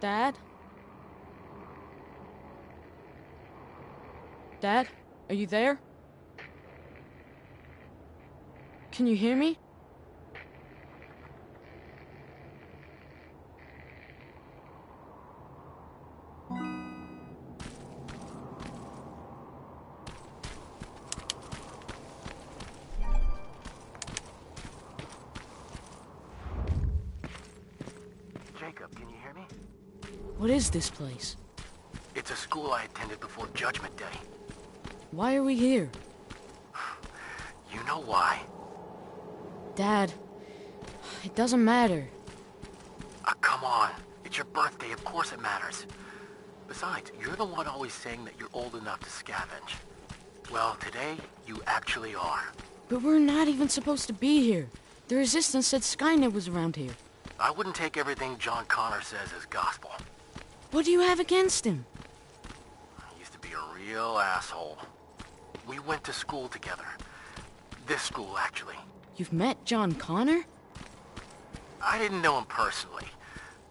Dad? Dad? Are you there? Can you hear me? Jacob, can you hear me? What is this place? It's a school I attended before Judgment Day. Why are we here? You know why? Dad, it doesn't matter. Come on. It's your birthday, of course it matters. Besides, you're the one always saying that you're old enough to scavenge. Well, today, you actually are. But we're not even supposed to be here. The Resistance said Skynet was around here. I wouldn't take everything John Connor says as gospel. What do you have against him? He used to be a real asshole. We went to school together. This school, actually. You've met John Connor? I didn't know him personally,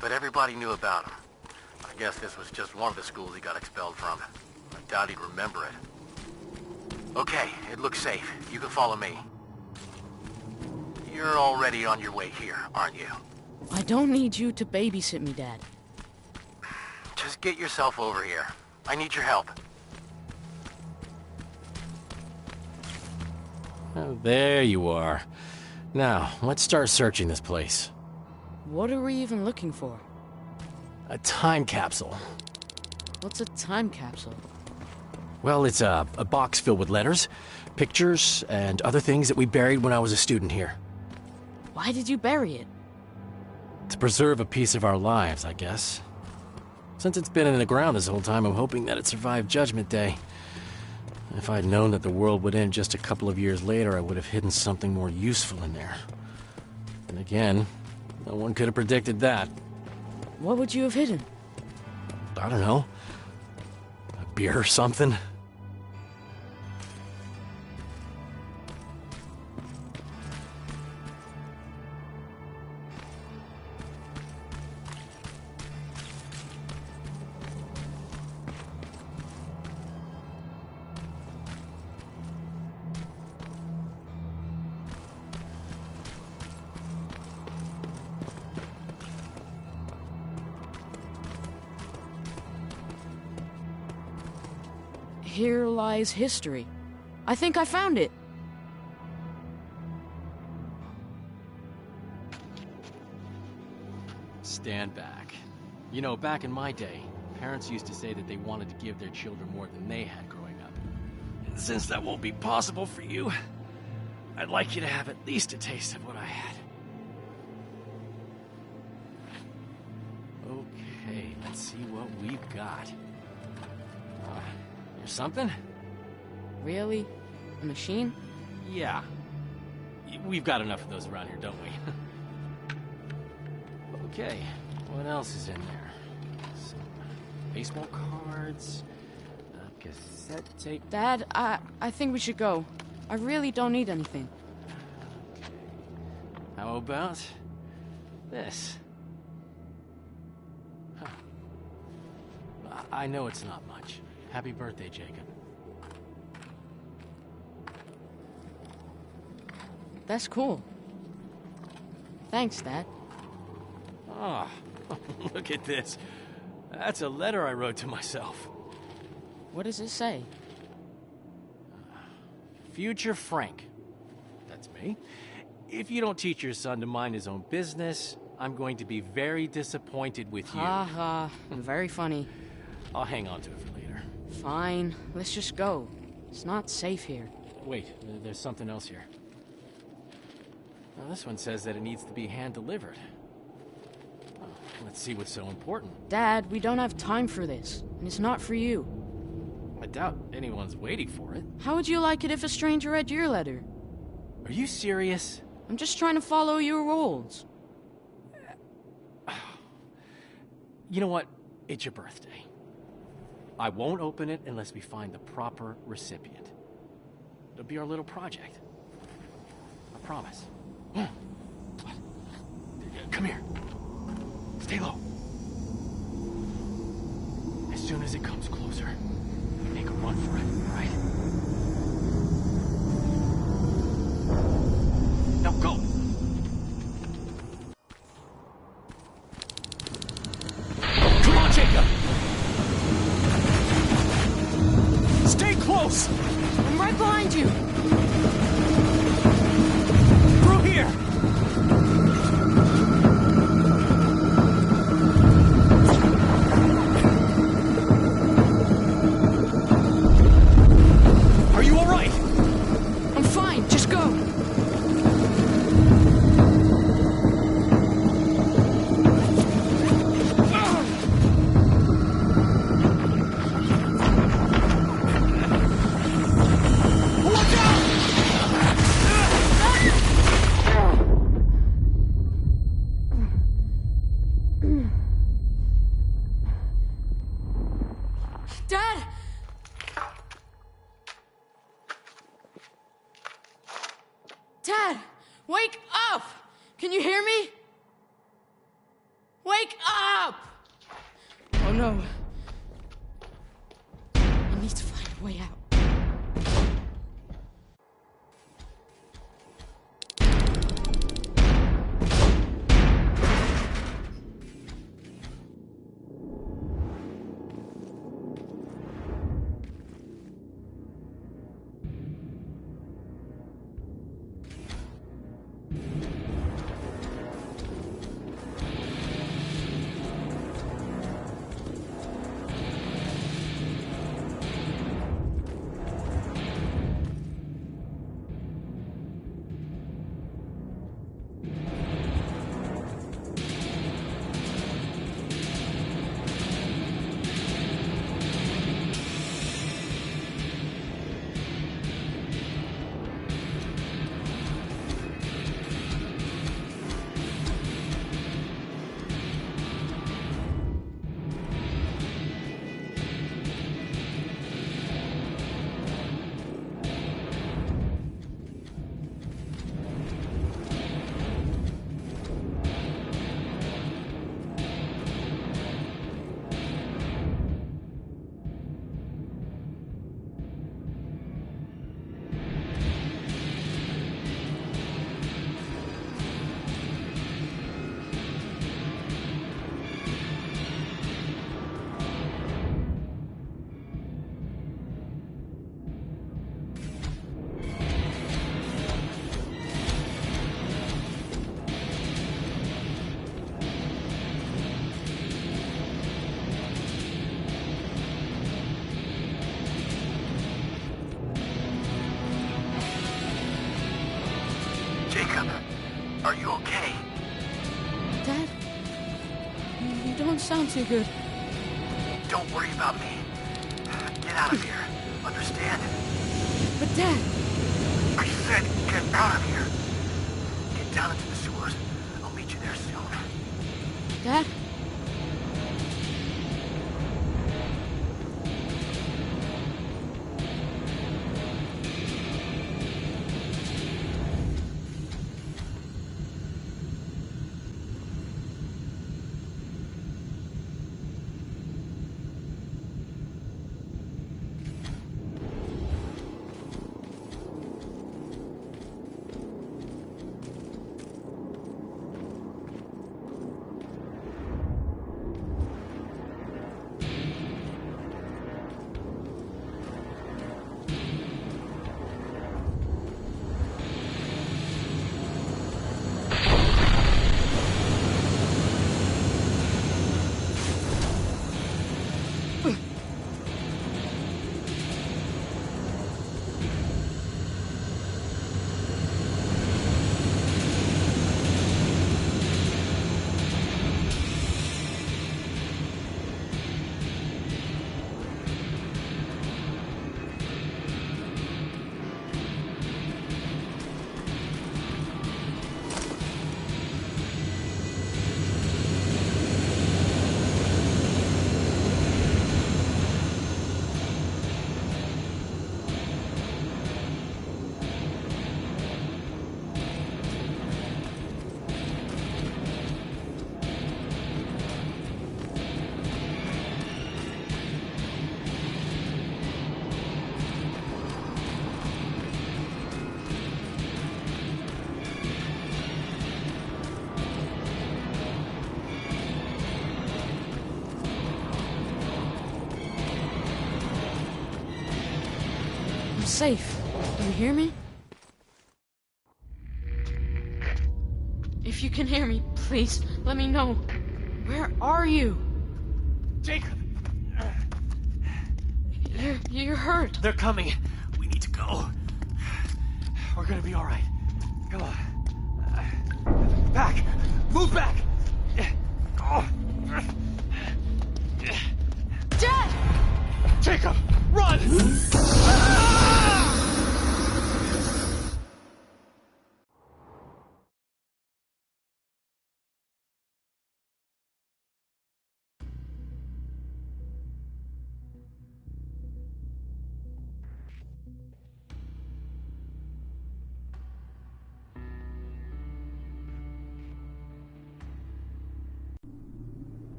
but everybody knew about him. I guess this was just one of the schools he got expelled from. I doubt he'd remember it. Okay, it looks safe. You can follow me. You're already on your way here, aren't you? I don't need you to babysit me, Dad. Just get yourself over here. I need your help. Oh, there you are. Now, let's start searching this place. What are we even looking for? A time capsule. What's a time capsule? Well, it's a box filled with letters, pictures, and other things that we buried when I was a student here. Why did you bury it? To preserve a piece of our lives, I guess. Since it's been in the ground this whole time, I'm hoping that it survived Judgment Day. If I'd known that the world would end just a couple of years later, I would have hidden something more useful in there. And again, no one could have predicted that. What would you have hidden? I don't know. A beer or something? Here lies history. I think I found it. Stand back. You know, back in my day, parents used to say that they wanted to give their children more than they had growing up. And since that won't be possible for you, I'd like you to have at least a taste of what I had. Okay, let's see what we've got. Here's something? Really? A machine? Yeah. We've got enough of those around here, don't we? Okay, what else is in there? Some baseball cards, a cassette tape. Dad, I think we should go. I really don't need anything. Okay. How about this? Huh. I know it's not much. Happy birthday, Jacob. That's cool. Thanks, Dad. Oh, look at this. That's a letter I wrote to myself. What does it say? Future Frank. That's me. If you don't teach your son to mind his own business, I'm going to be very disappointed with you. Ha ha. Very funny. I'll hang on to it for later. Fine. Let's just go. It's not safe here. Wait, there's something else here. Now, this one says that it needs to be hand-delivered. Oh, let's see what's so important. Dad, we don't have time for this. And it's not for you. I doubt anyone's waiting for it. How would you like it if a stranger read your letter? Are you serious? I'm just trying to follow your rules. You know what? It's your birthday. I won't open it unless we find the proper recipient. It'll be our little project. I promise. Come here. Stay low. soon as it comes closer, we make a run for it, right? Now go! Come on, Jacob! Stay close! I'm right behind you! Through here! Are you alright? I'm fine, just go! Look out! Dad! Dad! Wake up! Can you hear me? Wake up! Oh no. I need to find a way out. Jacob, are you okay? Dad? You don't sound too good. Don't worry about me. Get out of here. Understand? But Dad! I said get out of here. Get down into the sewers. I'll meet you there soon. Dad? safe. Do you hear me? If you can hear me, please, let me know. Where are you? Jacob! You're hurt. They're coming. We need to go. We're gonna be alright. Come on. Back! Move back! Dad! Jacob! Run!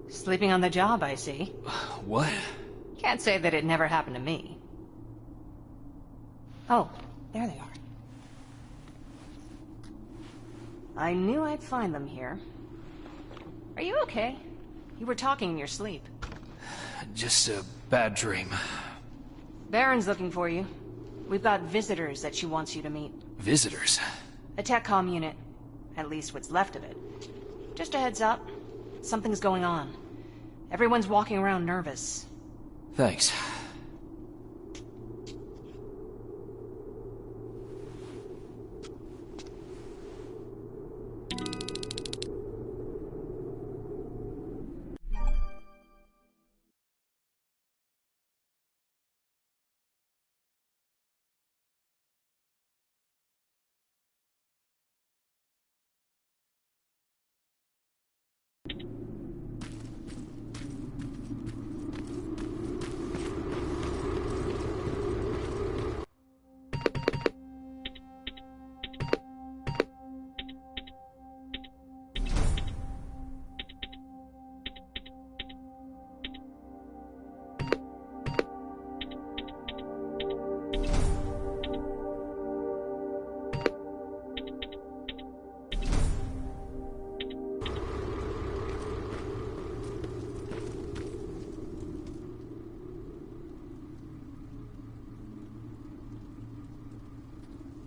Sleeping on the job, I see. What? Can't say that it never happened to me. Oh, there they are. I knew I'd find them here. Are you okay? You were talking in your sleep. Just a bad dream. Baron's looking for you. We've got visitors that she wants you to meet. Visitors? A TechCom unit. At least what's left of it. Just a heads up. Something's going on. Everyone's walking around nervous. Thanks.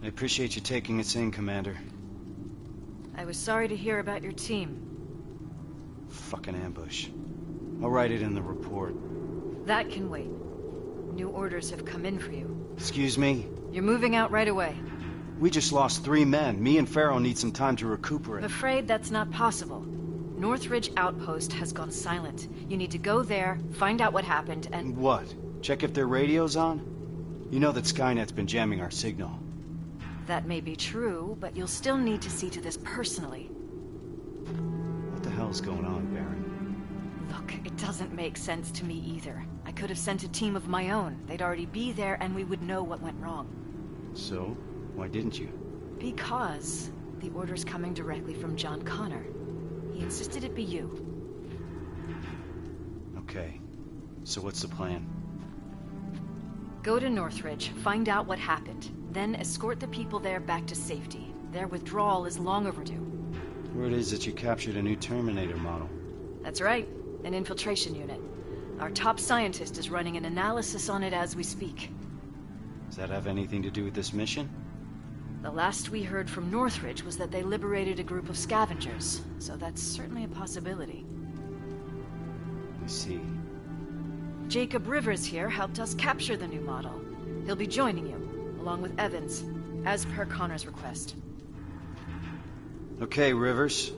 I appreciate you taking us in, Commander. I was sorry to hear about your team. Fucking ambush. I'll write it in the report. That can wait. New orders have come in for you. Excuse me? You're moving out right away. We just lost 3 men. Me and Farrow need some time to I'm recuperate. afraid that's not possible. Northridge Outpost has gone silent. You need to go there, find out what happened, and... What? Check if their radio's on? You know that Skynet's been jamming our signal. That may be true, but you'll still need to see to this personally. What the hell's going on, Baron? Look, it doesn't make sense to me either. I could have sent a team of my own. They'd already be there and we would know what went wrong. So? Why didn't you? Because the order's coming directly from John Connor. He insisted it be you. Okay. So what's the plan? Go to Northridge, find out what happened, then escort the people there back to safety. Their withdrawal is long overdue. Word is that you captured a new Terminator model. That's right, an infiltration unit. Our top scientist is running an analysis on it as we speak. Does that have anything to do with this mission? The last we heard from Northridge was that they liberated a group of scavengers, so that's certainly a possibility. I see. Jacob Rivers here helped us capture the new model. He'll be joining you, along with Evans, as per Connor's request. Okay, Rivers.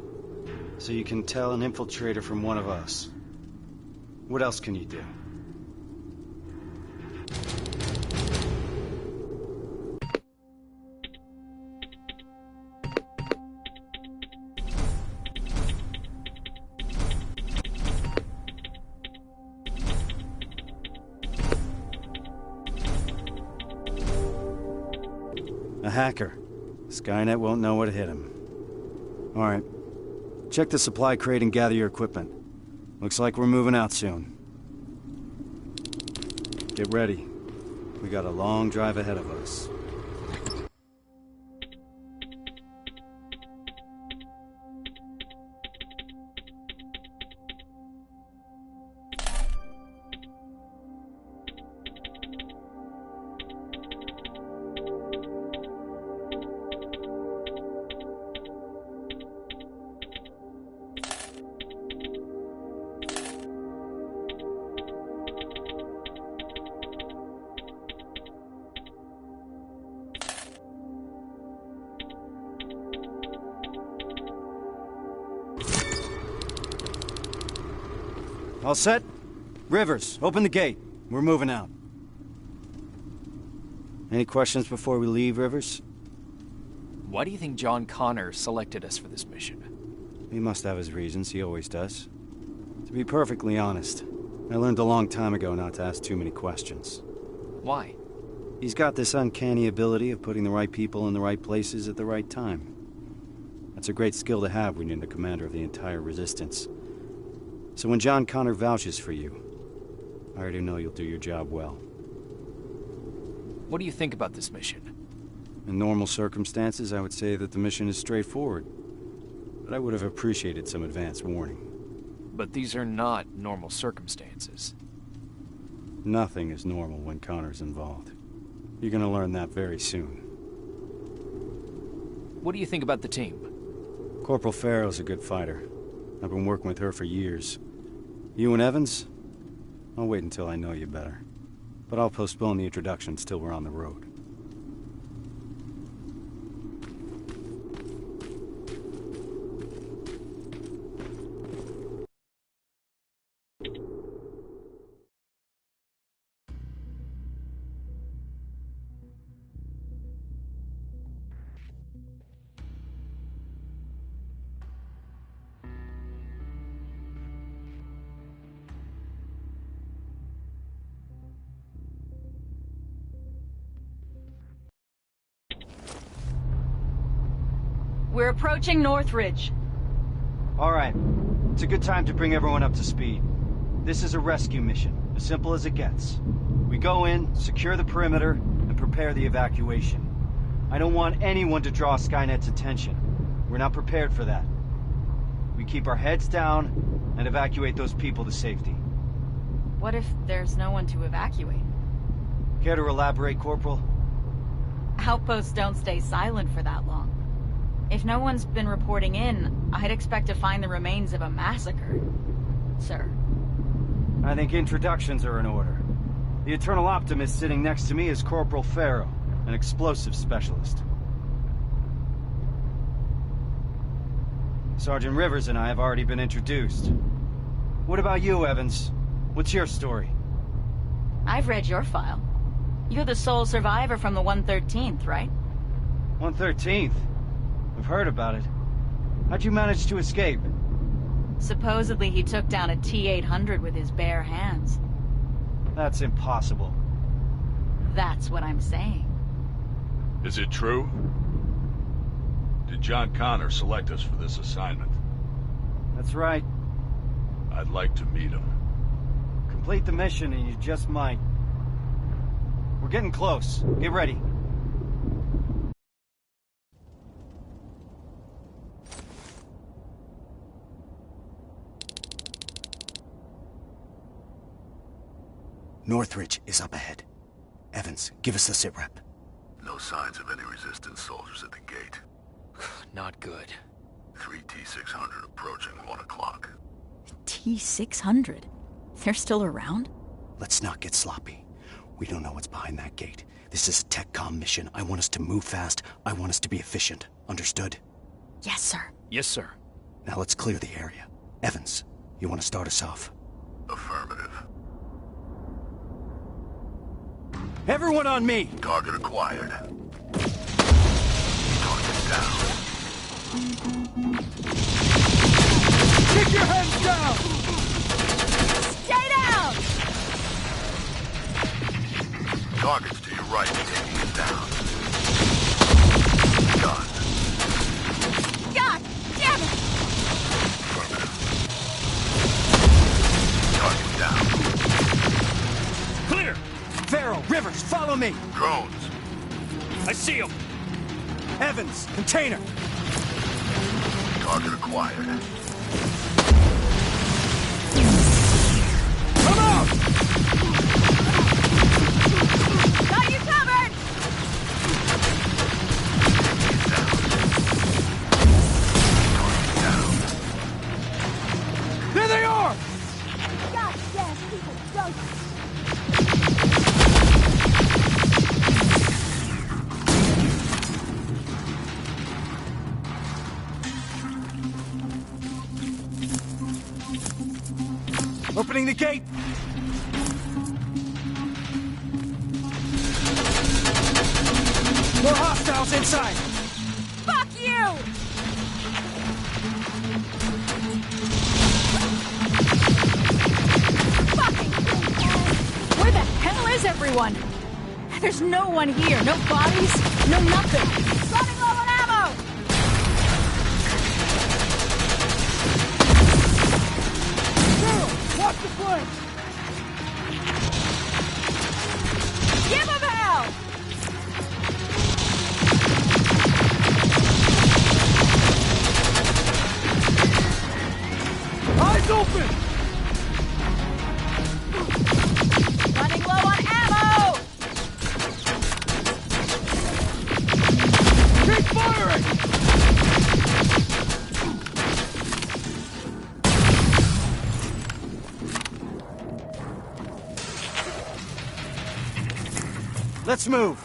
So you can tell an infiltrator from one of us. What else can you do? A hacker. Skynet won't know what hit him. All right. Check the supply crate and gather your equipment. Looks like we're moving out soon. Get ready. We got a long drive ahead of us. All set? Rivers, open the gate. We're moving out. Any questions before we leave, Rivers? Why do you think John Connor selected us for this mission? He must have his reasons, he always does. To be perfectly honest, I learned a long time ago not to ask too many questions. Why? He's got this uncanny ability of putting the right people in the right places at the right time. That's a great skill to have when you're the commander of the entire Resistance. So when John Connor vouches for you, I already know you'll do your job well. What do you think about this mission? In normal circumstances, I would say that the mission is straightforward. But I would have appreciated some advance warning. But these are not normal circumstances. Nothing is normal when Connor's involved. You're gonna learn that very soon. What do you think about the team? Corporal Farrow's a good fighter. I've been working with her for years. You and Evans? I'll wait until I know you better. But I'll postpone the introductions till we're on the road. We're approaching Northridge. All right. It's a good time to bring everyone up to speed. This is a rescue mission, as simple as it gets. We go in, secure the perimeter, and prepare the evacuation. I don't want anyone to draw Skynet's attention. We're not prepared for that. We keep our heads down and evacuate those people to safety. What if there's no one to evacuate? Care to elaborate, Corporal? Outposts don't stay silent for that long. If no one's been reporting in, I'd expect to find the remains of a massacre, sir. I think introductions are in order. The Eternal Optimist sitting next to me is Corporal Farrow, an explosive specialist. Sergeant Rivers and I have already been introduced. What about you, Evans? What's your story? I've read your file. You're the sole survivor from the 113th, right? 113th? I've heard about it. How'd you manage to escape? Supposedly he took down a T-800 with his bare hands. That's impossible. That's what I'm saying. Is it true? Did John Connor select us for this assignment? That's right. I'd like to meet him. Complete the mission and you just might. We're getting close. Get ready. Northridge is up ahead. Evans, give us the sitrep. No signs of any Resistance soldiers at the gate. Not good. 3 T-600 approaching 1 o'clock. T-600? They're still around? Let's not get sloppy. We don't know what's behind that gate. This is a TechCom mission. I want us to move fast. I want us to be efficient. Understood? Yes, sir. Yes, sir. Now let's clear the area. Evans, you want to start us off? Affirmative. Everyone on me! Target acquired. Target down. Keep your heads down! Stay down! Targets to your right, taking it down. Done. God damn it! Affirmative. Target down. Clear! Farrow, Rivers, follow me! Drones. I see him! Evans, container! Target acquired. Come out! Got you covered! There they are! Goddamn people don't. Opening the gate! More hostiles inside! Fuck you! Fucking where the hell is everyone? There's no one here. No bodies, no nothing. Running low on ammo! Watch the flank! Give him hell! Eyes open! Running low on ammo! Keep firing! Let's move.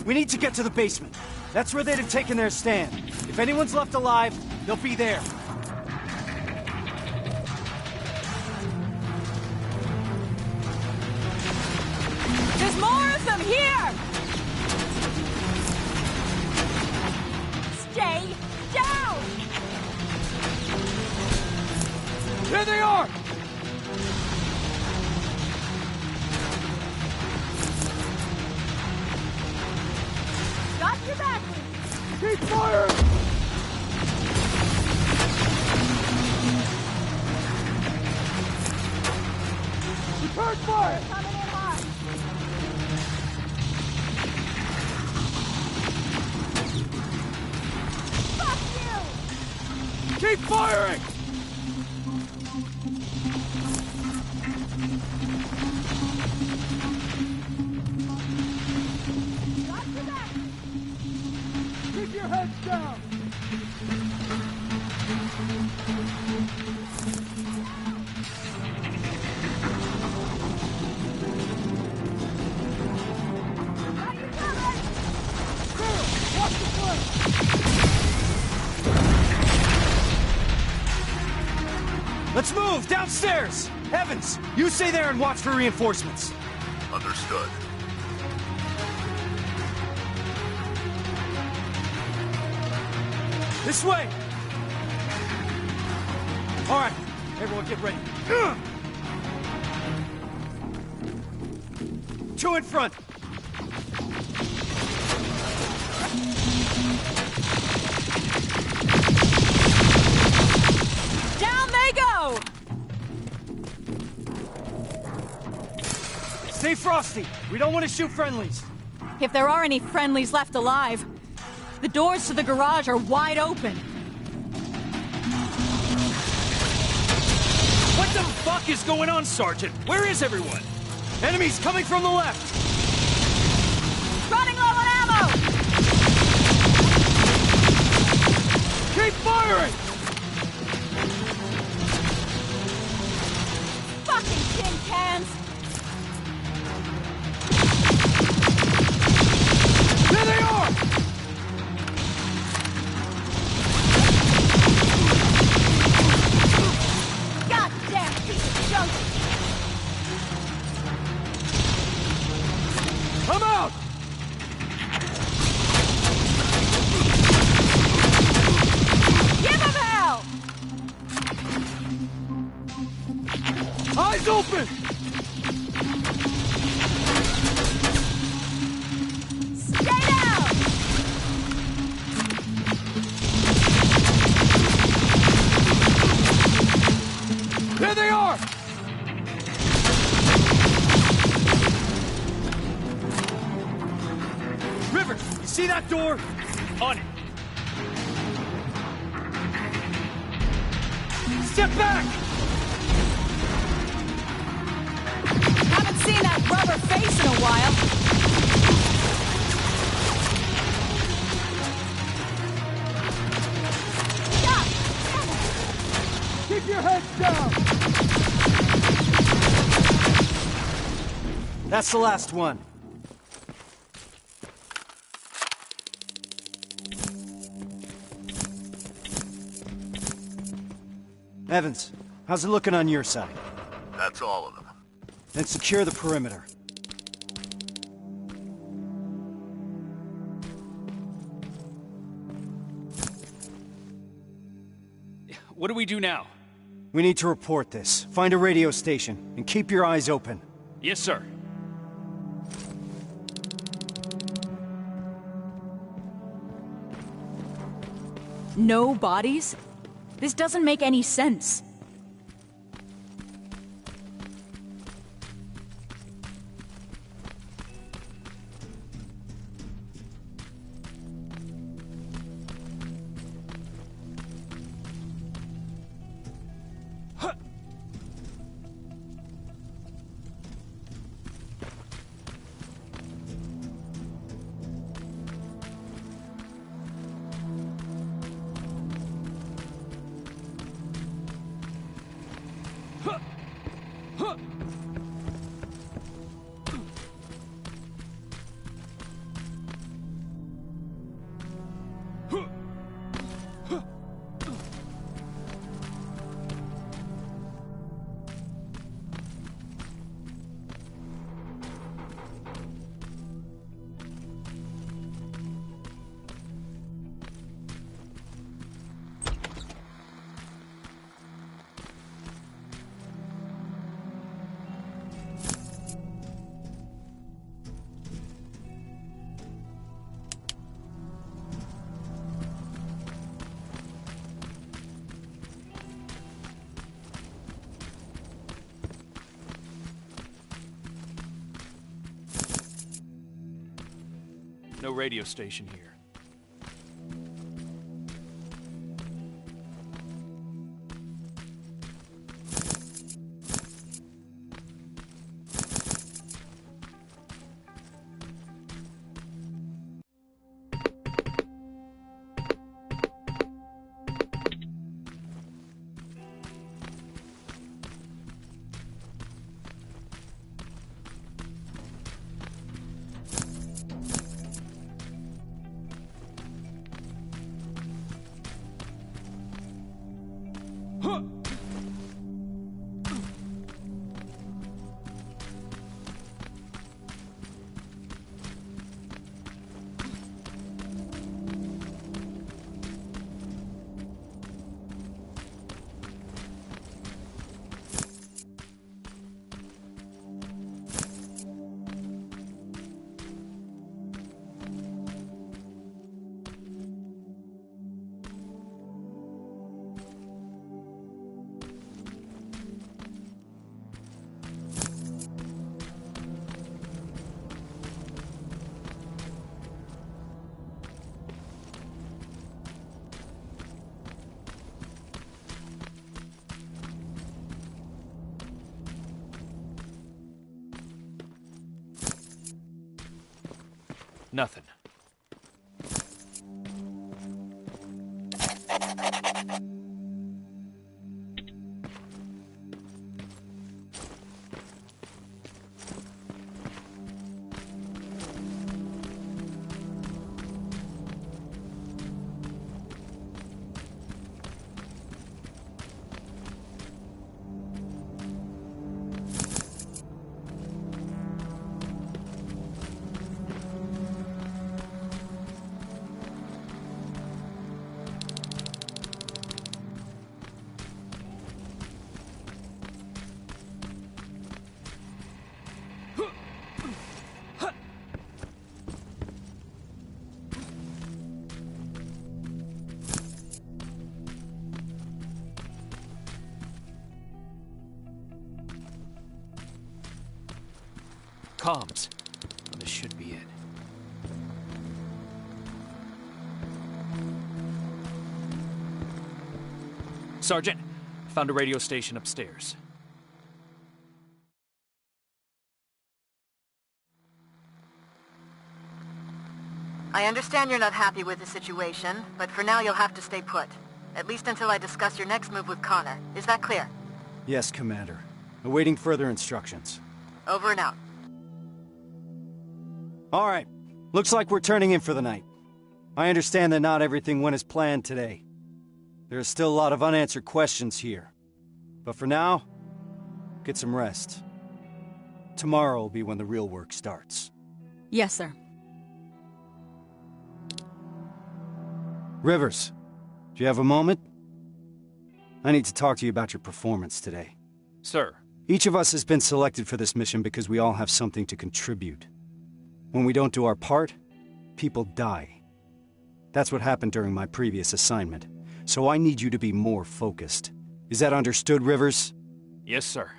We need to get to the basement. That's where they'd have taken their stand. If anyone's left alive, they'll be there. There's more of them here! Stay down! There they are! Got your back! Keep firing! Return fire! Coming in hot! Fuck you! Keep firing! Got your back! Keep your heads down! Got you covered! Watch the flank! Let's move! Downstairs! Evans, you stay there and watch for reinforcements. Understood. This way! All right, everyone get ready. Two in front. Down they go! Stay frosty. We don't want to shoot friendlies. If there are any friendlies left alive, the doors to the garage are wide open. What the fuck is going on, Sergeant? Where is everyone? Enemies coming from the left. Running low on ammo! Keep firing! Fucking tin cans! There they are! Goddamn piece of junk! I'm out! Give him hell! Eyes open! Stay down! There they are! Rivers, you see that door? On it. Step back! Haven't seen that rubber face in a while. Keep your heads down! That's the last one. Evans, how's it looking on your side? That's all of them. Then secure the perimeter. What do we do now? We need to report this. Find a radio station, and keep your eyes open. Yes, sir. No bodies? This doesn't make any sense. No radio station here. Nothing. Comms. Well, this should be it. Sergeant, found a radio station upstairs. I understand you're not happy with the situation, but for now you'll have to stay put. At least until I discuss your next move with Connor. Is that clear? Yes, Commander. Awaiting further instructions. Over and out. All right. Looks like we're turning in for the night. I understand that not everything went as planned today. There are still a lot of unanswered questions here. But for now, Get some rest. Tomorrow will be when the real work starts. Yes, sir. Rivers, do you have a moment? I need to talk to you about your performance today. Sir. Each of us has been selected for this mission because we all have something to contribute. When we don't do our part, people die. That's what happened during my previous assignment. So I need you to be more focused. Is that understood, Rivers? Yes, sir.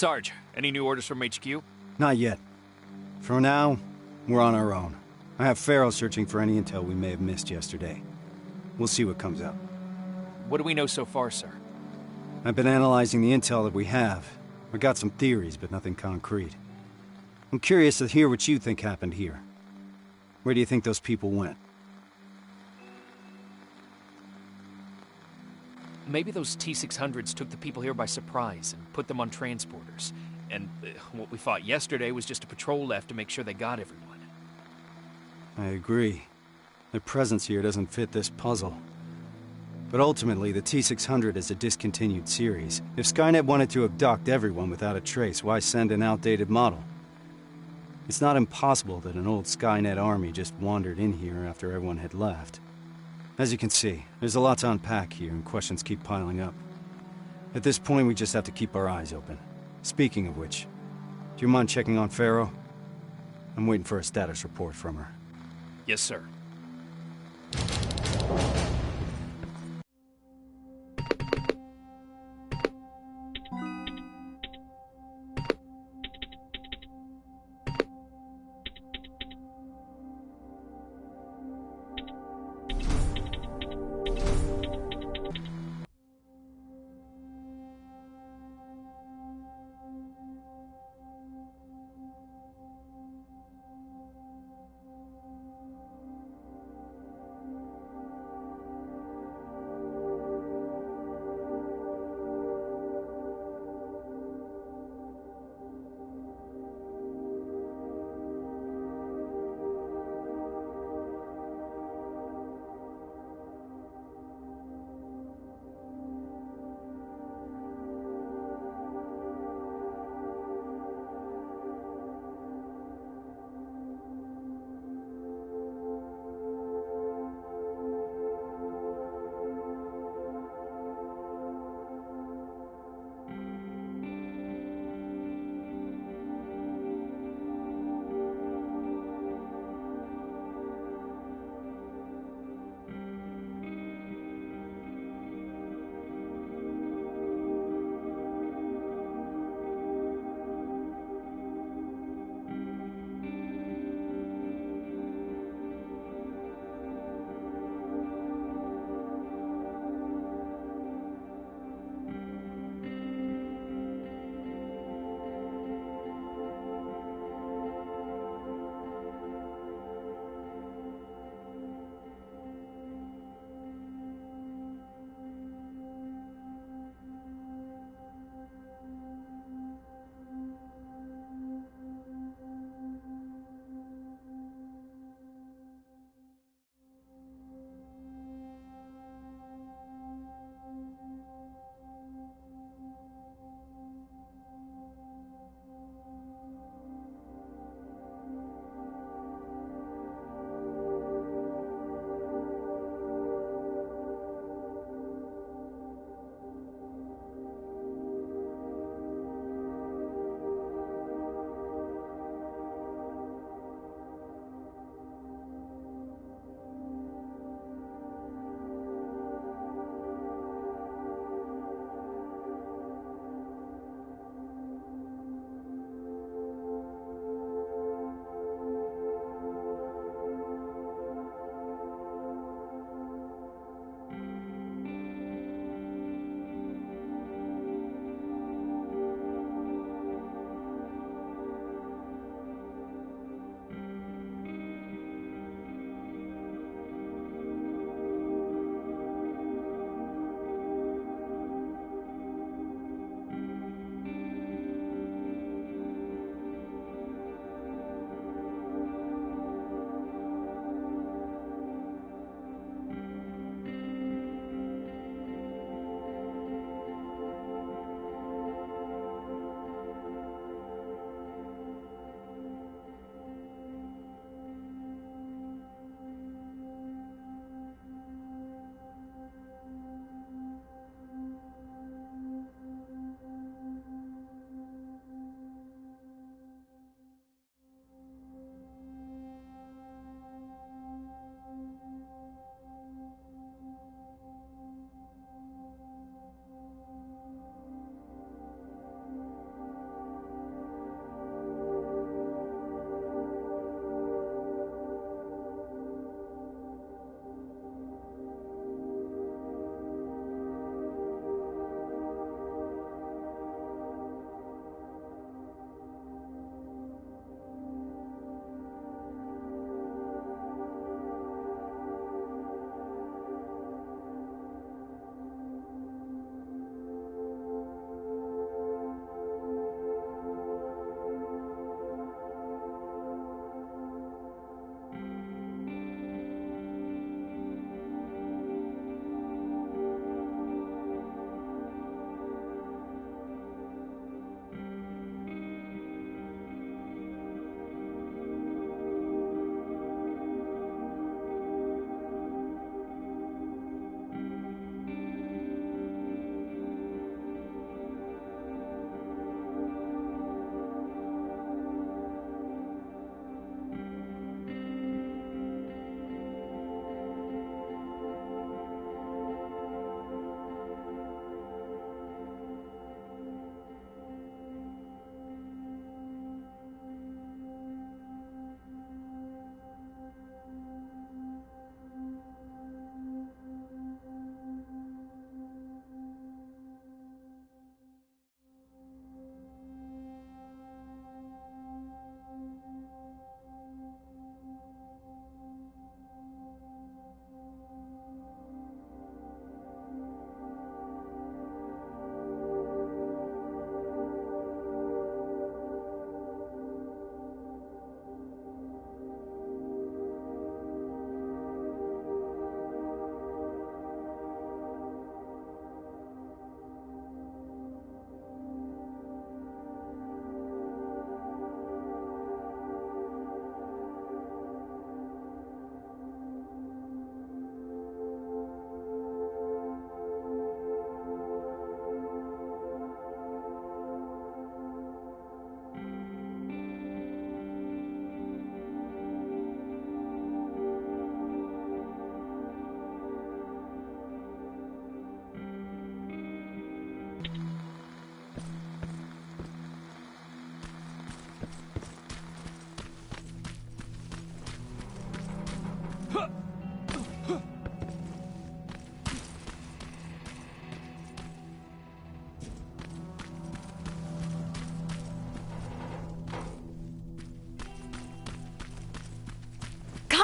Sarge, any new orders from HQ? Not yet. For now, we're on our own. I have Farrow searching for any intel we may have missed yesterday. We'll see what comes up. What do we know so far, sir? I've been analyzing the intel that we have. I got some theories, but nothing concrete. I'm curious to hear what you think happened here. Where do you think those people went? Maybe those T-600s took the people here by surprise and put them on transporters. And what we fought yesterday was just a patrol left to make sure they got everyone. I agree. Their presence here doesn't fit this puzzle. But ultimately, the T-600 is a discontinued series. If Skynet wanted to abduct everyone without a trace, why send an outdated model? It's not impossible that an old Skynet army just wandered in here after everyone had left. As you can see, there's a lot to unpack here, and questions keep piling up. At this point, we just have to keep our eyes open. Speaking of which, do you mind checking on Farrow? I'm waiting for a status report from her. Yes, sir.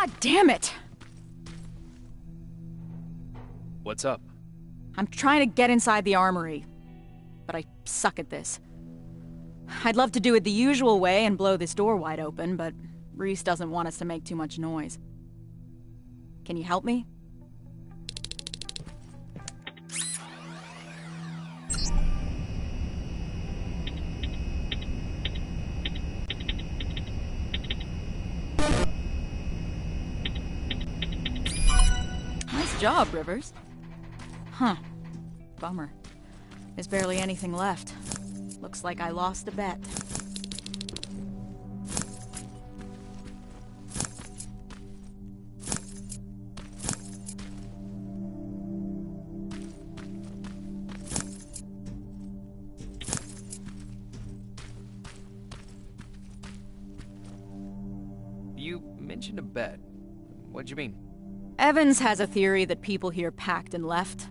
God damn it! What's up? I'm trying to get inside the armory, but I suck at this. I'd love to do it the usual way and blow this door wide open, but Reese doesn't want us to make too much noise. Can you help me? Nice job, Rivers. Huh. Bummer. There's barely anything left. Looks like I lost a bet. You mentioned a bet. What'd you mean? Evans has a theory that people here packed and left.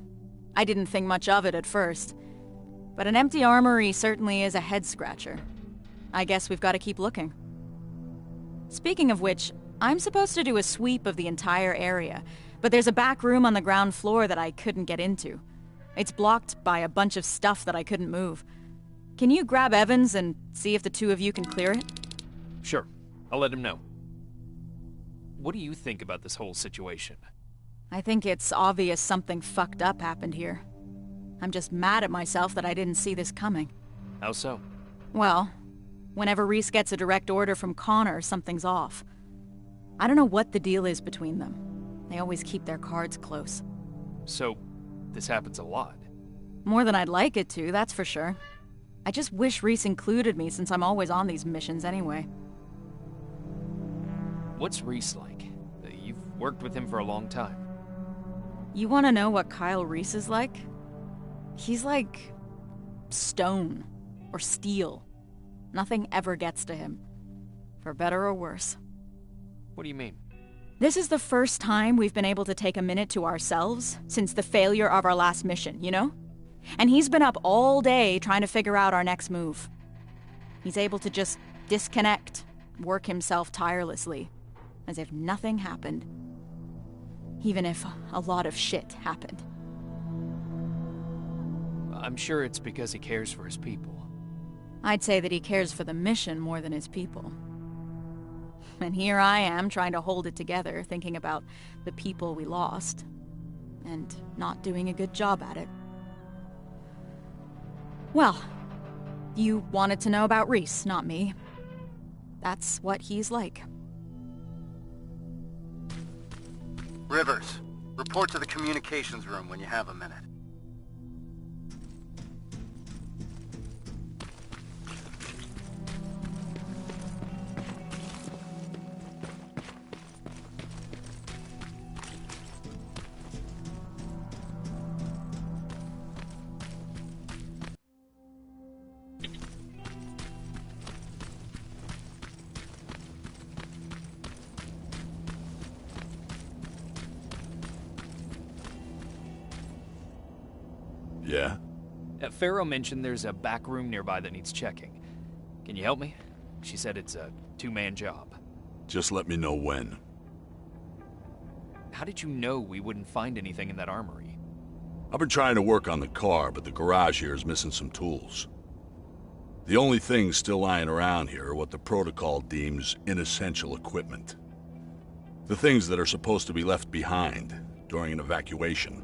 I didn't think much of it at first. But an empty armory certainly is a head-scratcher. I guess we've got to keep looking. Speaking of which, I'm supposed to do a sweep of the entire area, but there's a back room on the ground floor that I couldn't get into. It's blocked by a bunch of stuff that I couldn't move. Can you grab Evans and see if the two of you can clear it? Sure. I'll let him know. What do you think about this whole situation? I think it's obvious something fucked up happened here. I'm just mad at myself that I didn't see this coming. How so? Well, whenever Reese gets a direct order from Connor, something's off. I don't know what the deal is between them. They always keep their cards close. So, this happens a lot. More than I'd like it to, that's for sure. I just wish Reese included me since I'm always on these missions anyway. What's Reese like? You've worked with him for a long time. You want to know what Kyle Reese is like? He's like stone or steel. Nothing ever gets to him, for better or worse. What do you mean? This is the first time we've been able to take a minute to ourselves since the failure of our last mission, you know? And he's been up all day trying to figure out our next move. He's able to just disconnect, work himself tirelessly, as if nothing happened. Even if a lot of shit happened. I'm sure it's because he cares for his people. I'd say that he cares for the mission more than his people. And here I am trying to hold it together, thinking about the people we lost, and not doing a good job at it. Well, you wanted to know about Reese, not me. That's what he's like. Rivers, report to the communications room when you have a minute. Yeah? Pharaoh mentioned there's a back room nearby that needs checking. Can you help me? She said it's a two-man job. Just let me know when. How did you know we wouldn't find anything in that armory? I've been trying to work on the car, but the garage here is missing some tools. The only things still lying around here are what the protocol deems inessential equipment. The things that are supposed to be left behind during an evacuation.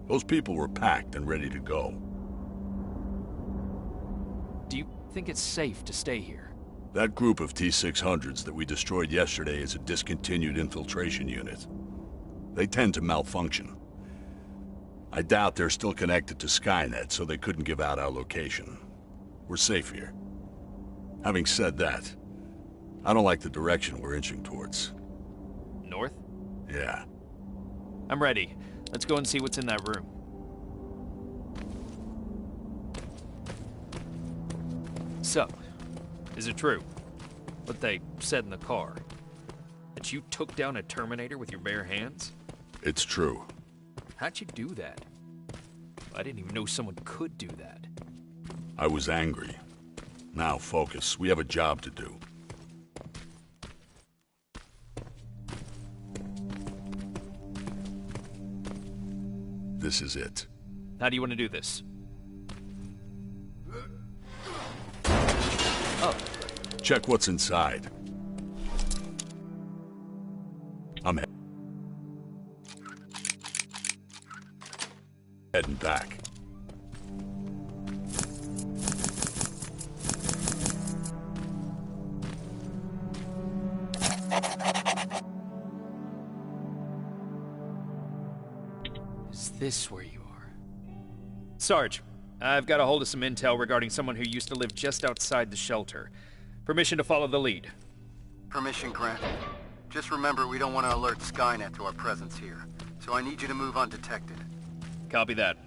Those people were packed and ready to go. Do you think it's safe to stay here? That group of T-600s that we destroyed yesterday is a discontinued infiltration unit. They tend to malfunction. I doubt they're still connected to Skynet, so they couldn't give out our location. We're safe here. Having said that, I don't like the direction we're inching towards. North? Yeah. I'm ready. Let's go and see what's in that room. So, is it true what they said in the car? That you took down a Terminator with your bare hands? It's true. How'd you do that? I didn't even know someone could do that. I was angry. Now focus. We have a job to do. this is it. How do you want to do this? Oh. Check what's inside. I'm heading back. Is this where you are? Sarge, I've got a hold of some intel regarding someone who used to live just outside the shelter. Permission to follow the lead. Permission granted. Just remember, we don't want to alert Skynet to our presence here, so I need you to move undetected. Copy that.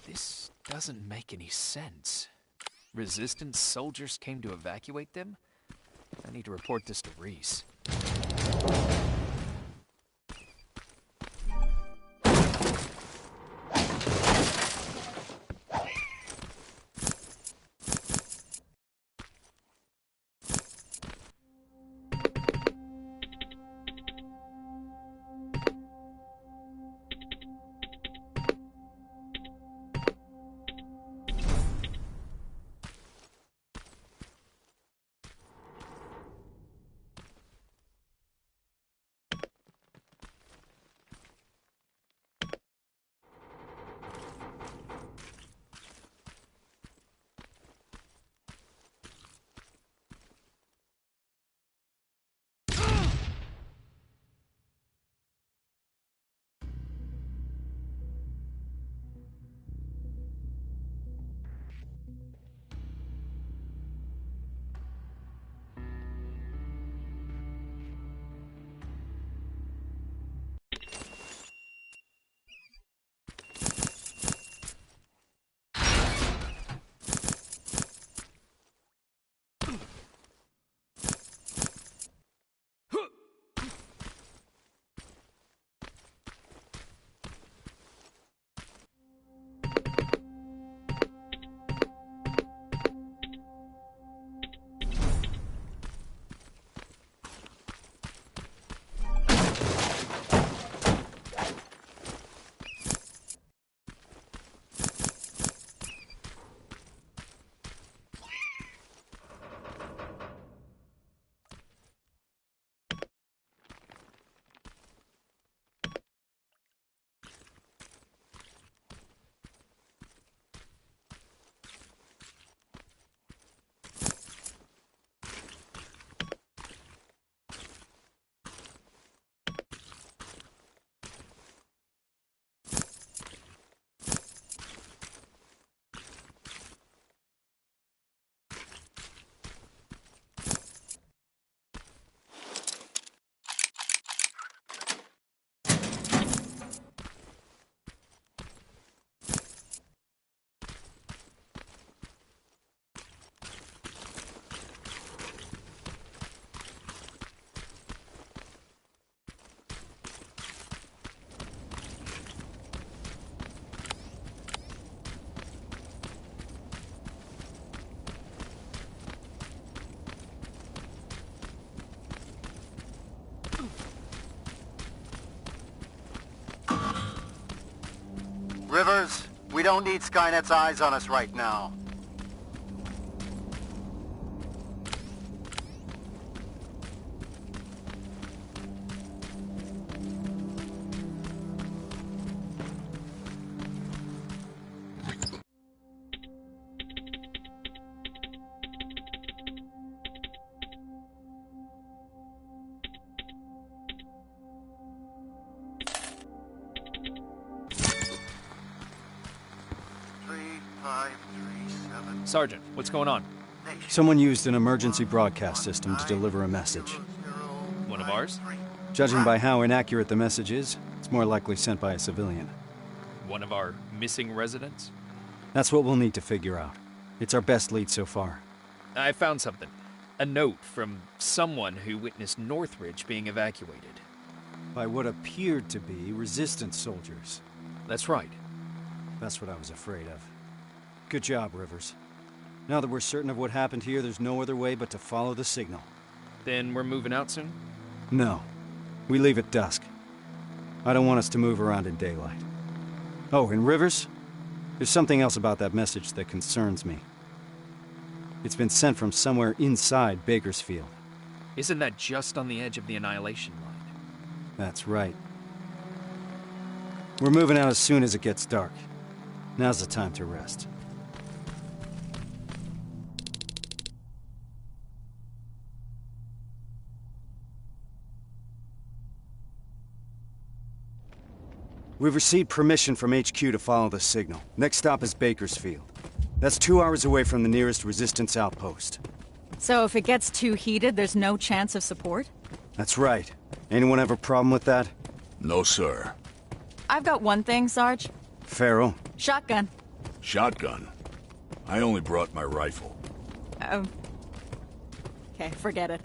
This doesn't make any sense. Resistance soldiers came to evacuate them? I need to report this to Reese. Rivers, we don't need Skynet's eyes on us right now. Sergeant, what's going on? Someone used an emergency broadcast system to deliver a message. One of ours? Judging by how inaccurate the message is, it's more likely sent by a civilian. One of our missing residents? That's what we'll need to figure out. It's our best lead so far. I found something. A note from someone who witnessed Northridge being evacuated. By what appeared to be resistance soldiers. That's right. That's what I was afraid of. Good job, Rivers. Now that we're certain of what happened here, there's no other way but to follow the signal. Then we're moving out soon? No. We leave at dusk. I don't want us to move around in daylight. Oh, and Rivers? There's something else about that message that concerns me. It's been sent from somewhere inside Bakersfield. Isn't that just on the edge of the Annihilation line? That's right. We're moving out as soon as it gets dark. Now's the time to rest. We've received permission from HQ to follow the signal. Next stop is Bakersfield. That's 2 hours away from the nearest resistance outpost. So if it gets too heated, there's no chance of support? That's right. Anyone have a problem with that? No, sir. I've got one thing, Sarge. Farrell? Shotgun. Shotgun? I only brought my rifle. Oh. Okay, forget it.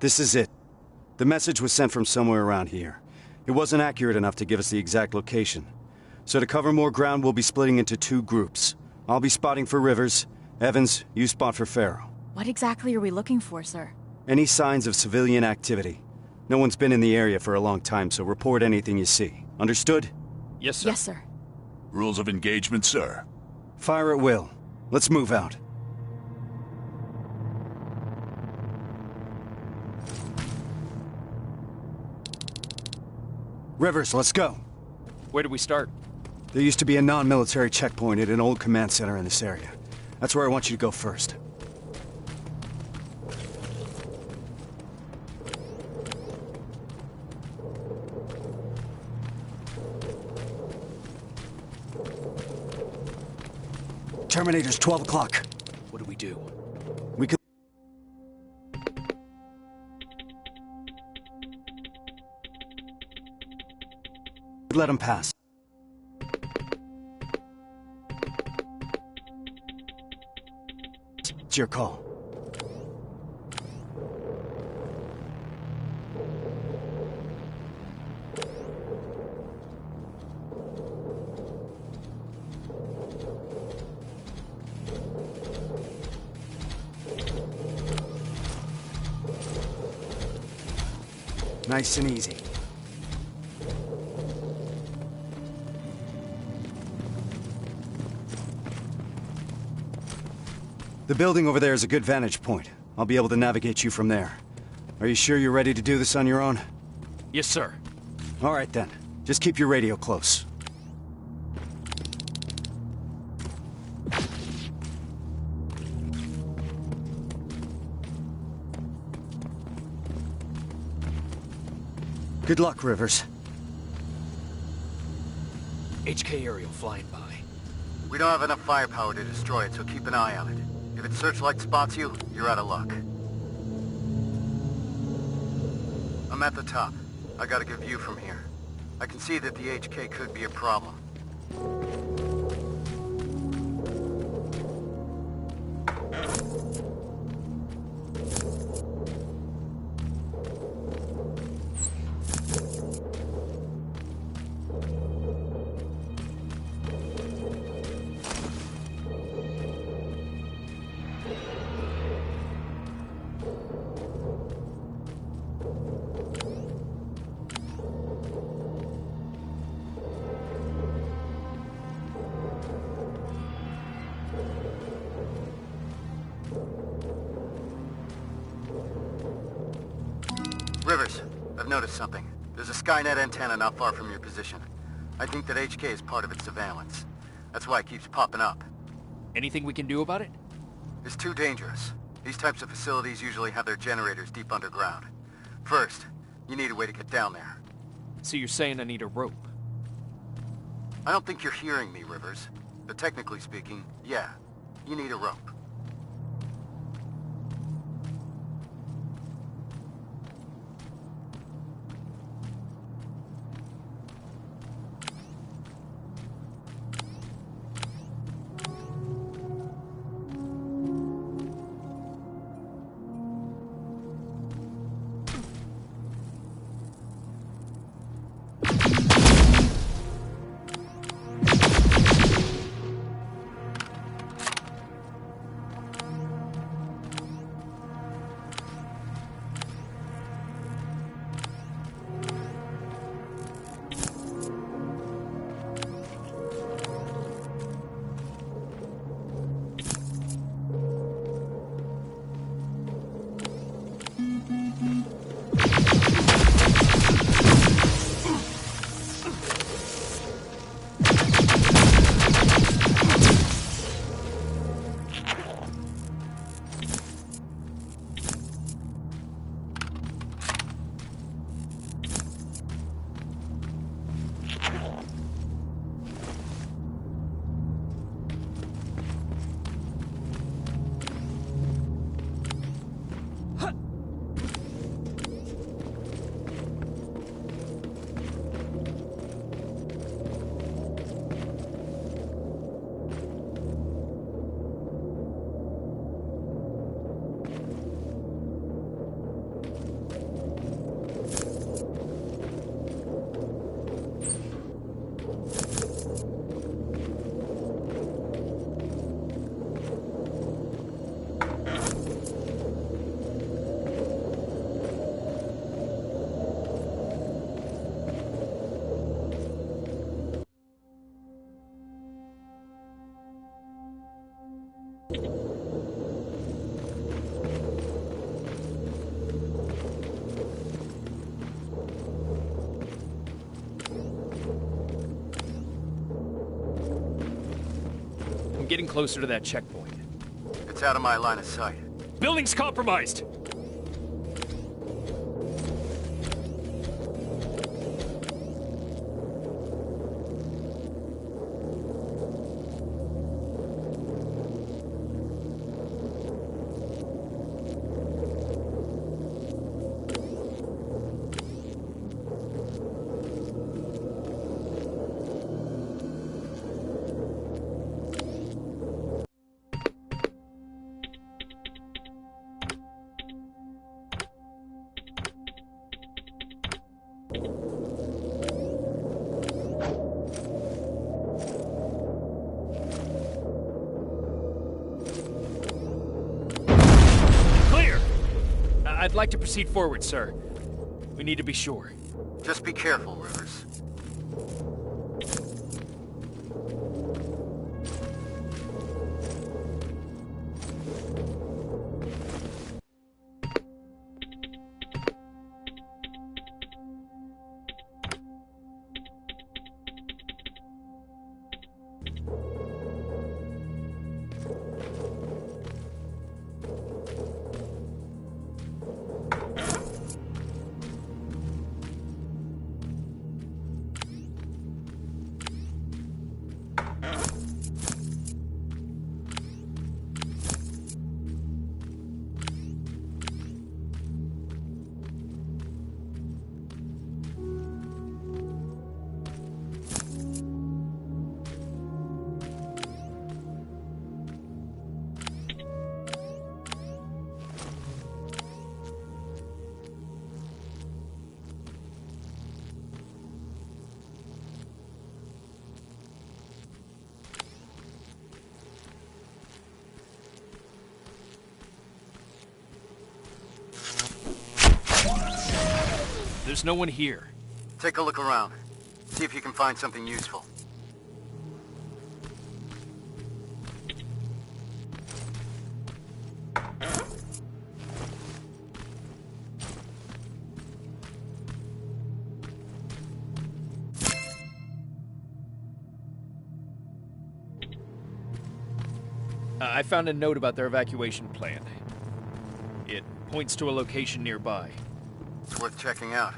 This is it. The message was sent from somewhere around here. It wasn't accurate enough to give us the exact location. So to cover more ground, we'll be splitting into 2 groups. I'll be spotting for Rivers. Evans, you spot for Farrell. What exactly are we looking for, sir? Any signs of civilian activity. No one's been in the area for a long time, so report anything you see. Understood? Yes, sir. Yes, sir. Rules of engagement, sir. Fire at will. Let's move out. Rivers, let's go. Where do we start? There used to be a non-military checkpoint at an old command center in this area. That's where I want you to go first. Terminator's 12 o'clock. What do we do? We could... let him pass. It's your call. Nice and easy. The building over there is a good vantage point. I'll be able to navigate you from there. Are you sure you're ready to do this on your own? Yes, sir. All right then. Just keep your radio close. Good luck, Rivers. HK aerial flying by. We don't have enough firepower to destroy it, so keep an eye on it. If its searchlight spots you, you're out of luck. I'm at the top. I got a good view from here. I can see that the HK could be a problem. Rivers, I've noticed something. There's a Skynet antenna not far from your position. I think that HK is part of its surveillance. That's why it keeps popping up. Anything we can do about it? It's too dangerous. These types of facilities usually have their generators deep underground. First, you need a way to get down there. So you're saying I need a rope? I don't think you're hearing me, Rivers. But technically speaking, yeah, you need a rope. I'm getting closer to that checkpoint. It's out of my line of sight. Building's compromised! I'd like to proceed forward, sir. We need to be sure. Just be careful, Rivers. There's no one here. Take a look around. See if you can find something useful. I found a note about their evacuation plan. It points to a location nearby. It's worth checking out.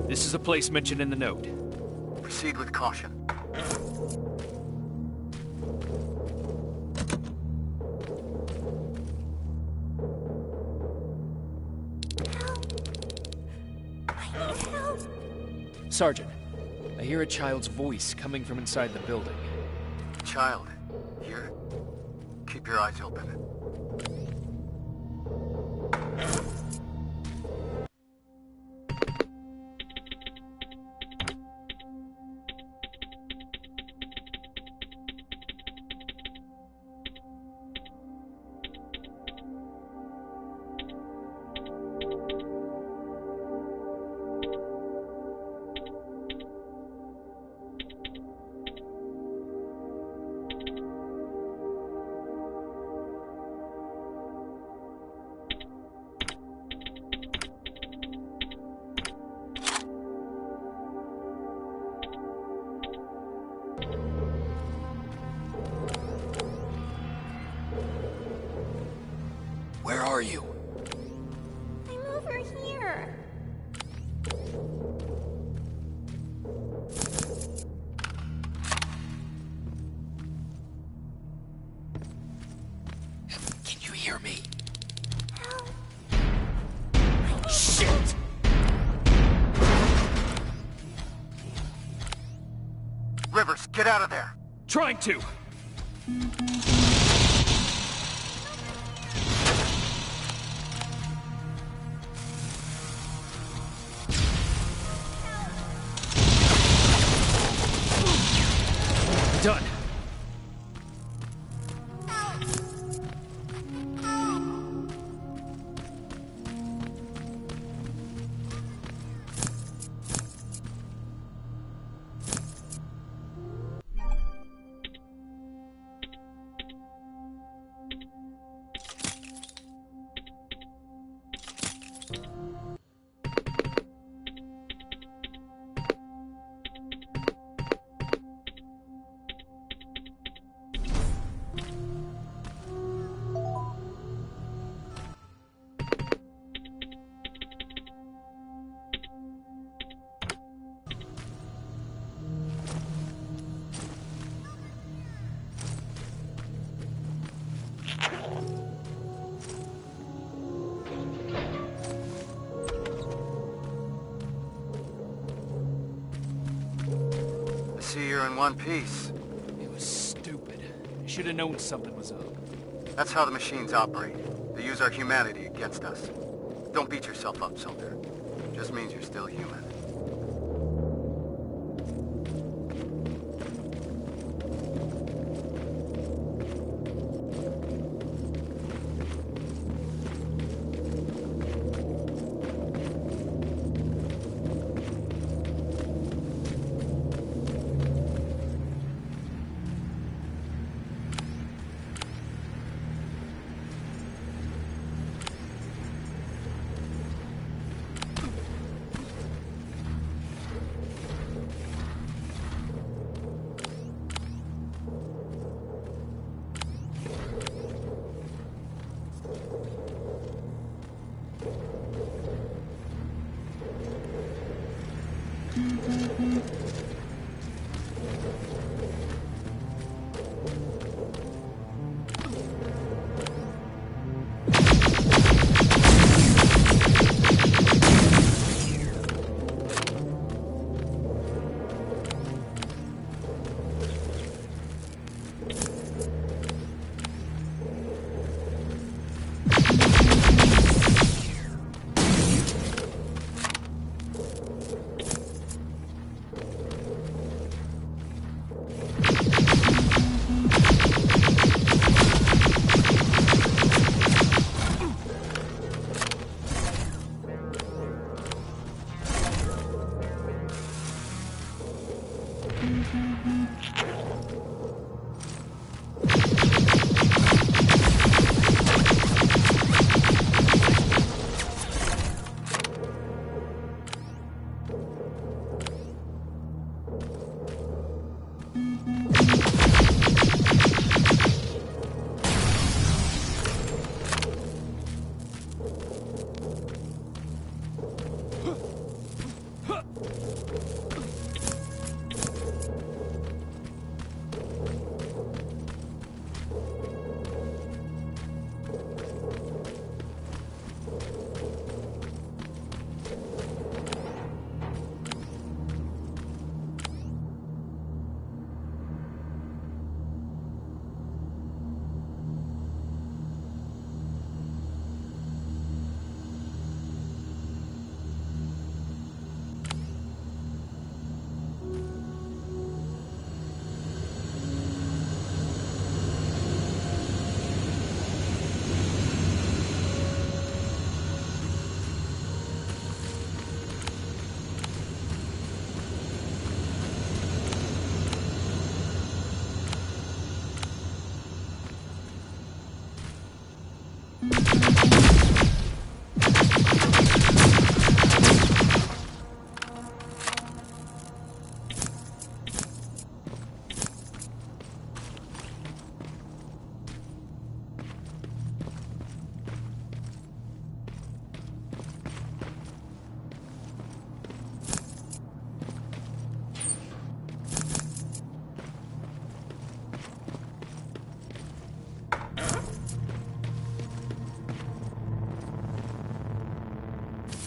This is a place mentioned in the note. Proceed with caution. Sergeant, I hear a child's voice coming from inside the building. Child, here. Keep your eyes open. Where are you? I'm over here. Can you hear me? Help. Shit! Rivers, get out of there! Trying to! Done. I see you're in one piece. It was stupid. should have known something was up. That's how the machines operate. They use our humanity against us. Don't beat yourself up, Soldier. Just means you're still human.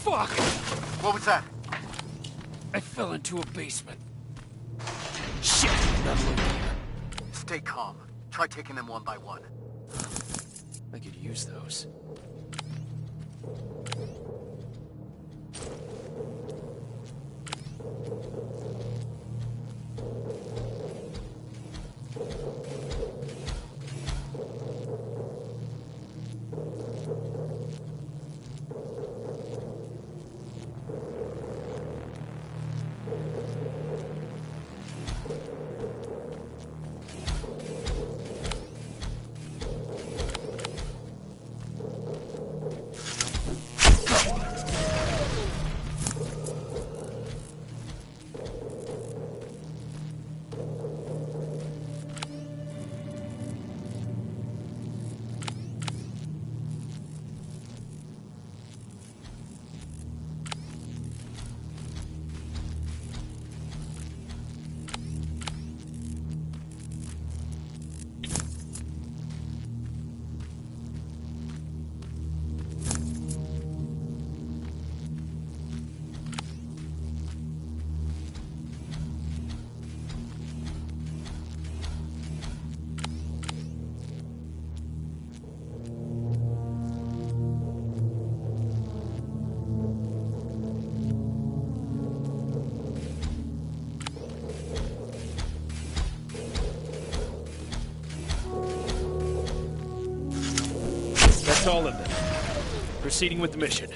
Fuck! What was that? I fell into a basement. Shit! Not looking here. Stay calm. Try taking them one by one. I could use those. That's all of them. Proceeding with the mission.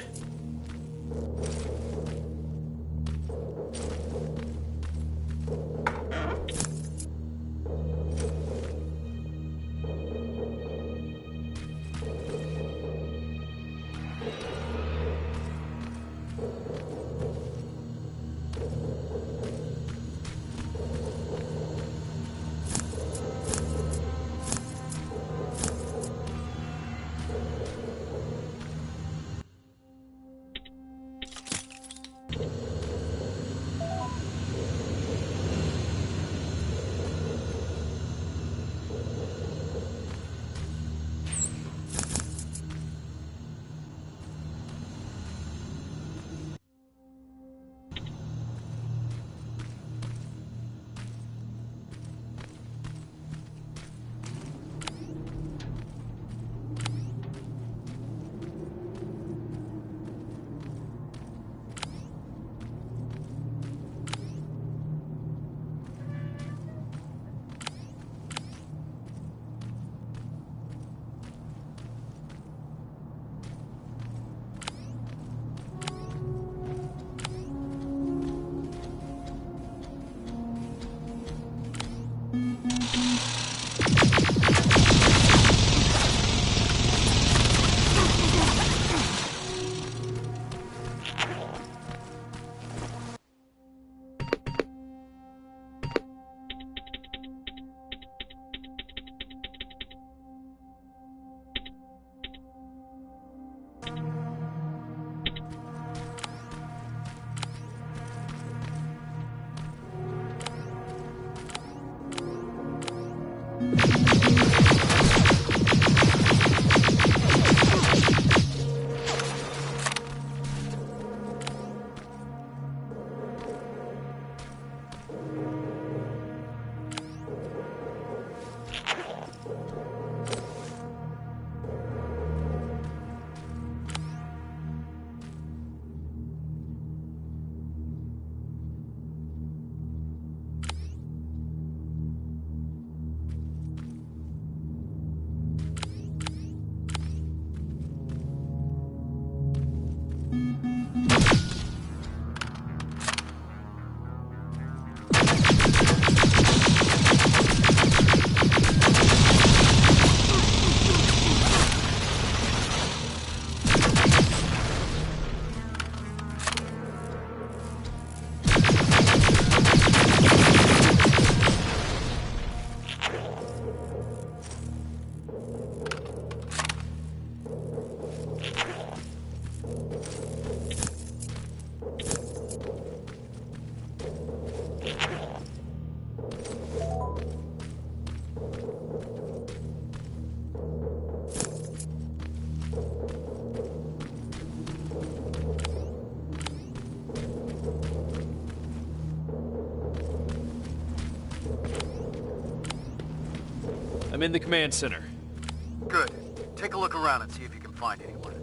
I'm in the command center. Good. Take a look around and see if you can find anyone.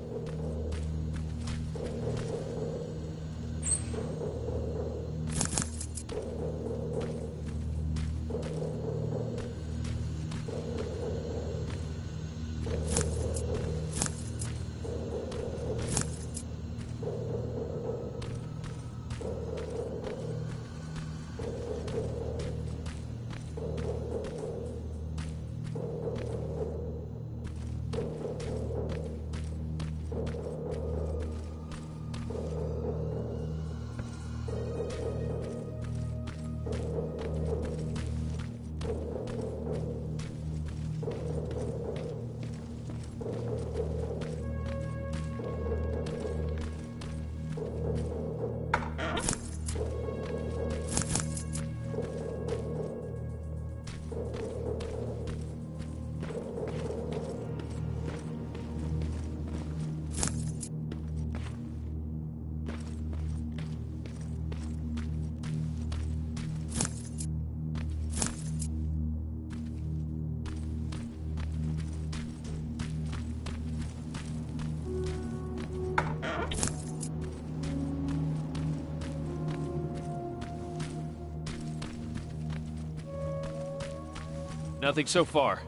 Nothing so far.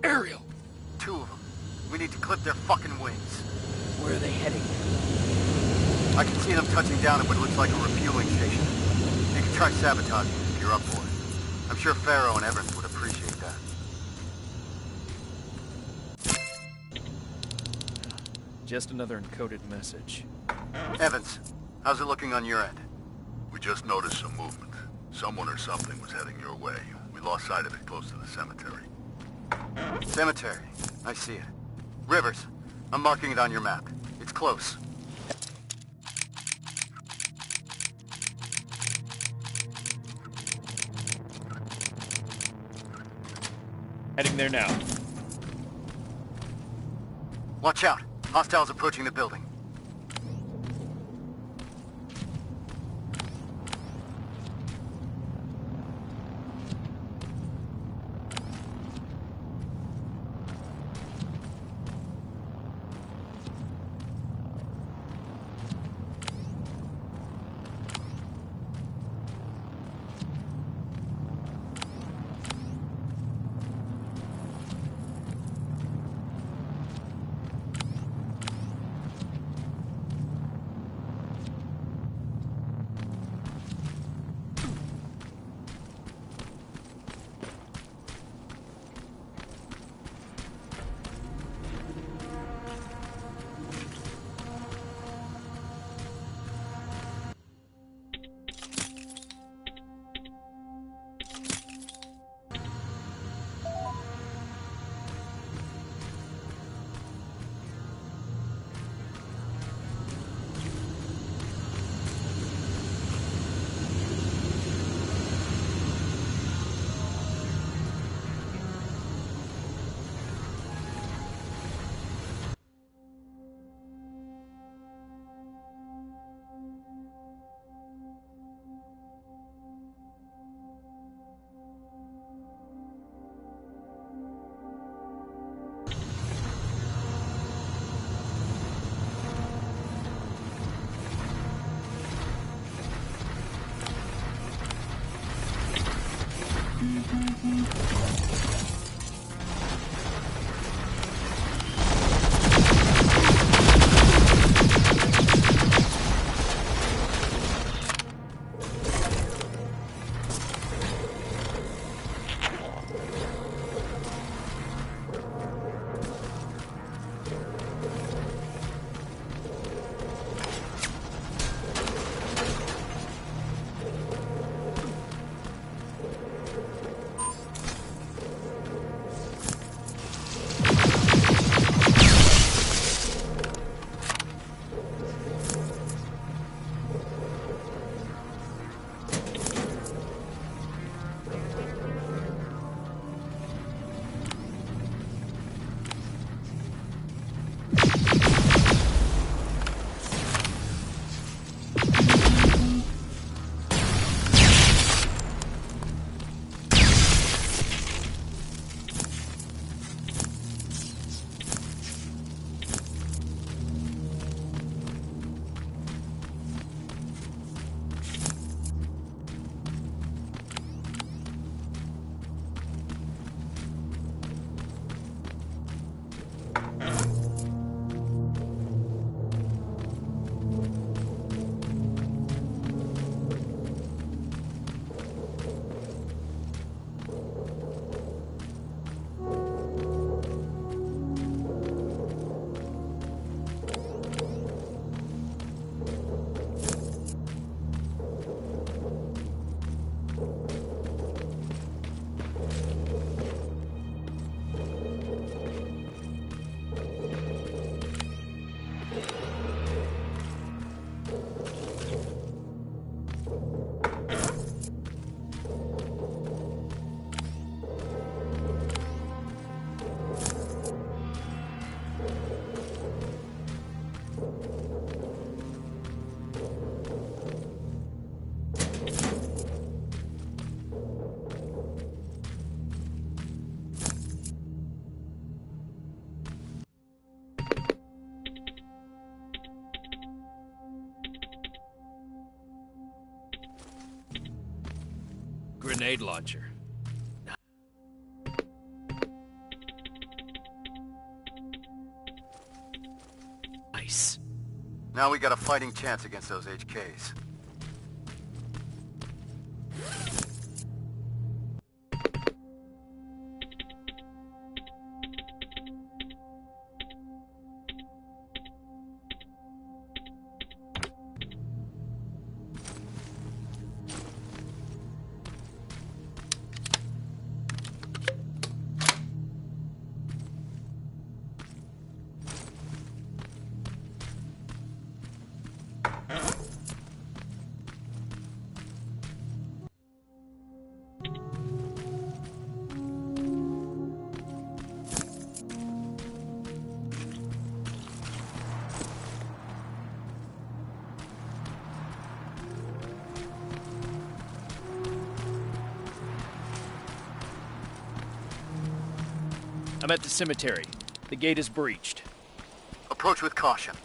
Ariel! Two of them. clip their fucking wings. Where are they heading? I can see them touching down at what looks like a refueling station. You can try sabotaging if you're up for it. I'm sure Farrow and Evans would appreciate that. Just another encoded message. Evans, how's it looking on your end? We just noticed some movement. Someone or something was heading your way. We lost sight of it close to the cemetery. Cemetery. I see it. Rivers, I'm marking it on your map. It's close. Heading there now. Watch out. Hostiles approaching the building. Grenade launcher. Now we got a fighting chance against those HKs. I'm at the cemetery. The gate is breached. Approach with caution.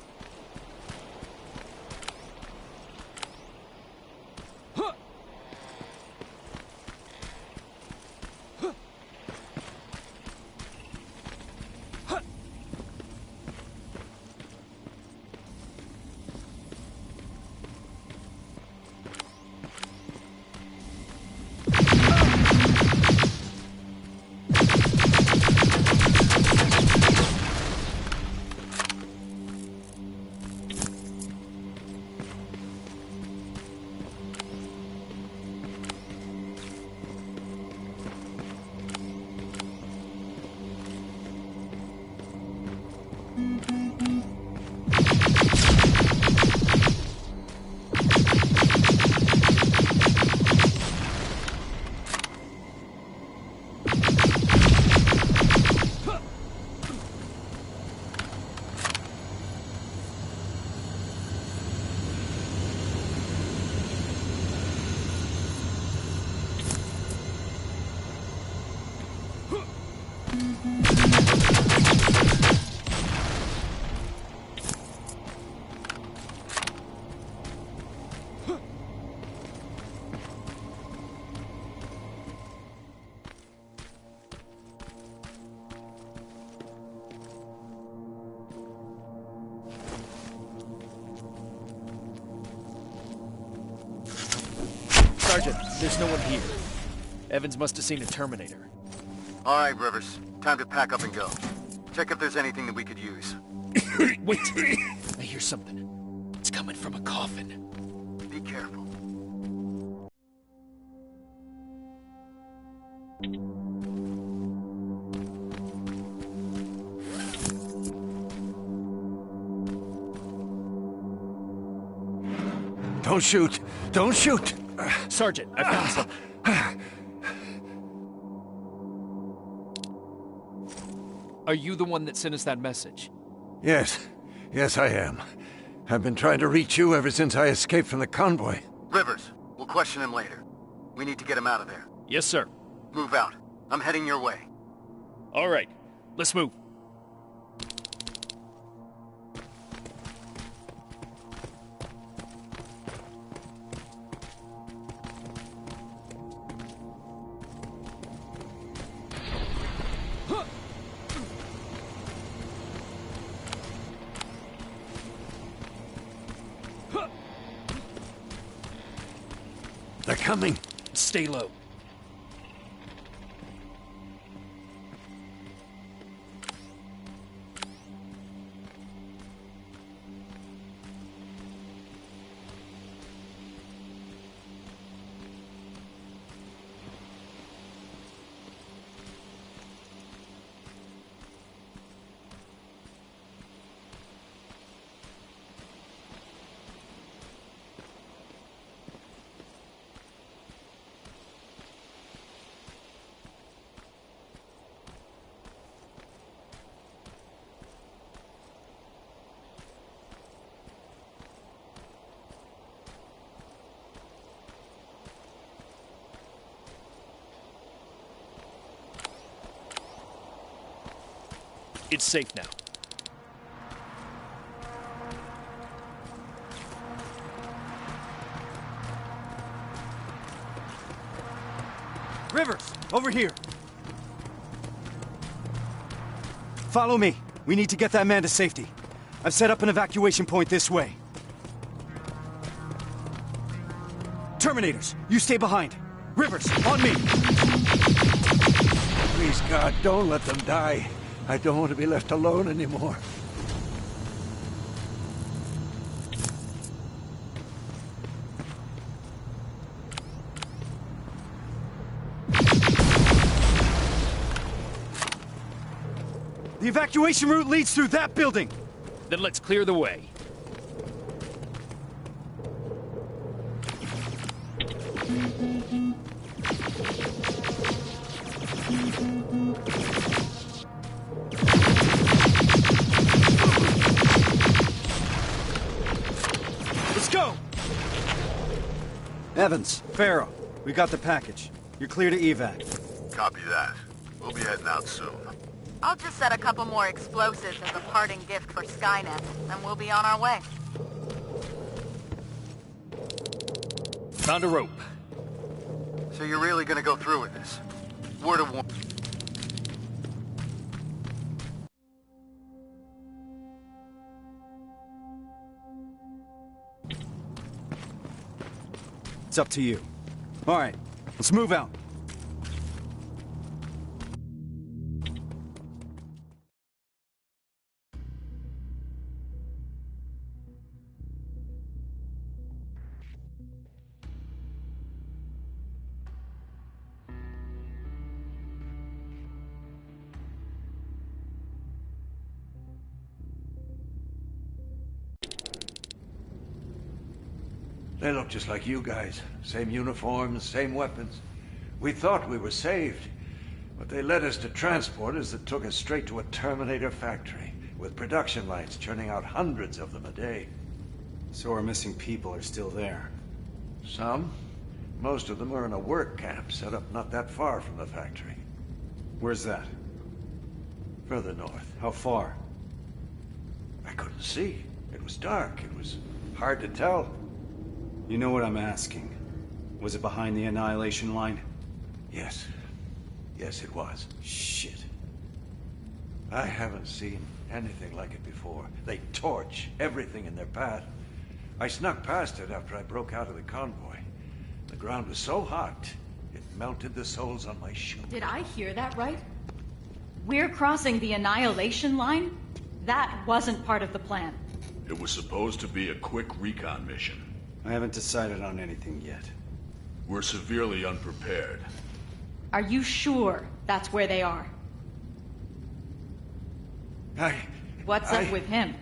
Sergeant, there's no one here. Evans must have seen a Terminator. All right, Rivers. Time to pack up and go. Check if there's anything that we could use. Wait! I hear something. It's coming from a coffin. Be careful. Don't shoot! Don't shoot! Sergeant, I found something. Are you the one that sent us that message? Yes. Yes, I am. I've been trying to reach you ever since I escaped from the convoy. Rivers, we'll question him later. We need to get him out of there. Yes, sir. Move out. I'm heading your way. All right. Let's move. They're coming. Stay low. It's safe now. Rivers, over here. Follow me. We need to get that man to safety. I've set up an evacuation point this way. Terminators, you stay behind. Rivers, on me! Please, God, don't let them die. I don't want to be left alone anymore. The evacuation route leads through that building! Then let's clear the way. Let's go! Evans, Farrow, we got the package. You're clear to evac. Copy that. We'll be heading out soon. I'll just set a couple more explosives as a parting gift for Skynet, and we'll be on our way. Found a rope. So you're really gonna go through with this? Word of warning. It's up to you. All right, let's move out. They look just like you guys. Same uniforms, same weapons. We thought we were saved, but they led us to transporters that took us straight to a Terminator factory, with production lines churning out hundreds of them a day. So our missing people are still there. Some. Most of them are in a work camp set up not that far from the factory. Where's that? Further north. How far? I couldn't see. It was dark. It was hard to tell. You know what I'm asking. Was it behind the Annihilation line? Yes. Yes, it was. Shit. I haven't seen anything like it before. They torch everything in their path. I snuck past it after I broke out of the convoy. The ground was so hot, it melted the soles on my shoes. Did I hear that right? We're crossing the Annihilation line? That wasn't part of the plan. It was supposed to be a quick recon mission. I haven't decided on anything yet. We're severely unprepared. Are you sure that's where they are? What's up with him?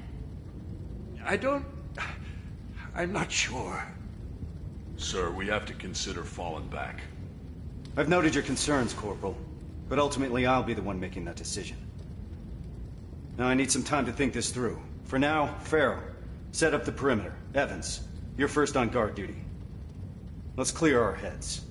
I'm not sure. Sir, we have to consider falling back. I've noted your concerns, Corporal. But ultimately, I'll be the one making that decision. Now, I need some time to think this through. For now, Farrow, set up the perimeter. Evans, you're first on guard duty. Let's clear our heads.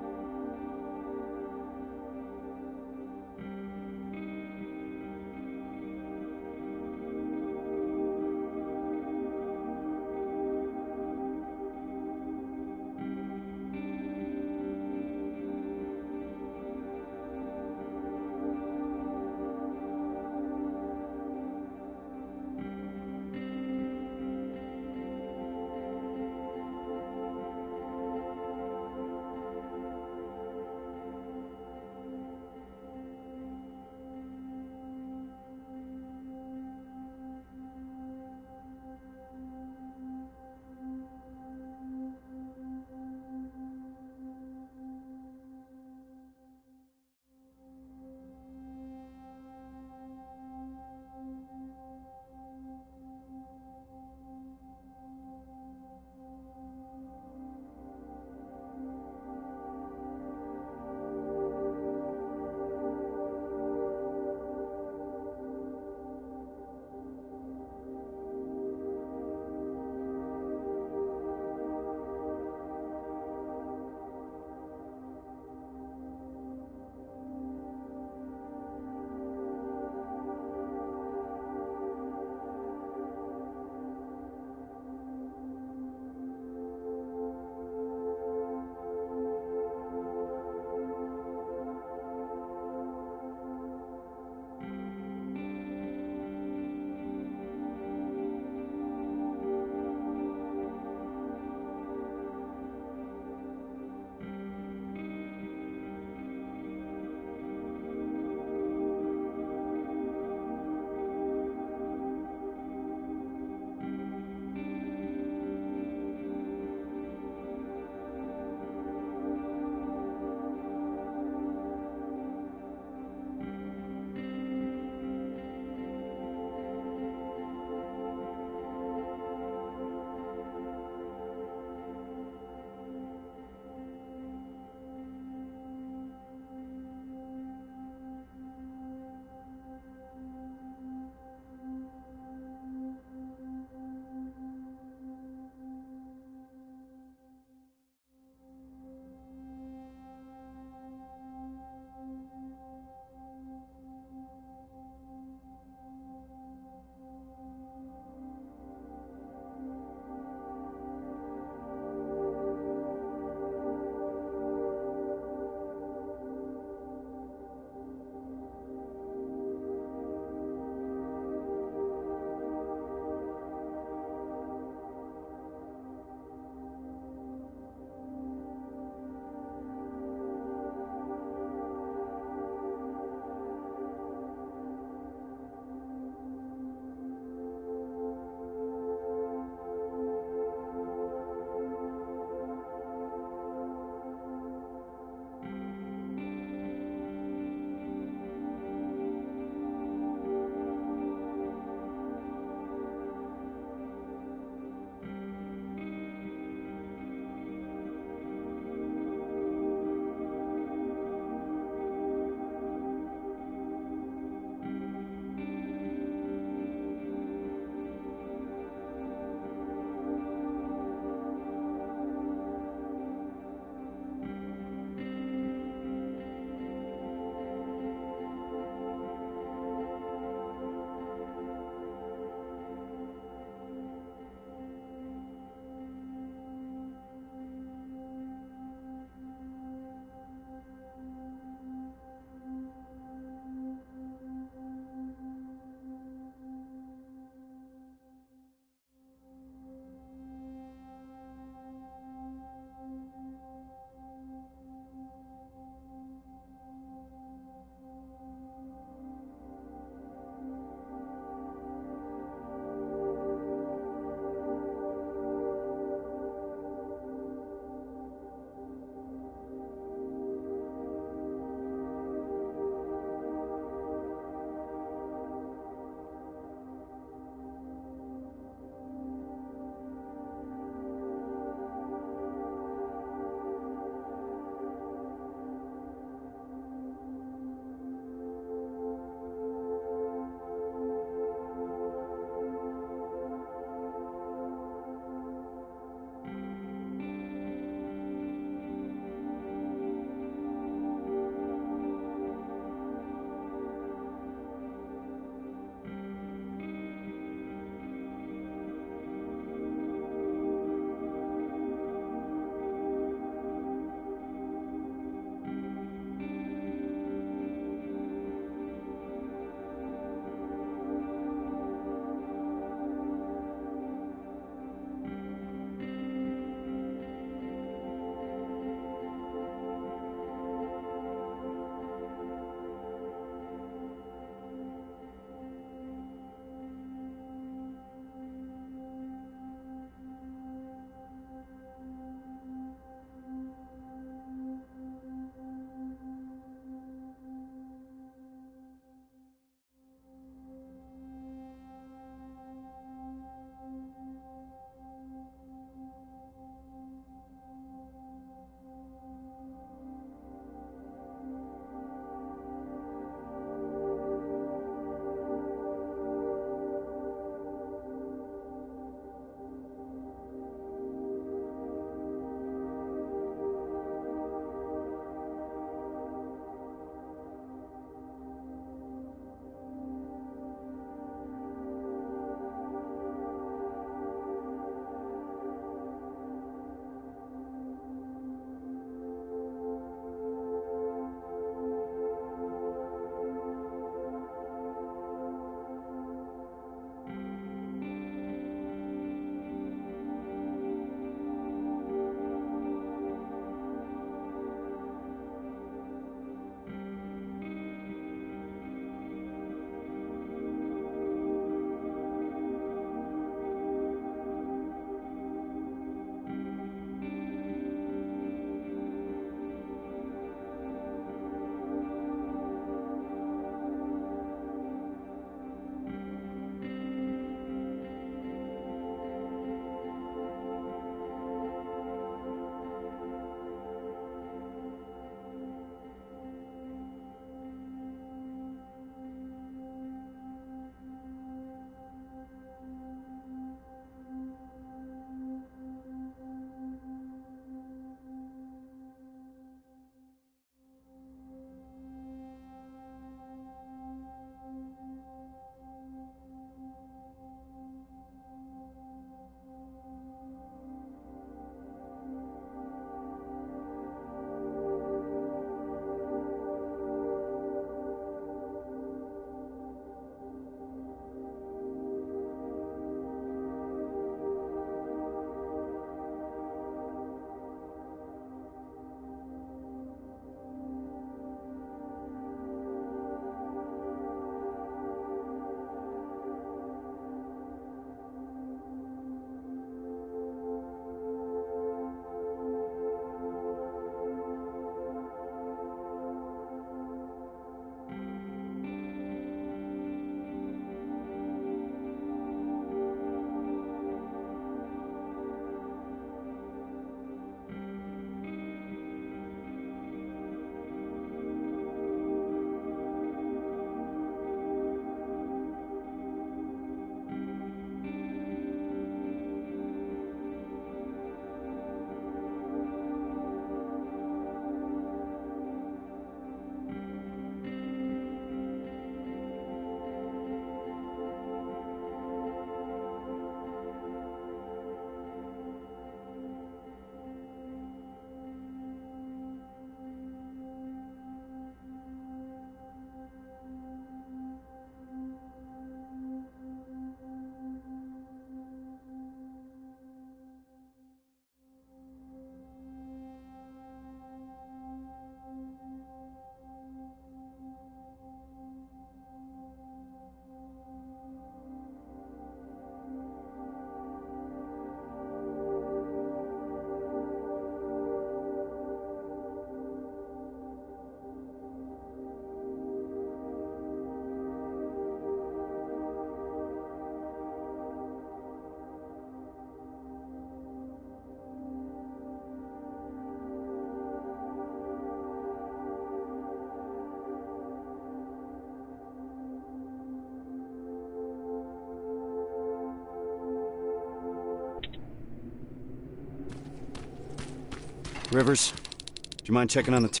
Rivers, do you mind checking on the...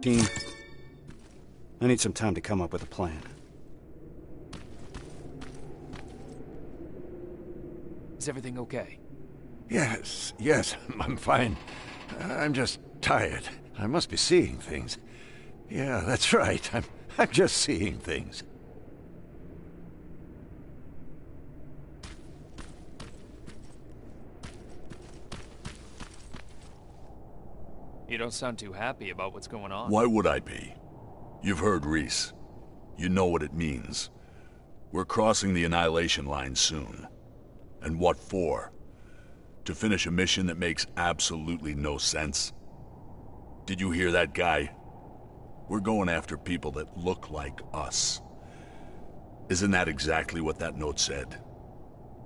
Team, I need some time to come up with a plan. Is everything okay? Yes, I'm fine. I'm just tired. I must be seeing things. Yeah, that's right. I'm just seeing things. You don't sound too happy about what's going on. Why would I be? You've heard Reese. You know what it means. We're crossing the Annihilation line soon. And what for? To finish a mission that makes absolutely no sense? Did you hear that guy? We're going after people that look like us. Isn't that exactly what that note said?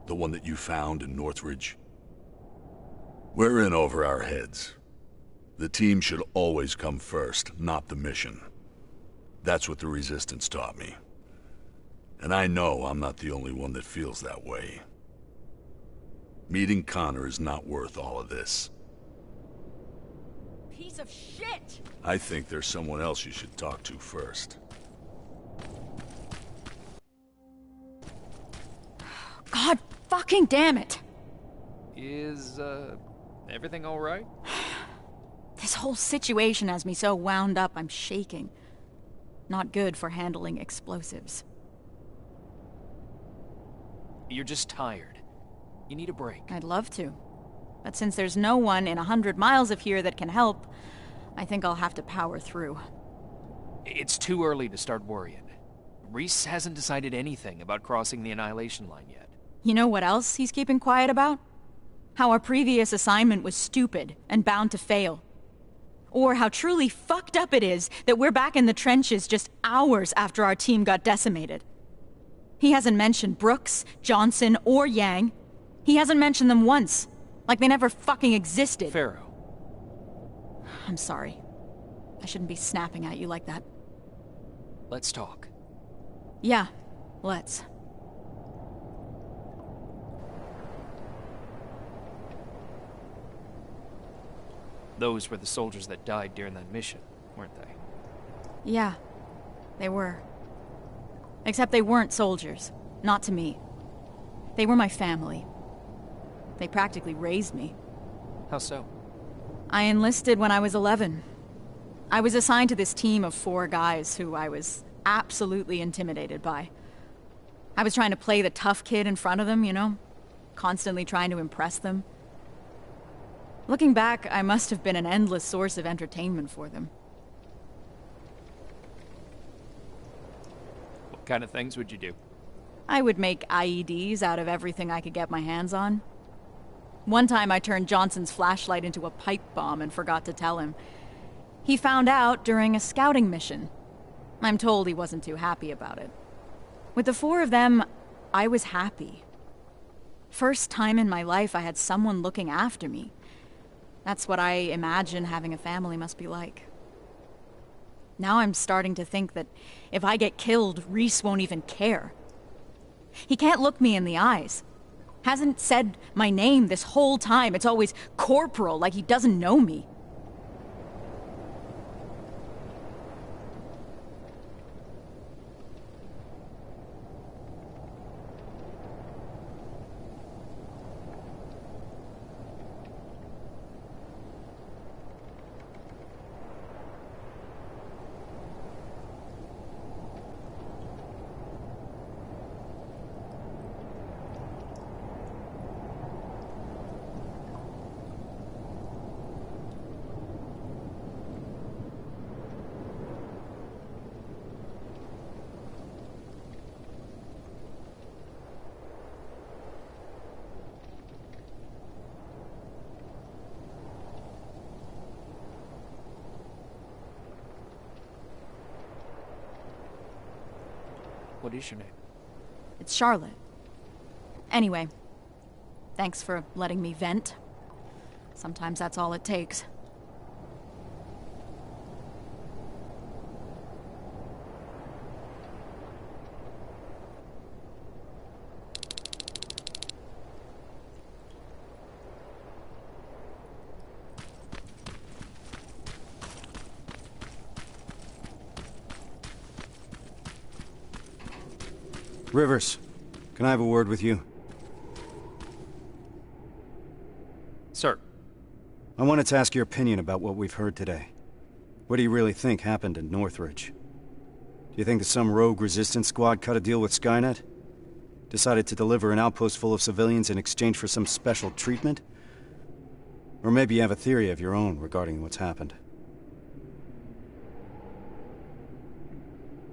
The one that you found in Northridge? We're in over our heads. The team should always come first, not the mission. That's what the Resistance taught me. And I know I'm not the only one that feels that way. Meeting Connor is not worth all of this. Piece of shit! I think there's someone else you should talk to first. God fucking damn it! Is, everything alright? This whole situation has me so wound up I'm shaking. Not good for handling explosives. You're just tired. You need a break. I'd love to. But since there's no one in 100 miles of here that can help, I think I'll have to power through. It's too early to start worrying. Reese hasn't decided anything about crossing the Annihilation line yet. You know what else he's keeping quiet about? How our previous assignment was stupid and bound to fail. Or how truly fucked up it is that we're back in the trenches just hours after our team got decimated. He hasn't mentioned Brooks, Johnson, or Yang. He hasn't mentioned them once. Like they never fucking existed. Pharaoh. I'm sorry. I shouldn't be snapping at you like that. Let's talk. Yeah, let's. Those were the soldiers that died during that mission, weren't they? Yeah, they were. Except they weren't soldiers. Not to me. They were my family. They practically raised me. How so? I enlisted when I was 11. I was assigned to this team of 4 guys who I was absolutely intimidated by. I was trying to play the tough kid in front of them, you know? Constantly trying to impress them. Looking back, I must have been an endless source of entertainment for them. What kind of things would you do? I would make IEDs out of everything I could get my hands on. One time I turned Johnson's flashlight into a pipe bomb and forgot to tell him. He found out during a scouting mission. I'm told he wasn't too happy about it. With the 4 of them, I was happy. First time in my life I had someone looking after me. That's what I imagine having a family must be like. Now I'm starting to think that if I get killed, Reese won't even care. He can't look me in the eyes. Hasn't said my name this whole time. It's always Corporal, like he doesn't know me. What is your name? It's Charlotte. Anyway, thanks for letting me vent. Sometimes that's all it takes. Rivers, can I have a word with you? Sir. I wanted to ask your opinion about what we've heard today. What do you really think happened in Northridge? Do you think that some rogue resistance squad cut a deal with Skynet? Decided to deliver an outpost full of civilians in exchange for some special treatment? Or maybe you have a theory of your own regarding what's happened?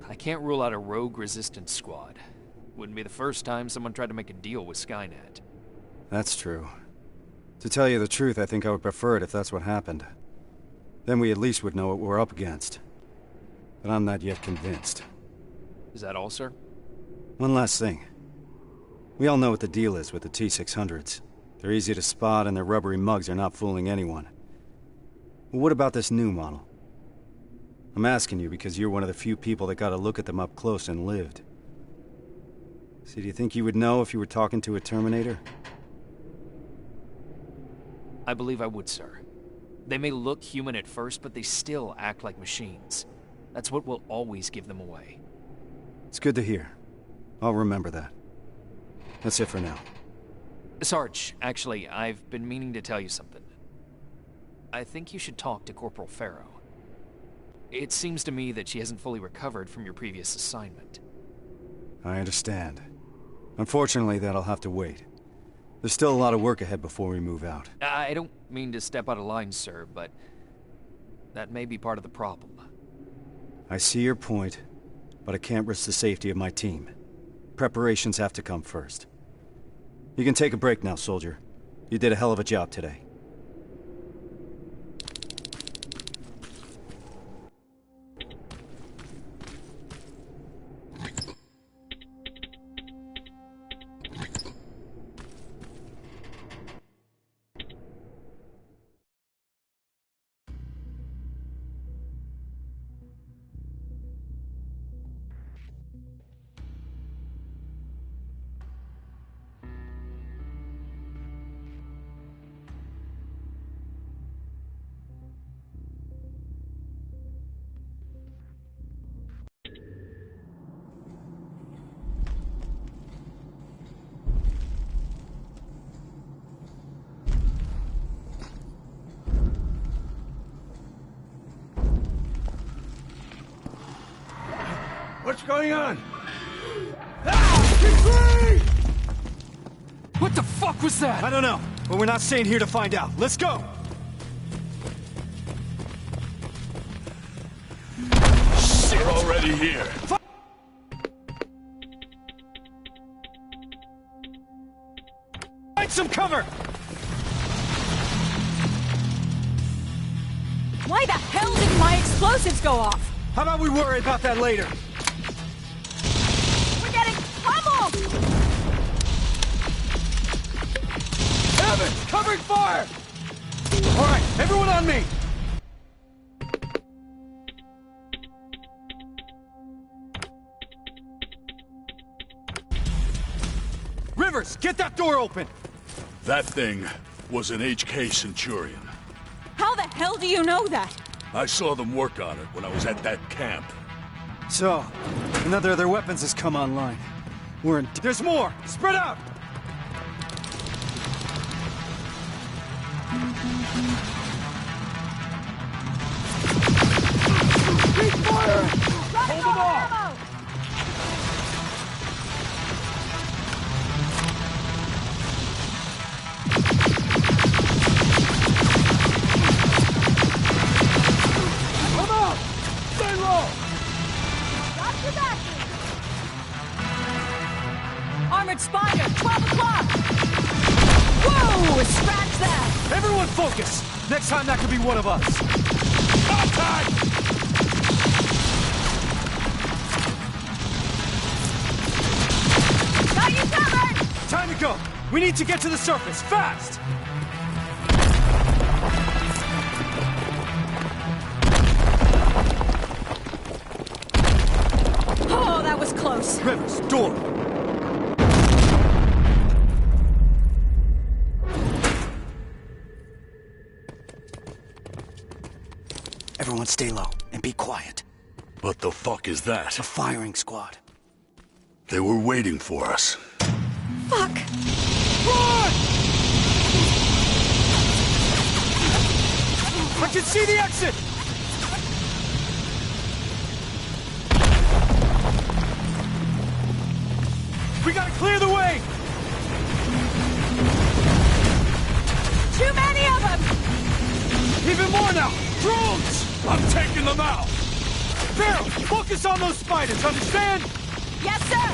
I can't rule out a rogue resistance squad. Wouldn't be the first time someone tried to make a deal with Skynet. That's true. To tell you the truth, I think I would prefer it if that's what happened. Then we at least would know what we're up against. But I'm not yet convinced. Is that all, sir? One last thing. We all know what the deal is with the T-600s. They're easy to spot and their rubbery mugs are not fooling anyone. Well, what about this new model? I'm asking you because you're one of the few people that got a look at them up close and lived. So do you think you would know if you were talking to a Terminator? I believe I would, sir. They may look human at first, but they still act like machines. That's what will always give them away. It's good to hear. I'll remember that. That's it for now. Sarge, actually, I've been meaning to tell you something. I think you should talk to Corporal Farrow. It seems to me that she hasn't fully recovered from your previous assignment. I understand. Unfortunately, that'll have to wait. There's still a lot of work ahead before we move out. I don't mean to step out of line, sir, but that may be part of the problem. I see your point, but I can't risk the safety of my team. Preparations have to come first. You can take a break now, soldier. You did a hell of a job today. What's going on? What the fuck was that? I don't know, but we're not staying here to find out. Let's go! Shit! We're already here. Find some cover! Why the hell didn't my explosives go off? How about we worry about that later? We're getting pummeled! Heavens! Covering fire! All right, everyone on me! Rivers, get that door open! That thing was an HK Centurion. How the hell do you know that? I saw them work on it when I was at that camp. So, another of their weapons has come online. We're in... There's more! Spread out! Keep firing! Hold them off! Come on! Stay low! Got your back! Armored Spider, 12 o'clock! Whoa! Scratch that! Everyone focus! Next time that could be one of us! Stop time! Got you covered! Time to go! We need to get to the surface, fast! Oh, that was close. Rivers, door! Everyone stay low and be quiet. What the fuck is that? A firing squad. They were waiting for us. Fuck! Run! I can see the exit! We gotta clear the way! Too many of them! Even more now! Drones! I'm taking them out! Barrel, focus on those spiders, understand? Yes, sir!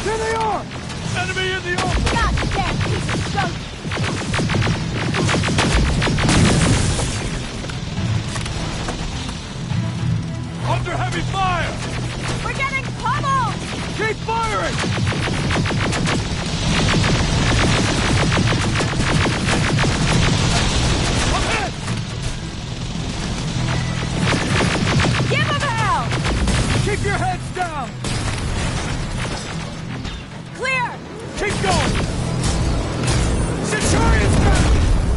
There they are! Enemy in the open! God damn piece of junk! Under heavy fire! We're getting pummeled! Keep firing! I'm hit! Give them hell! Keep your heads down! Clear! Keep going! Centurion's back!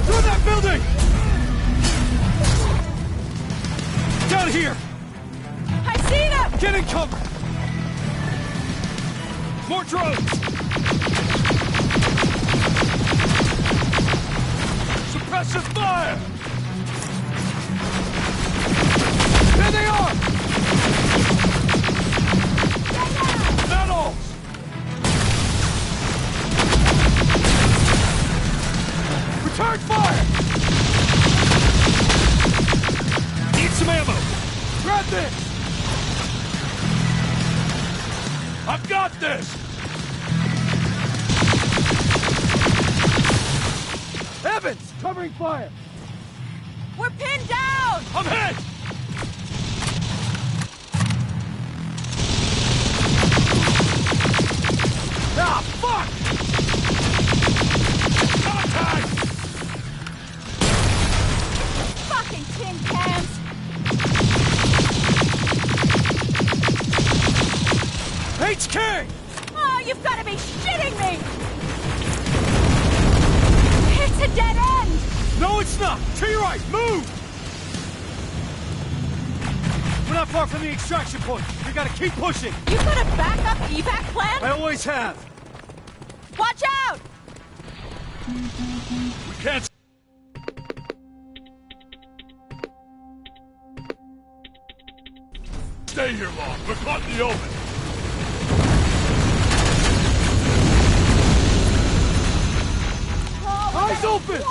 Through that building! Down here! I see them! Get in cover! More drones! Suppressive fire! There they are! Metals! Return fire! Need some ammo! Grab this! I've got this! Evans, covering fire! We're pinned down! I'm hit! Ah, fuck! Contact! Fucking tin cans! HK! Oh, you've got to be shitting me! It's a dead end! No, it's not! To your right, move! We're not far from the extraction point. We gotta keep pushing. You got a backup evac plan? I always have. Watch out! We can't... Stay here long. We're caught in the open. Eyes open!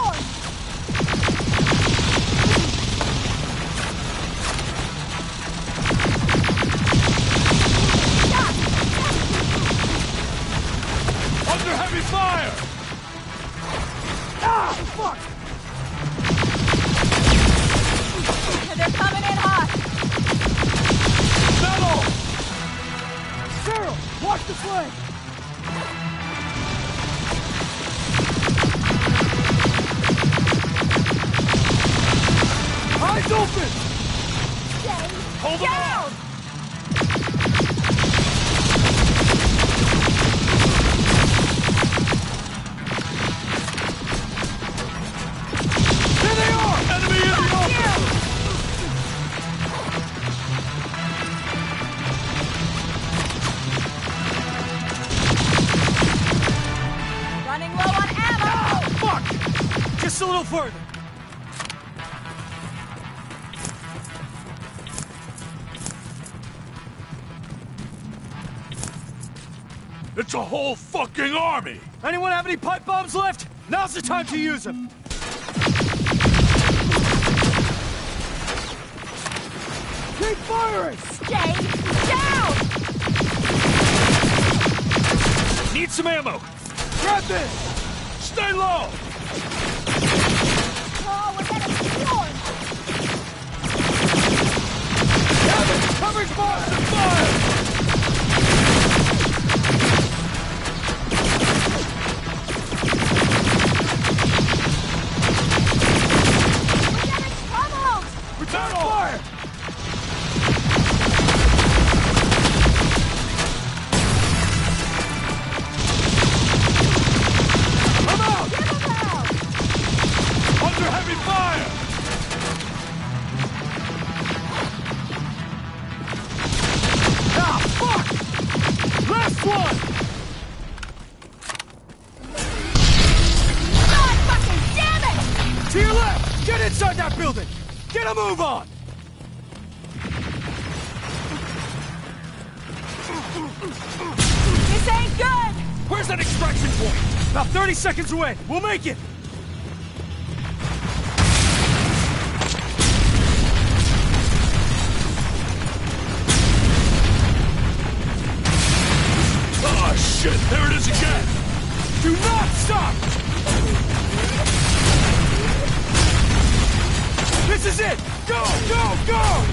Under heavy fire! Ah, fuck! They're coming in hot! Metal! Cyril, watch the flank! Eyes open! Hold them Down! There they are! Enemy in the open! Running low on ammo! Fuck! Just a little further. It's a whole fucking army! Anyone have any pipe bombs left? Now's the time to use them. Keep firing! Stay down! Need some ammo! Grab this! Stay low! on fire! I'm out! Under heavy fire! Ah, fuck! Last one! God fucking damn it! To your left! Get inside that building! Get a move on! This ain't good! Where's that extraction point? About 30 seconds away. We'll make it! Oh, shit! There it is again! Do not stop! This is it! Go, go, go!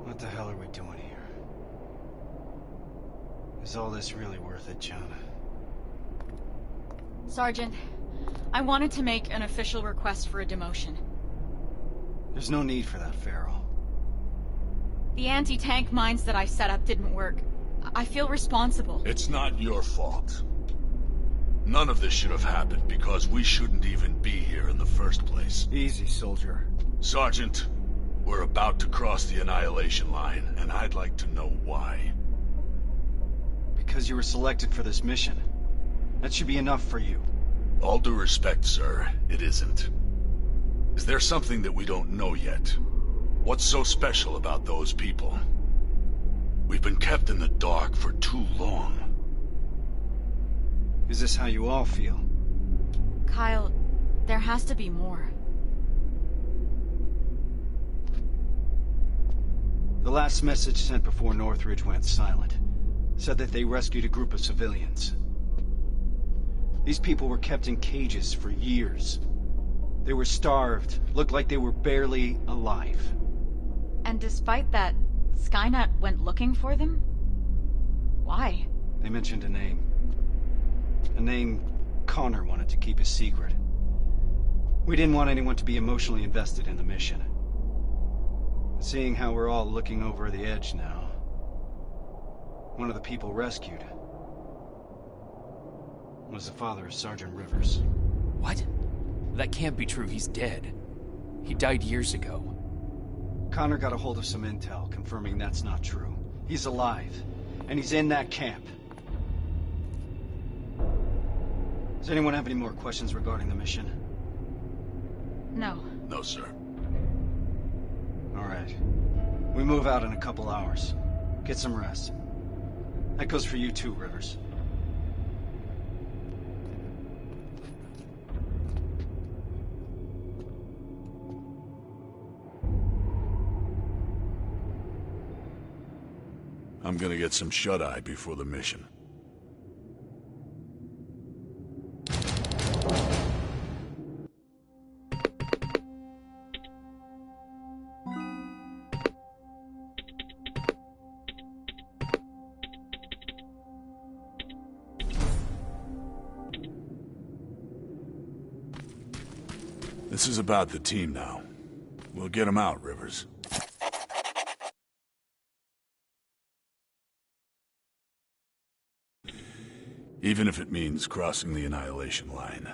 What the hell are we doing here? Is all this really worth it, John? Sergeant, I wanted to make an official request for a demotion. There's no need for that, Farrell. The anti-tank mines that I set up didn't work. I feel responsible. It's not your fault. None of this should have happened because we shouldn't even be here in the first place. Easy, soldier. Sergeant, we're about to cross the Annihilation line, and I'd like to know why. Because you were selected for this mission. That should be enough for you. All due respect, sir, it isn't. Is there something that we don't know yet? What's so special about those people? We've been kept in the dark for too long. Is this how you all feel? Kyle, there has to be more. The last message sent before Northridge went silent said that they rescued a group of civilians. These people were kept in cages for years. They were starved, looked like they were barely alive. And despite that, Skynet went looking for them? Why? They mentioned a name. A name Connor wanted to keep a secret. We didn't want anyone to be emotionally invested in the mission. Seeing how we're all looking over the edge now, one of the people rescued was the father of Sergeant Rivers. What? That can't be true. He's dead. He died years ago. Connor got a hold of some intel confirming that's not true. He's alive, and he's in that camp. Does anyone have any more questions regarding the mission? No. No, sir. All right. We move out in a couple hours. Get some rest. That goes for you too, Rivers. I'm gonna get some shut-eye before the mission. This is about the team now. We'll get them out, Rivers. Even if it means crossing the Annihilation line.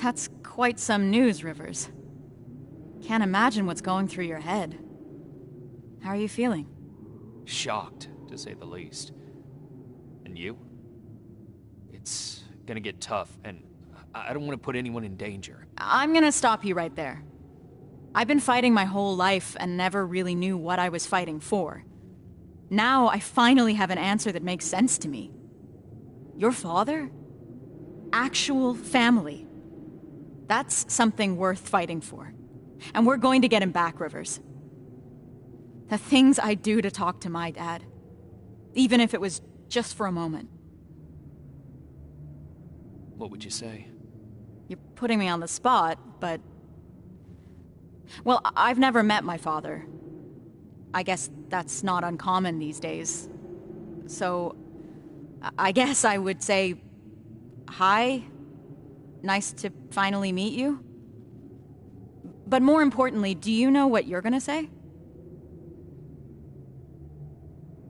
That's quite some news, Rivers. Can't imagine what's going through your head. How are you feeling? Shocked, to say the least. And you? It's gonna get tough, and I don't want to put anyone in danger. I'm gonna stop you right there. I've been fighting my whole life and never really knew what I was fighting for. Now I finally have an answer that makes sense to me. Your father? Actual family. That's something worth fighting for. And we're going to get him back, Rivers. The things I'd do to talk to my dad. Even if it was just for a moment. What would you say? You're putting me on the spot, but... Well, I've never met my father. I guess that's not uncommon these days. So, I guess I would say... Hi. Nice to finally meet you. But more importantly, do you know what you're gonna say?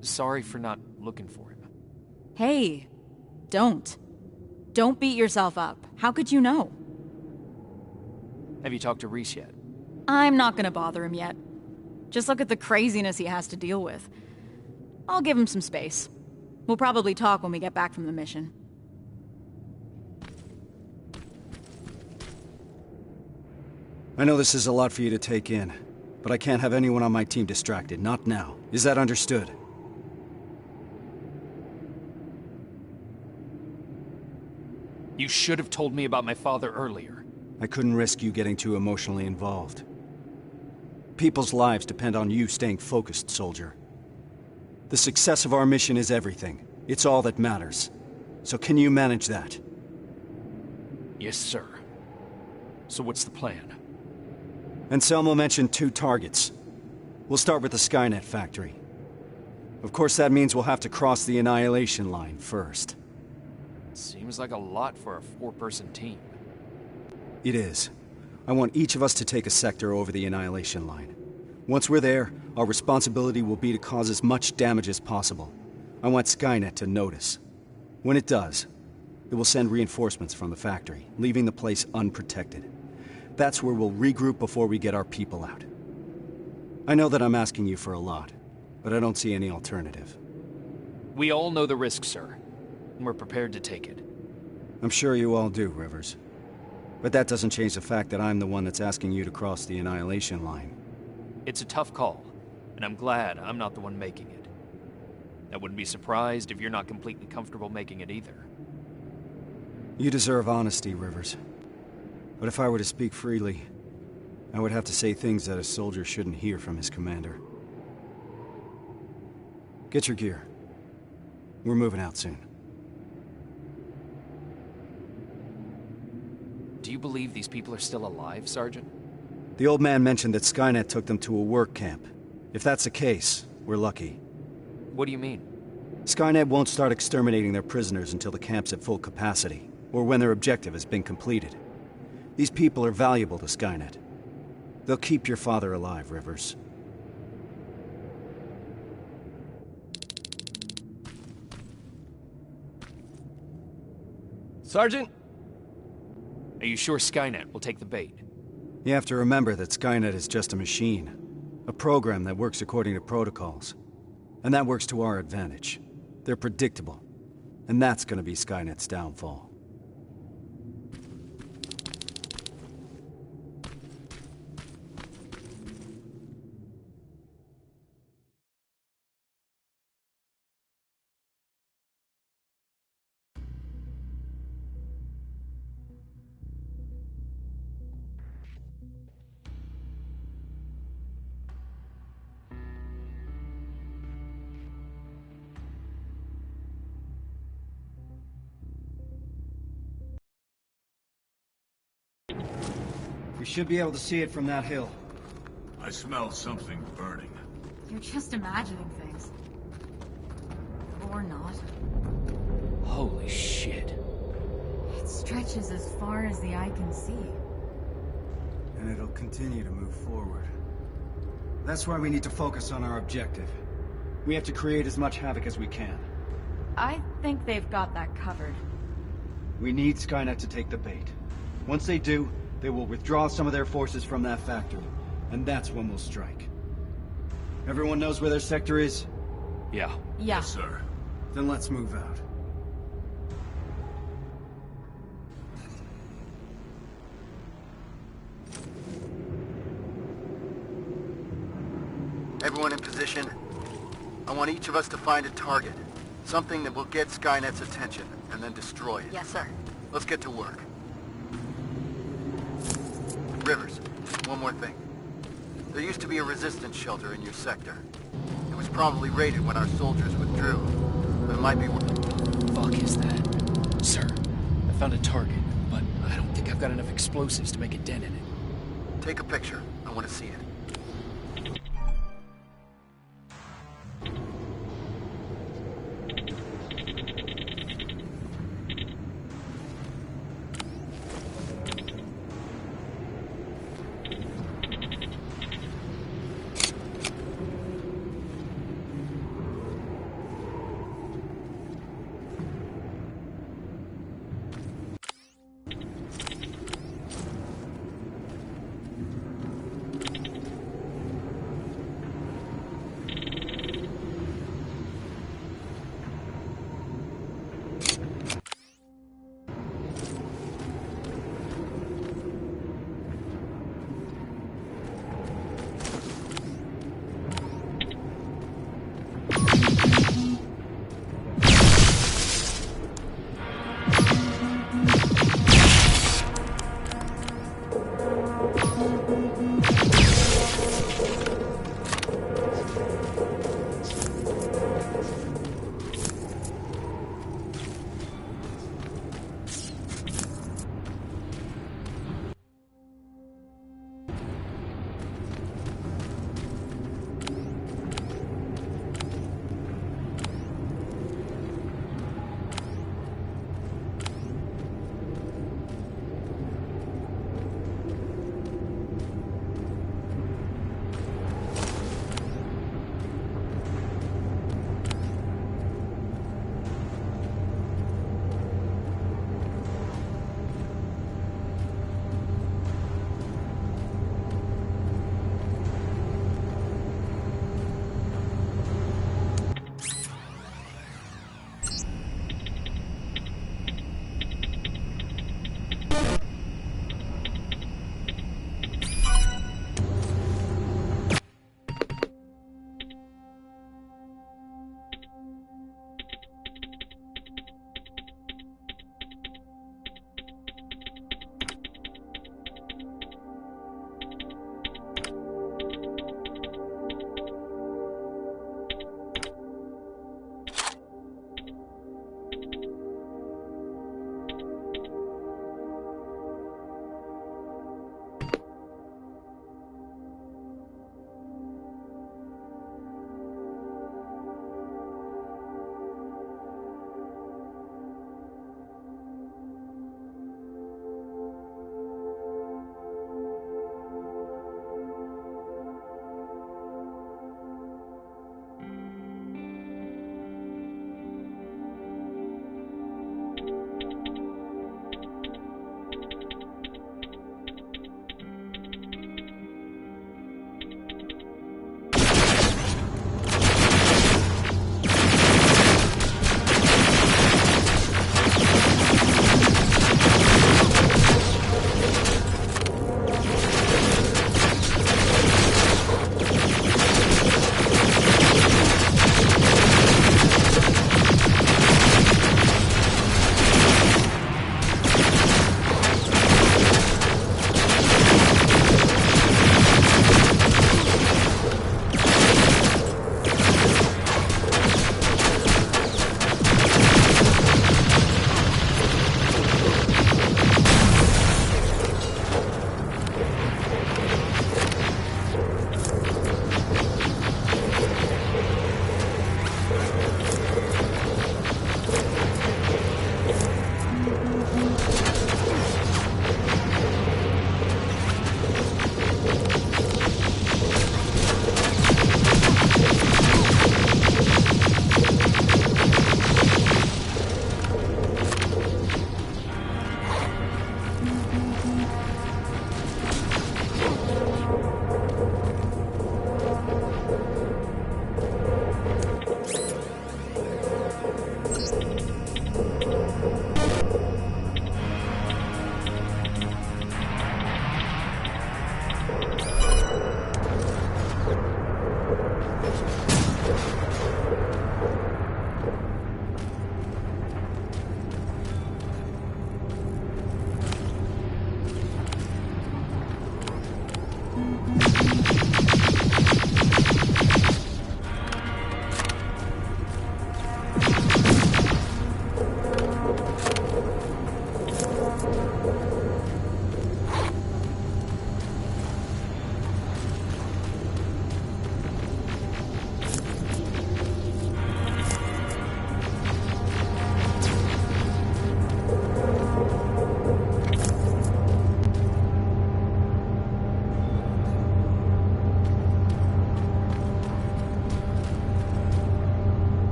Sorry for not looking for him. Hey, don't. Don't beat yourself up. How could you know? Have you talked to Reese yet? I'm not gonna bother him yet. Just look at the craziness he has to deal with. I'll give him some space. We'll probably talk when we get back from the mission. I know this is a lot for you to take in, but I can't have anyone on my team distracted. Not now. Is that understood? You should have told me about my father earlier. I couldn't risk you getting too emotionally involved. People's lives depend on you staying focused, soldier. The success of our mission is everything. It's all that matters. So can you manage that? Yes, sir. So what's the plan? Anselmo mentioned 2 targets. We'll start with the Skynet factory. Of course, that means we'll have to cross the Annihilation line first. Seems like a lot for a 4-person team. It is. I want each of us to take a sector over the Annihilation line. Once we're there, our responsibility will be to cause as much damage as possible. I want Skynet to notice. When it does, it will send reinforcements from the factory, leaving the place unprotected. That's where we'll regroup before we get our people out. I know that I'm asking you for a lot, but I don't see any alternative. We all know the risk, sir, and we're prepared to take it. I'm sure you all do, Rivers. But that doesn't change the fact that I'm the one that's asking you to cross the Annihilation line. It's a tough call, and I'm glad I'm not the one making it. I wouldn't be surprised if you're not completely comfortable making it either. You deserve honesty, Rivers. But if I were to speak freely, I would have to say things that a soldier shouldn't hear from his commander. Get your gear. We're moving out soon. Do you believe these people are still alive, Sergeant? The old man mentioned that Skynet took them to a work camp. If that's the case, we're lucky. What do you mean? Skynet won't start exterminating their prisoners until the camp's at full capacity, or when their objective has been completed. These people are valuable to Skynet. They'll keep your father alive, Rivers. Sergeant? Are you sure Skynet will take the bait? You have to remember that Skynet is just a machine. A program that works according to protocols. And that works to our advantage. They're predictable. And that's gonna be Skynet's downfall. We should be able to see it from that hill. I smell something burning. You're just imagining things. Or not. Holy shit. It stretches as far as the eye can see. And it'll continue to move forward. That's why we need to focus on our objective. We have to create as much havoc as we can. I think they've got that covered. We need Skynet to take the bait. Once they do, they will withdraw some of their forces from that factory, and that's when we'll strike. Everyone knows where their sector is? Yeah. Yeah. Yes, sir. Then let's move out. Everyone in position. I want each of us to find a target. Something that will get Skynet's attention, and then destroy it. Yes, sir. Let's get to work. Rivers, one more thing. There used to be a resistance shelter in your sector. It was probably raided when our soldiers withdrew. But it might be... Fuck is that? Sir, I found a target, but I don't think I've got enough explosives to make a dent in it. Take a picture. I want to see it.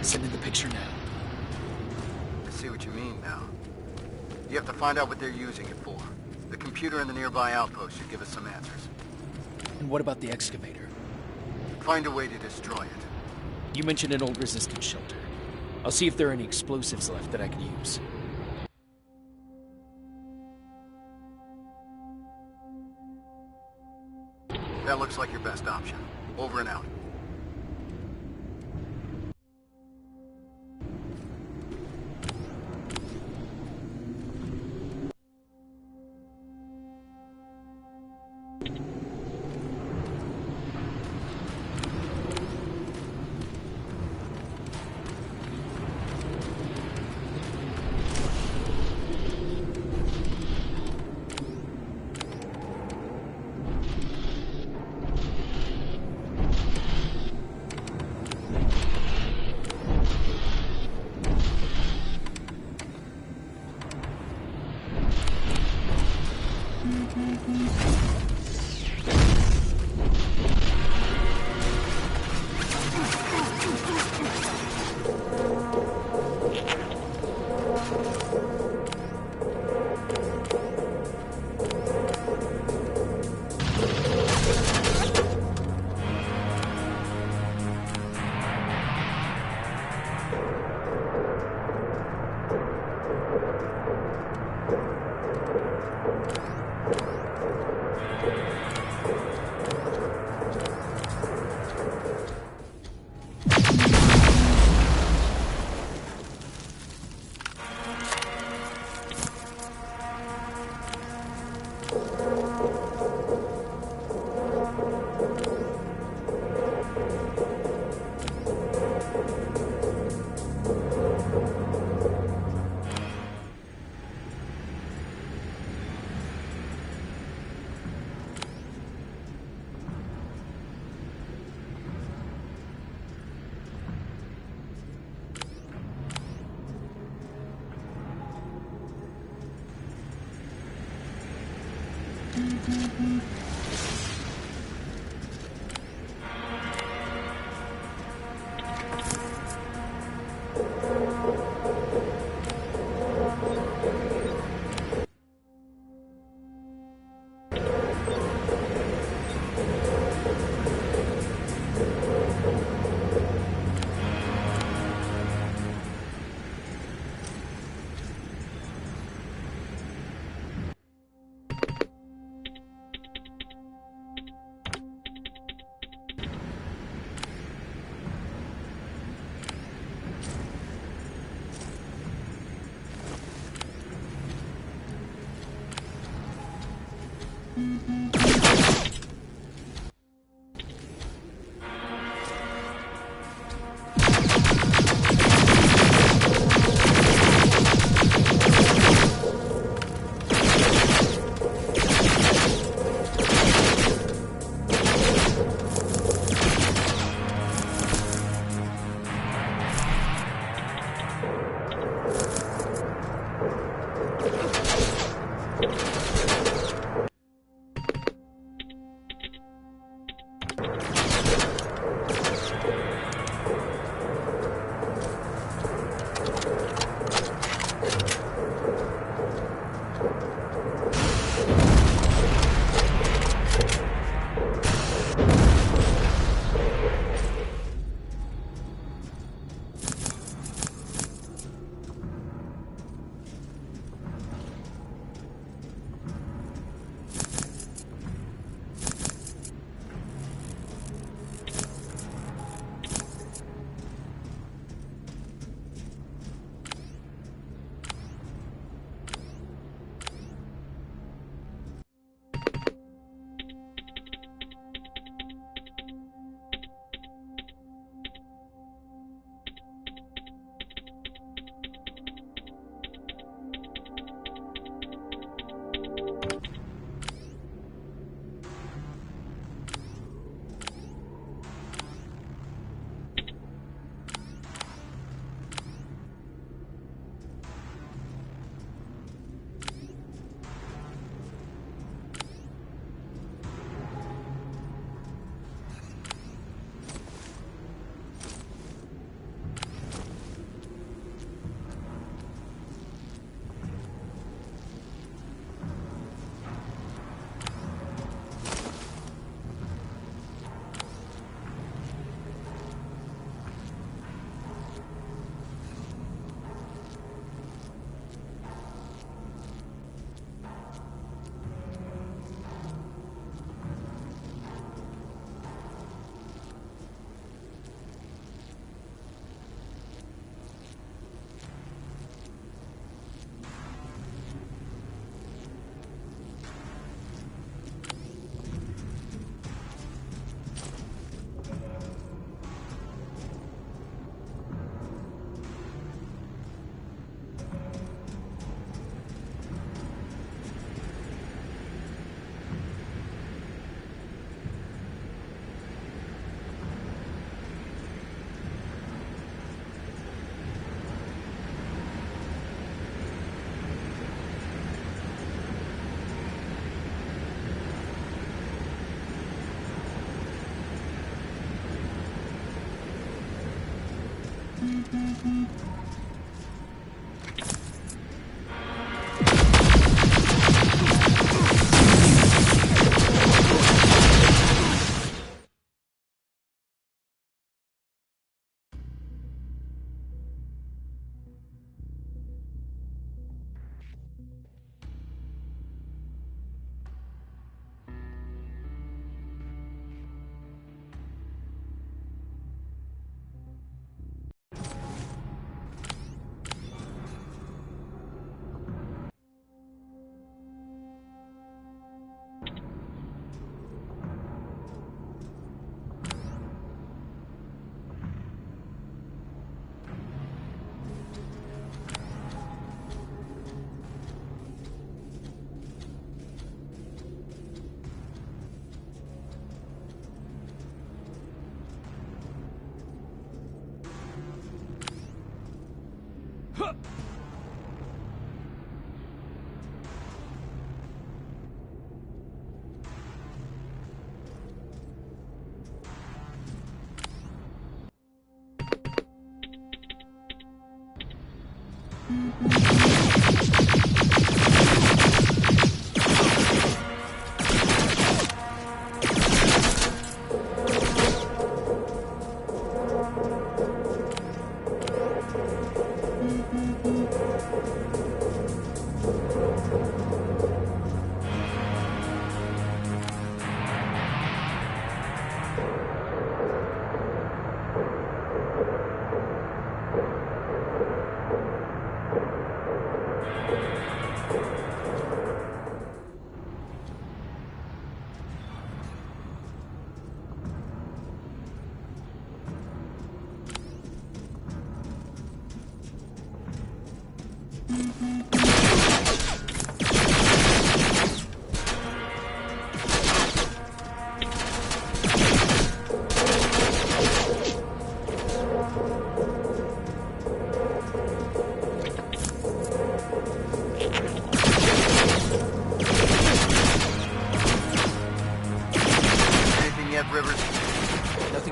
Sending the picture now. I see what you mean now. You have to find out what they're using it for. The computer in the nearby outpost should give us some answers. And what about the excavator? Find a way to destroy it. You mentioned an old resistance shelter. I'll see if there are any explosives left that I can use. That looks like your best option. Over and out.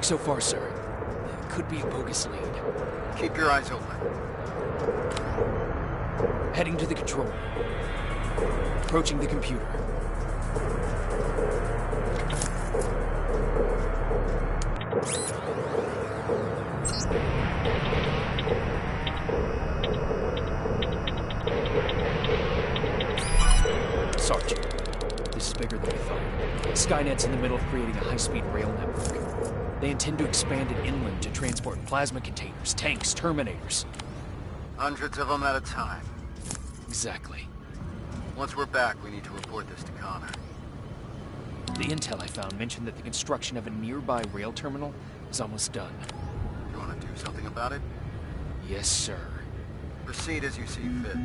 So far, sir. Could be a bogus lead. Keep your eyes open. Heading to the control room. Approaching the computer. Sergeant, this is bigger than we thought. Skynet's in the middle of creating a high-speed rail network. They intend to expand it inland to transport plasma containers, tanks, Terminators. Hundreds of them at a time. Exactly. Once we're back, we need to report this to Connor. The intel I found mentioned that the construction of a nearby rail terminal is almost done. You want to do something about it? Yes, sir. Proceed as you see fit.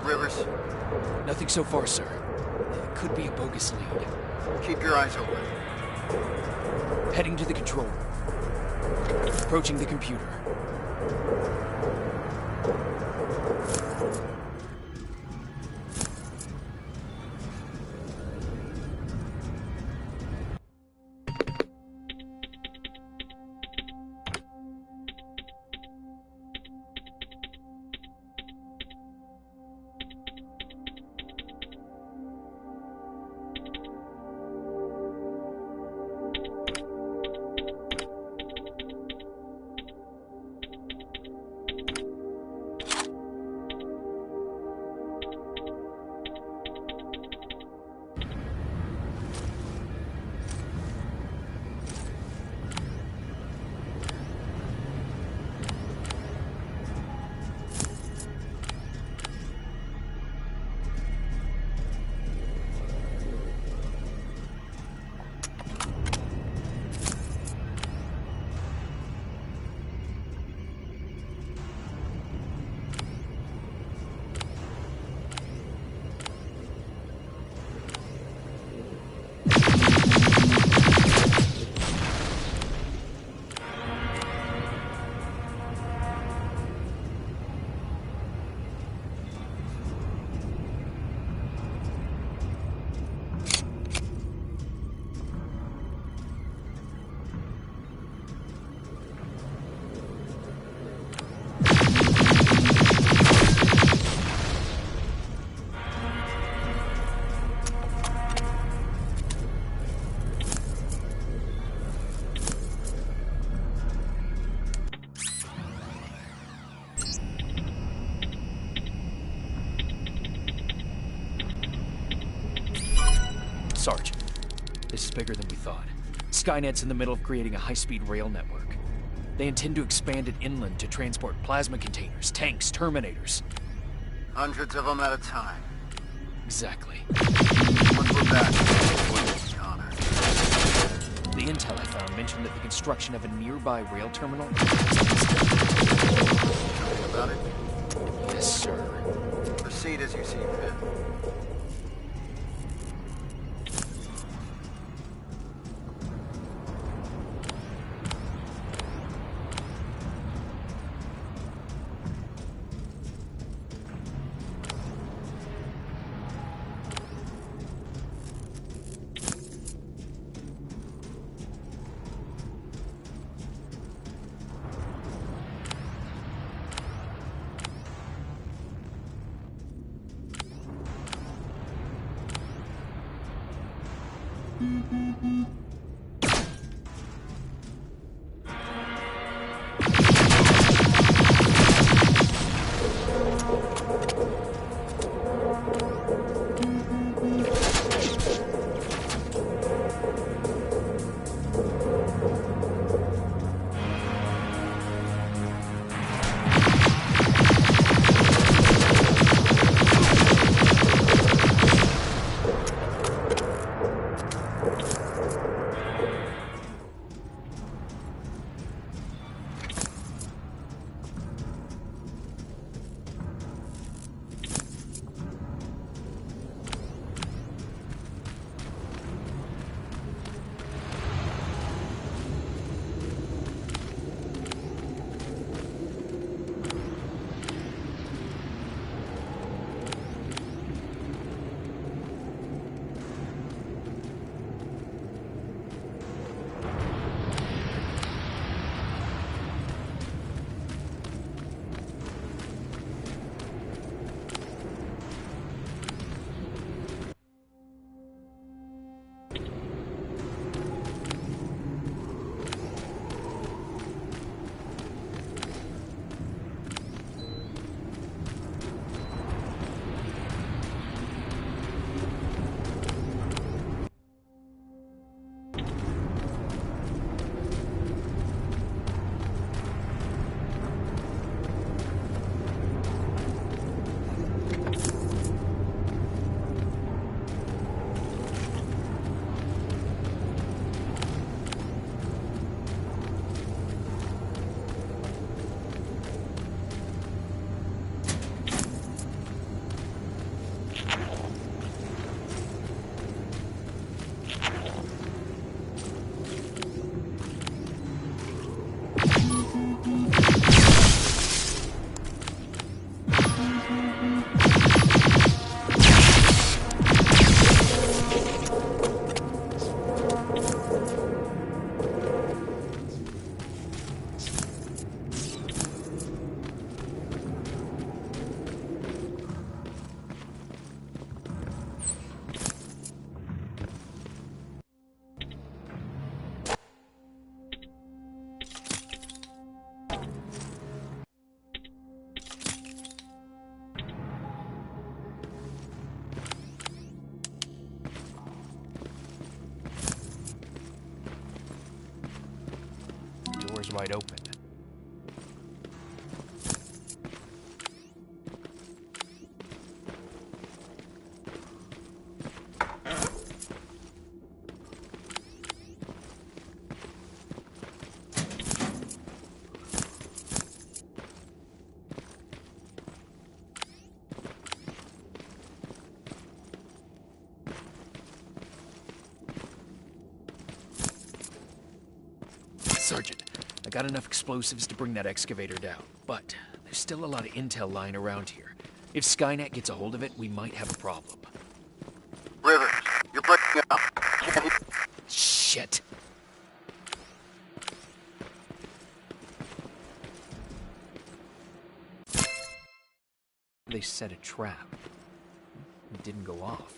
yet, Rivers? Nothing so far, sir. It could be a bogus lead. Keep your eyes open. Heading to the control room. Approaching the computer. Sarge, this is bigger than we thought. Skynet's in the middle of creating a high-speed rail network. They intend to expand it inland to transport plasma containers, tanks, Terminators. Hundreds of them at a time. Exactly. Once we're back, Connor. The intel I found mentioned that the construction of a nearby rail terminal... Something about it? Yes, sir. Proceed as you see fit. doors wide open. Sergeant, I got enough explosives to bring that excavator down, but there's still a lot of intel lying around here. If Skynet gets a hold of it, we might have a problem. Rivers, you're breaking up. Shit. They set a trap. It didn't go off.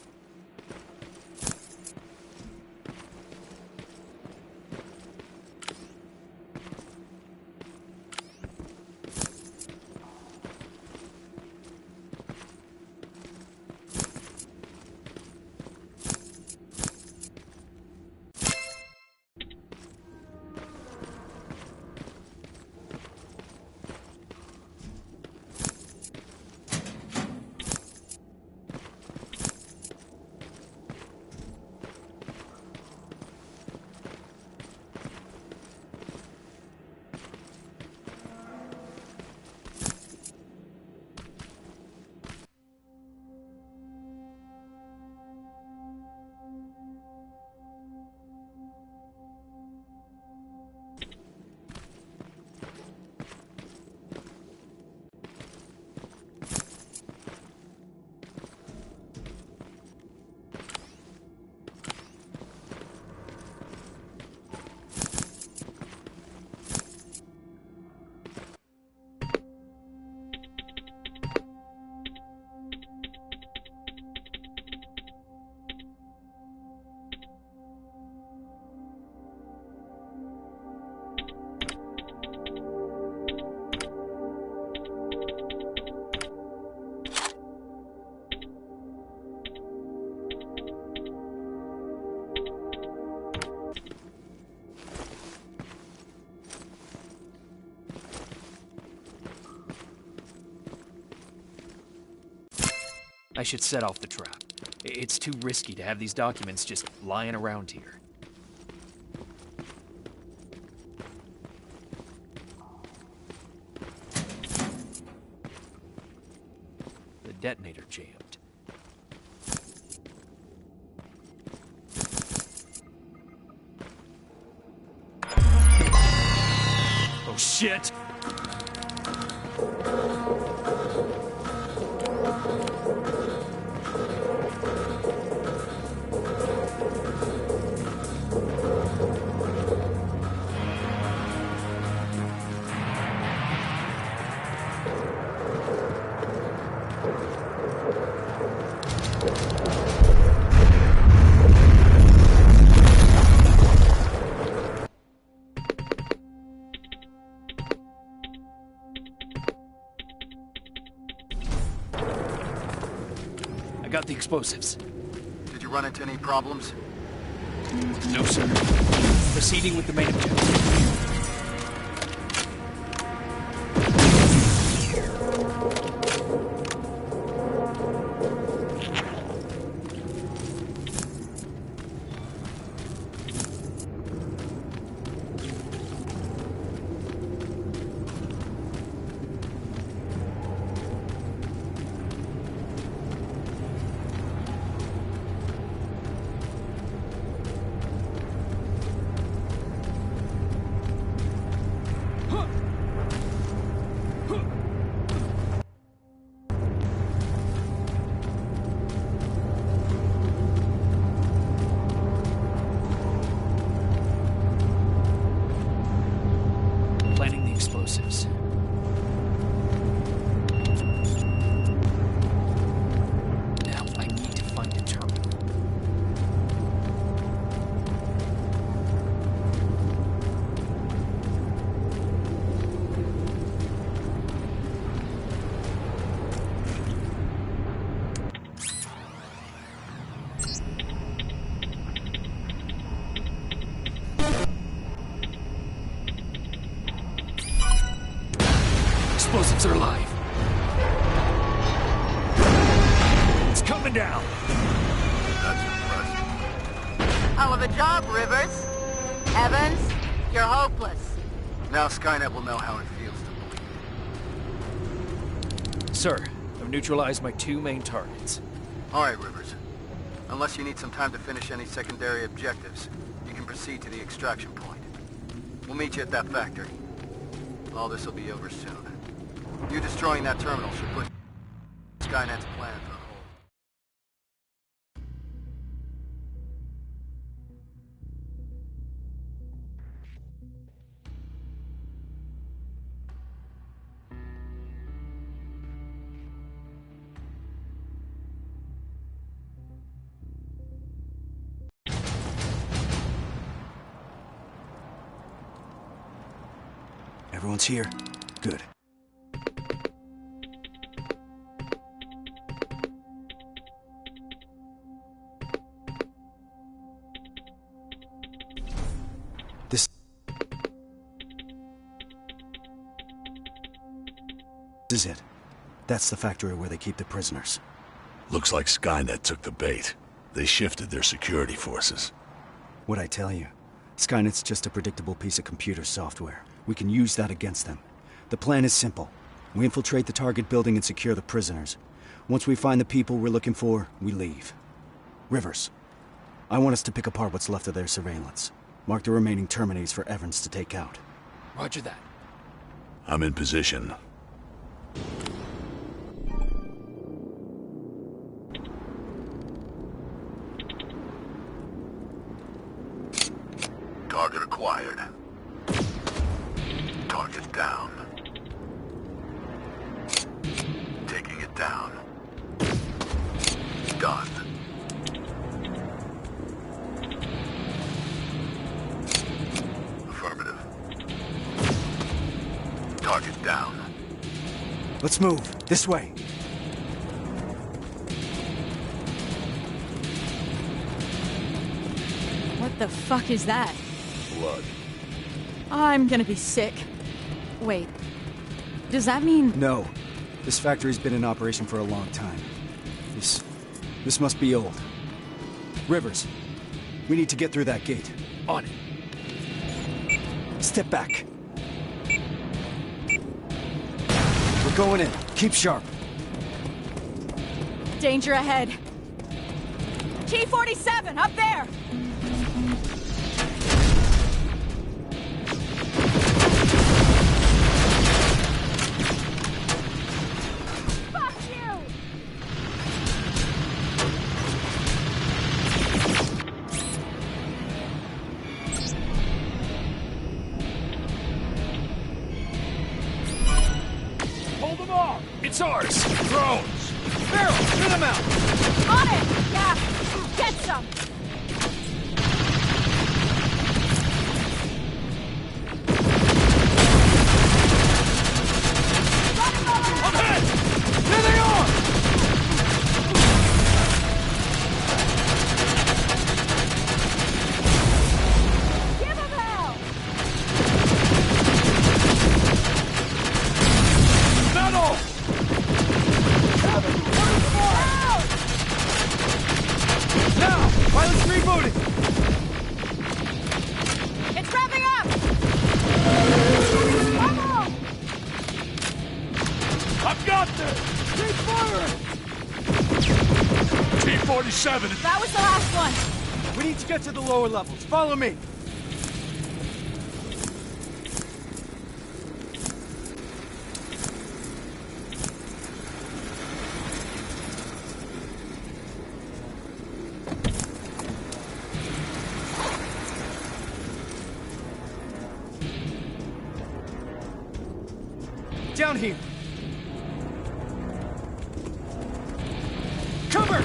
I should set off the trap. It's too risky to have these documents just lying around here. The detonator jammed. Oh shit! Got the explosives. Did you run into any problems? No, sir. Proceeding with the main objective. Explosives. Now I need to find a terminal. explosives are alive. It's coming down. That's impressive. Hell of a job, Rivers. Evans, you're hopeless. Now Skynet will know how it feels to believe. Sir, I've neutralized my 2 main targets. All right, Rivers. Unless you need some time to finish any secondary objectives, you can proceed to the extraction point. We'll meet you at that factory. All this will be over soon. You destroying that terminal should put Skynet's plans on hold. Everyone's here? Good. This is it. That's the factory where they keep the prisoners. Looks like Skynet took the bait. They shifted their security forces. What'd I tell you? Skynet's just a predictable piece of computer software. We can use that against them. The plan is simple. We infiltrate the target building and secure the prisoners. Once we find the people we're looking for, we leave. Rivers, I want us to pick apart what's left of their surveillance. Mark the remaining Terminators for Evans to take out. Roger that. I'm in position. Target acquired. Target down. Taking it down. Done. Affirmative. Target down. Let's move. This way. What the fuck is that? Blood. I'm gonna be sick. Wait. Does that mean... No. This factory's been in operation for a long time. This must be old. Rivers, we need to get through that gate. On it. Step back. We're going in. Keep sharp. Danger ahead. T-47, up there! It's ours! Drones! Barrel, get them out! On it! Yeah! Get some! I'm hit! There they are! Give him hell! Metal! Now! Pilot's rebooting! It's wrapping up! Come on! I've got this! Keep firing! T-47! That was the last one! We need to get to the lower levels. Follow me. Down here. Cover!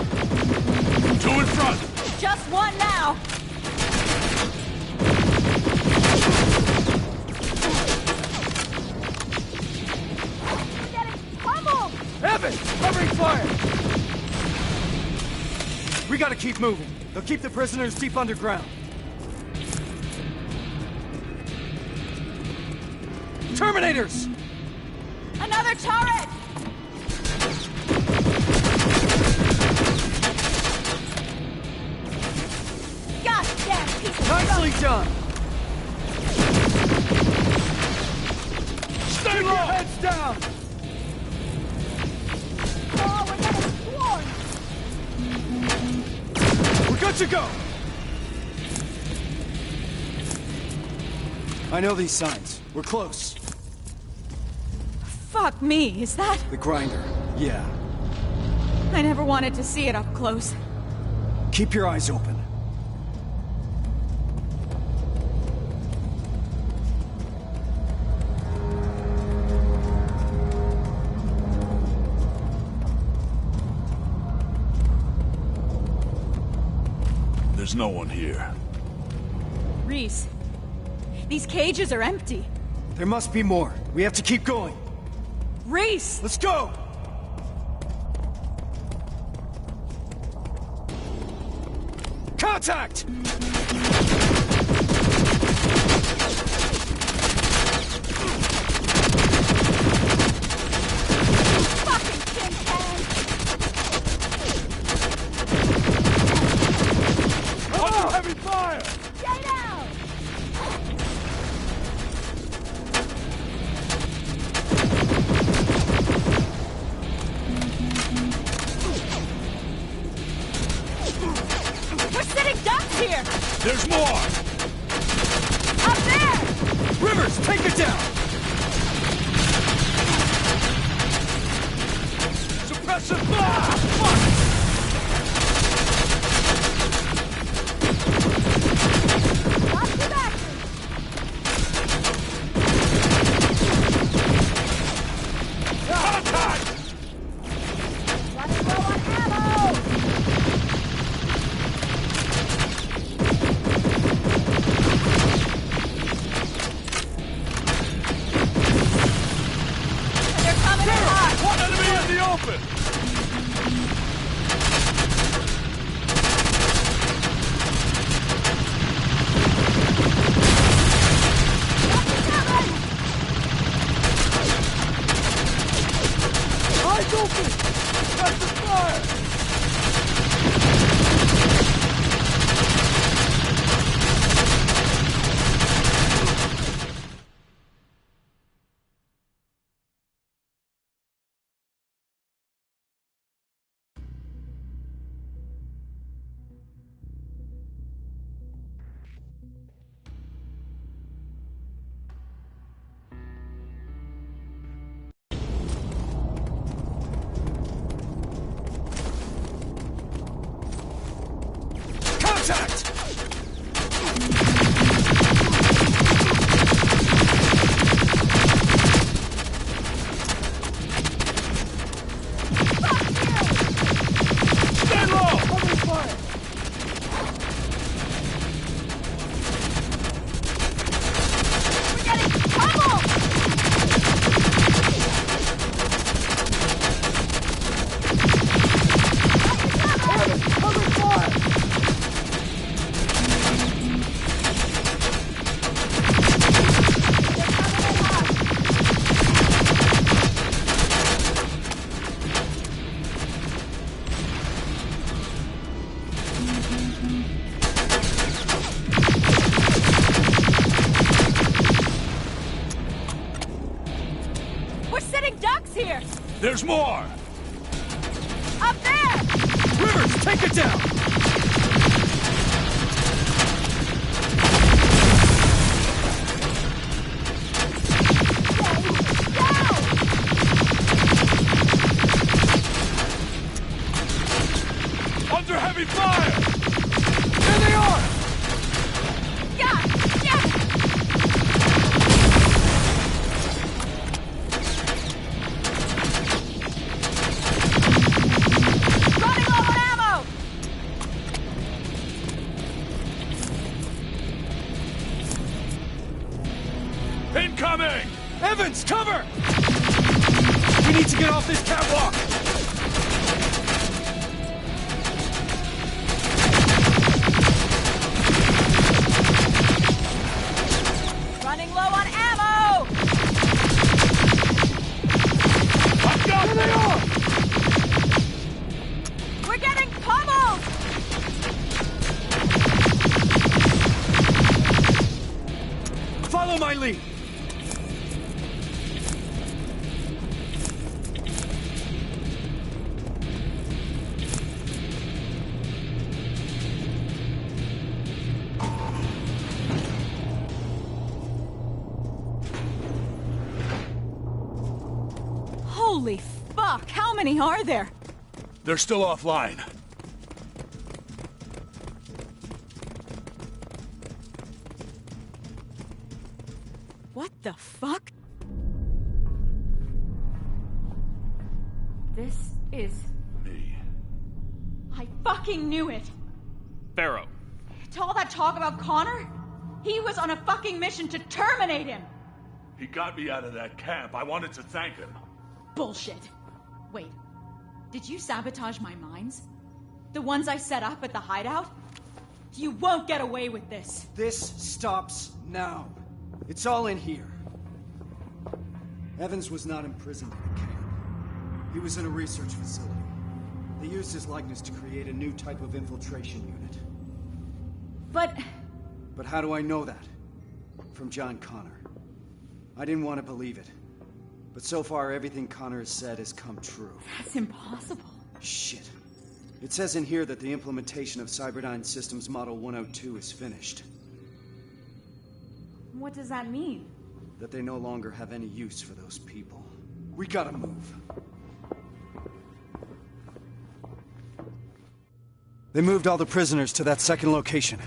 Two in front! Just one now! We're getting pummeled! Evans, covering fire! We gotta keep moving. They'll keep the prisoners deep underground. Terminators! I Another turret! Goddamn piece of Nicely junk. done! Stay low! Heads down! Oh, we're getting swarmed! We're good to go! I know these signs. We're close. Fuck me, is that? The grinder. Yeah. I never wanted to see it up close. Keep your eyes open. There's no one here. Reese, these cages are empty. There must be more. We have to keep going. Reese! Let's go! Contact! Fucking tin can! Under heavy fire! Stay down! We're sitting ducks here! There's more! Up there! Rivers, take it down! Suppressive fire! Fuck! Watch your back! Contact! Running low on ammo! They're coming in hot! One enemy in the open! Eyes open! That's the fire! Contact! Stay low! Cover fire! We're getting pummeled! Cover fire! We're sitting ducks here! There's more! Up there! Rivers, take it down! Down! Under heavy fire! There they are! God damn it! Running low on ammo! Incoming! Evans, cover! We need to get off this catwalk! Running low on ammo! lead. Holy fuck! How many are there? They're still offline. What the fuck? This is... Me. I fucking knew it! Pharaoh. To all that talk about Connor? He was on a fucking mission to terminate him! He got me out of that camp. I wanted to thank him. Bullshit. Wait, did you sabotage my mines? The ones I set up at the hideout? You won't get away with this. This stops now. It's all in here. Evans was not imprisoned in the camp. He was in a research facility. They used his likeness to create a new type of infiltration unit. But how do I know that? From John Connor. I didn't want to believe it. But so far, everything Connor has said has come true. that's impossible. Shit. It says in here that the implementation of Cyberdyne Systems Model 102 is finished. What does that mean? That they no longer have any use for those people. We gotta move. They moved all the prisoners to that second location.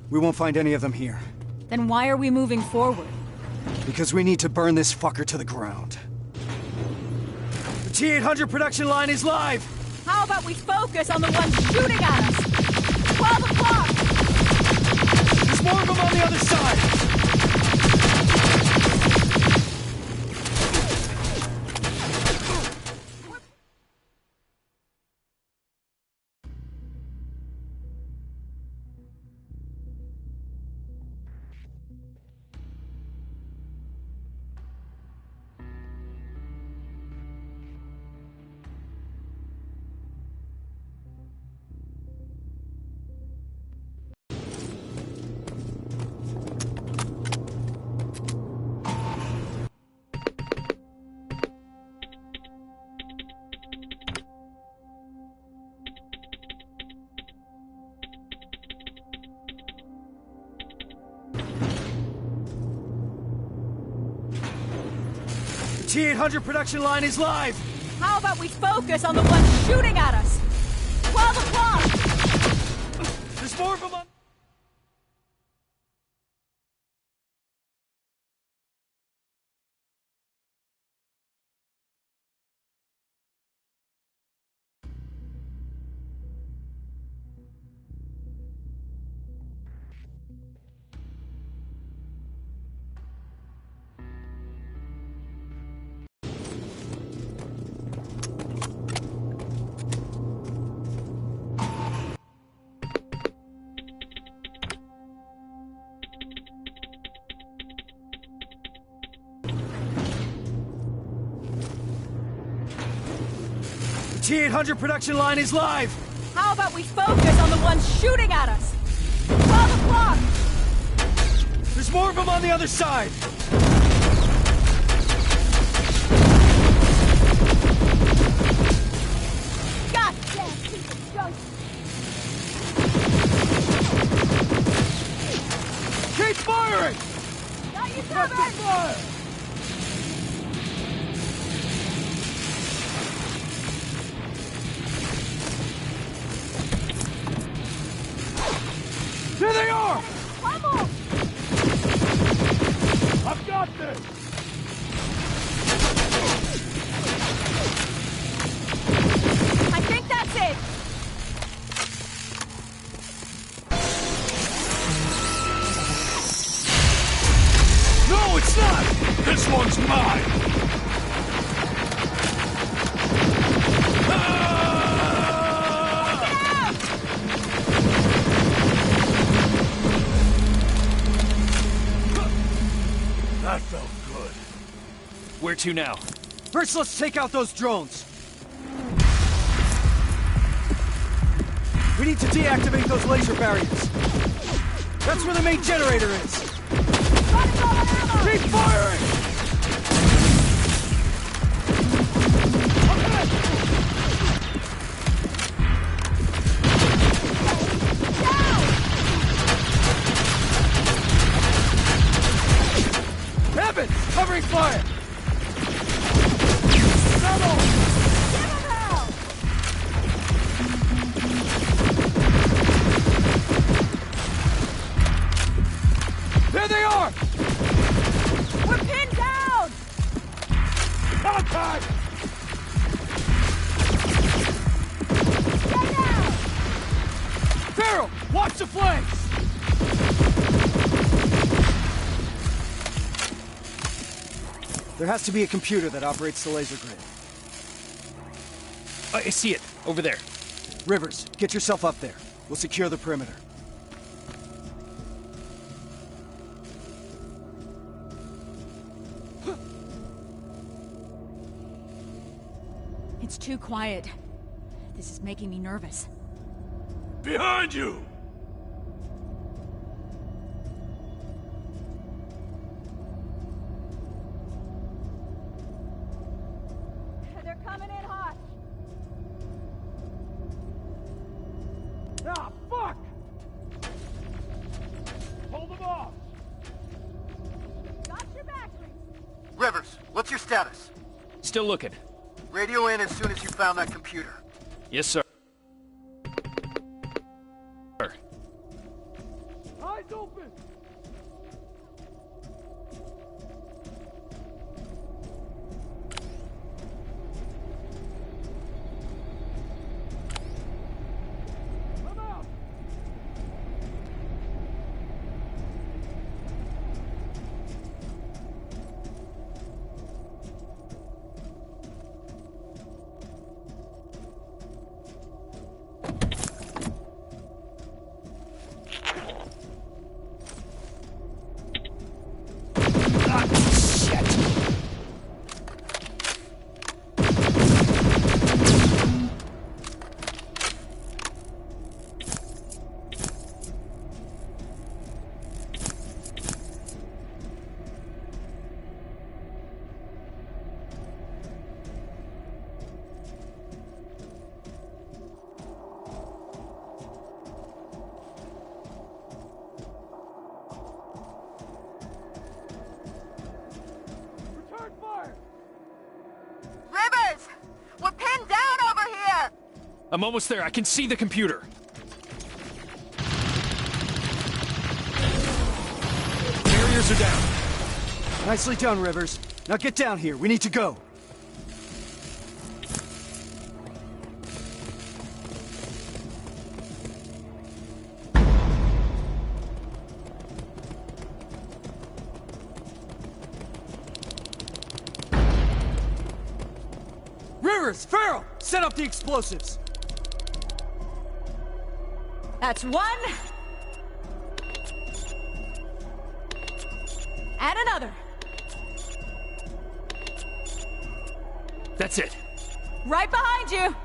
We won't find any of them here. Then why are we moving forward? Because we need to burn this fucker to the ground. The T-800 production line is live! How about we focus on the ones shooting at us? 12 o'clock! There's more of them on the other side! T-800 production line is live! How about we focus on the ones shooting at us? 12 o'clock! There's more of them on... T-800 production line is live! How about we focus on the ones shooting at us? 12 o'clock! There's more of them on the other side! God damn piece of ghost! Keep firing! Got you covered! Fire! There they are! Come on! I've got this! I think that's it! No, it's not! This one's mine! That felt good. Where to now? First, let's take out those drones. We need to deactivate those laser barriers. That's where the main generator is. Running low on ammo! Keep firing! Evans! Covering fire! Double! Give him hell! There they are! We're pinned down! Contact! Stay down! Farrell! Watch the flanks! There has to be a computer that operates the laser grid. I see it. Over there. Rivers, get yourself up there. We'll secure the perimeter. It's too quiet. This is making me nervous. Behind you! They're coming in hot. Ah, fuck! Hold them off! Got your back, Reese. Rivers, what's your status? Still looking. Radio in as soon as you found that computer. Yes, sir. Eyes open! Come out! Return fire! Rivers! We're pinned down over here! I'm almost there. I can see the computer. Barriers are down. Nicely done, Rivers. Now get down here. We need to go. Rivers, Farrell, set up the explosives. That's one. And another. That's it. Right behind you.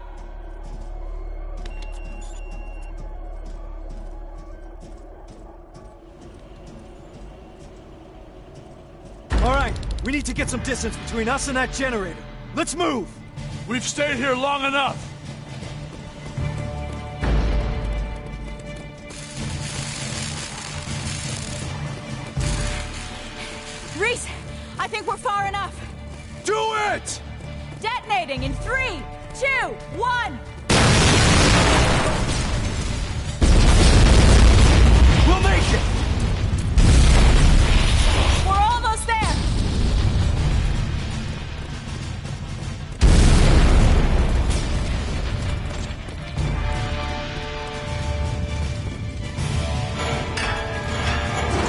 All right, we need to get some distance between us and that generator. Let's move! We've stayed here long enough! Reese, I think we're far enough. Do it! Detonating in 3, 2, 1. We'll make it! We're almost there.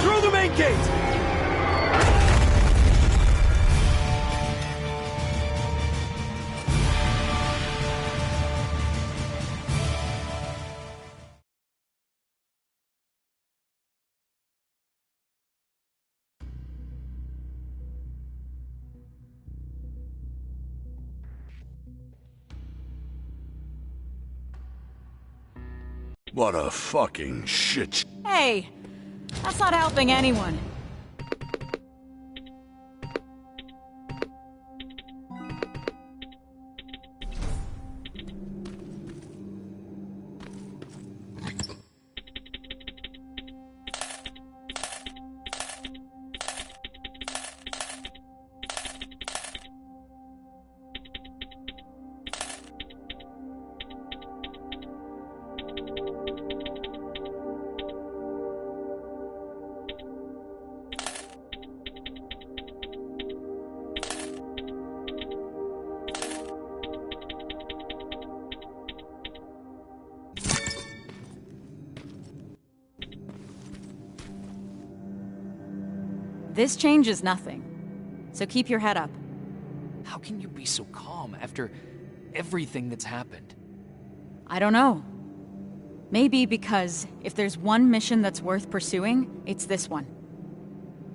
Through the main gate! What a fucking shit. Hey, that's not helping anyone. This changes nothing. So keep your head up. How can you be so calm after everything that's happened? I don't know. Maybe because if there's one mission that's worth pursuing, it's this one.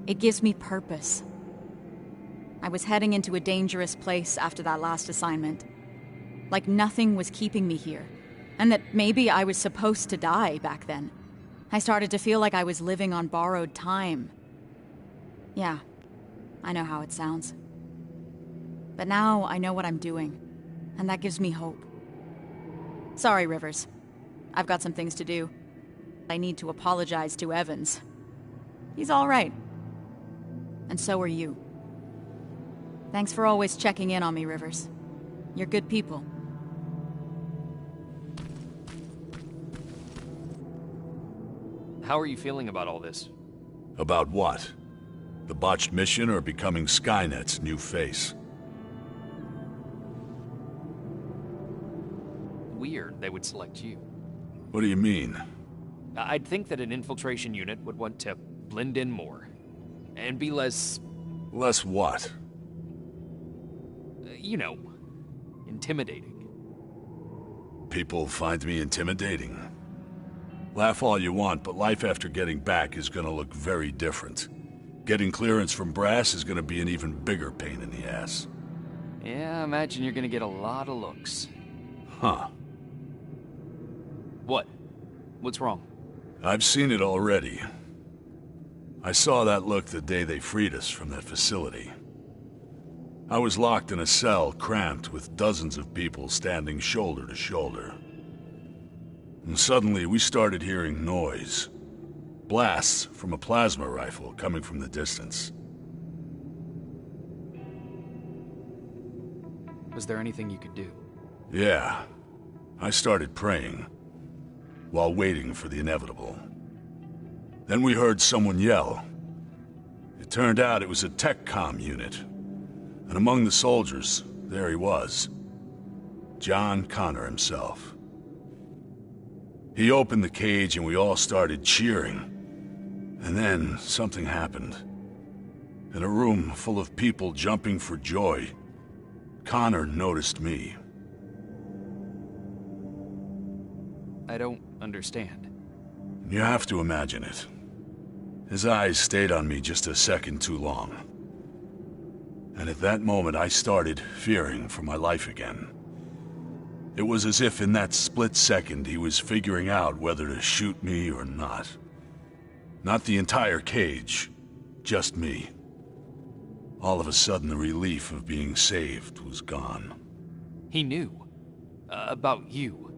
It gives me purpose. I was heading into a dangerous place after that last assignment. Like nothing was keeping me here. And that maybe I was supposed to die back then. I started to feel like I was living on borrowed time. Yeah, I know how it sounds. But now I know what I'm doing, and that gives me hope. Sorry, Rivers. I've got some things to do. I need to apologize to Evans. He's all right. And so are you. Thanks for always checking in on me, Rivers. You're good people. How are you feeling about all this? About what? The botched mission or becoming Skynet's new face? Weird they would select you. What do you mean? I'd think that an infiltration unit would want to blend in more. And be less... Less what? You know, intimidating. People find me intimidating. Laugh all you want, but life after getting back is gonna look very different. Getting clearance from Brass is gonna be an even bigger pain in the ass. Yeah, I imagine you're gonna get a lot of looks. Huh. What? What's wrong? I've seen it already. I saw that look the day they freed us from that facility. I was locked in a cell, cramped, with dozens of people standing shoulder to shoulder. And suddenly, we started hearing noise. Blasts from a plasma rifle coming from the distance. Was there anything you could do? Yeah. I started praying, while waiting for the inevitable. Then we heard someone yell. It turned out it was a TechCom unit. And among the soldiers, there he was. John Connor himself. He opened the cage and we all started cheering. And then something happened. In a room full of people jumping for joy, Connor noticed me. I don't understand. You have to imagine it. His eyes stayed on me just a second too long. And at that moment I started fearing for my life again. It was as if in that split second he was figuring out whether to shoot me or not. Not the entire cage, just me. All of a sudden the relief of being saved was gone. He knew. About you.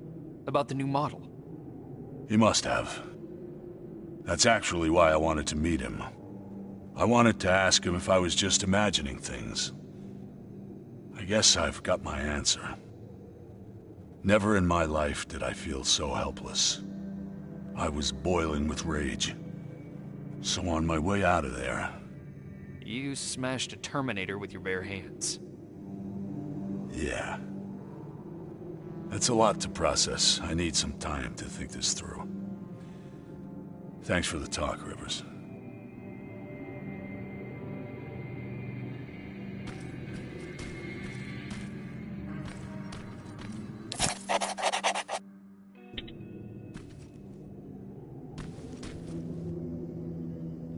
About the new model. He must have. That's actually why I wanted to meet him. I wanted to ask him if I was just imagining things. I guess I've got my answer. Never in my life did I feel so helpless. I was boiling with rage. So on my way out of there... You smashed a Terminator with your bare hands. Yeah. That's a lot to process. I need some time to think this through. Thanks for the talk, Rivers.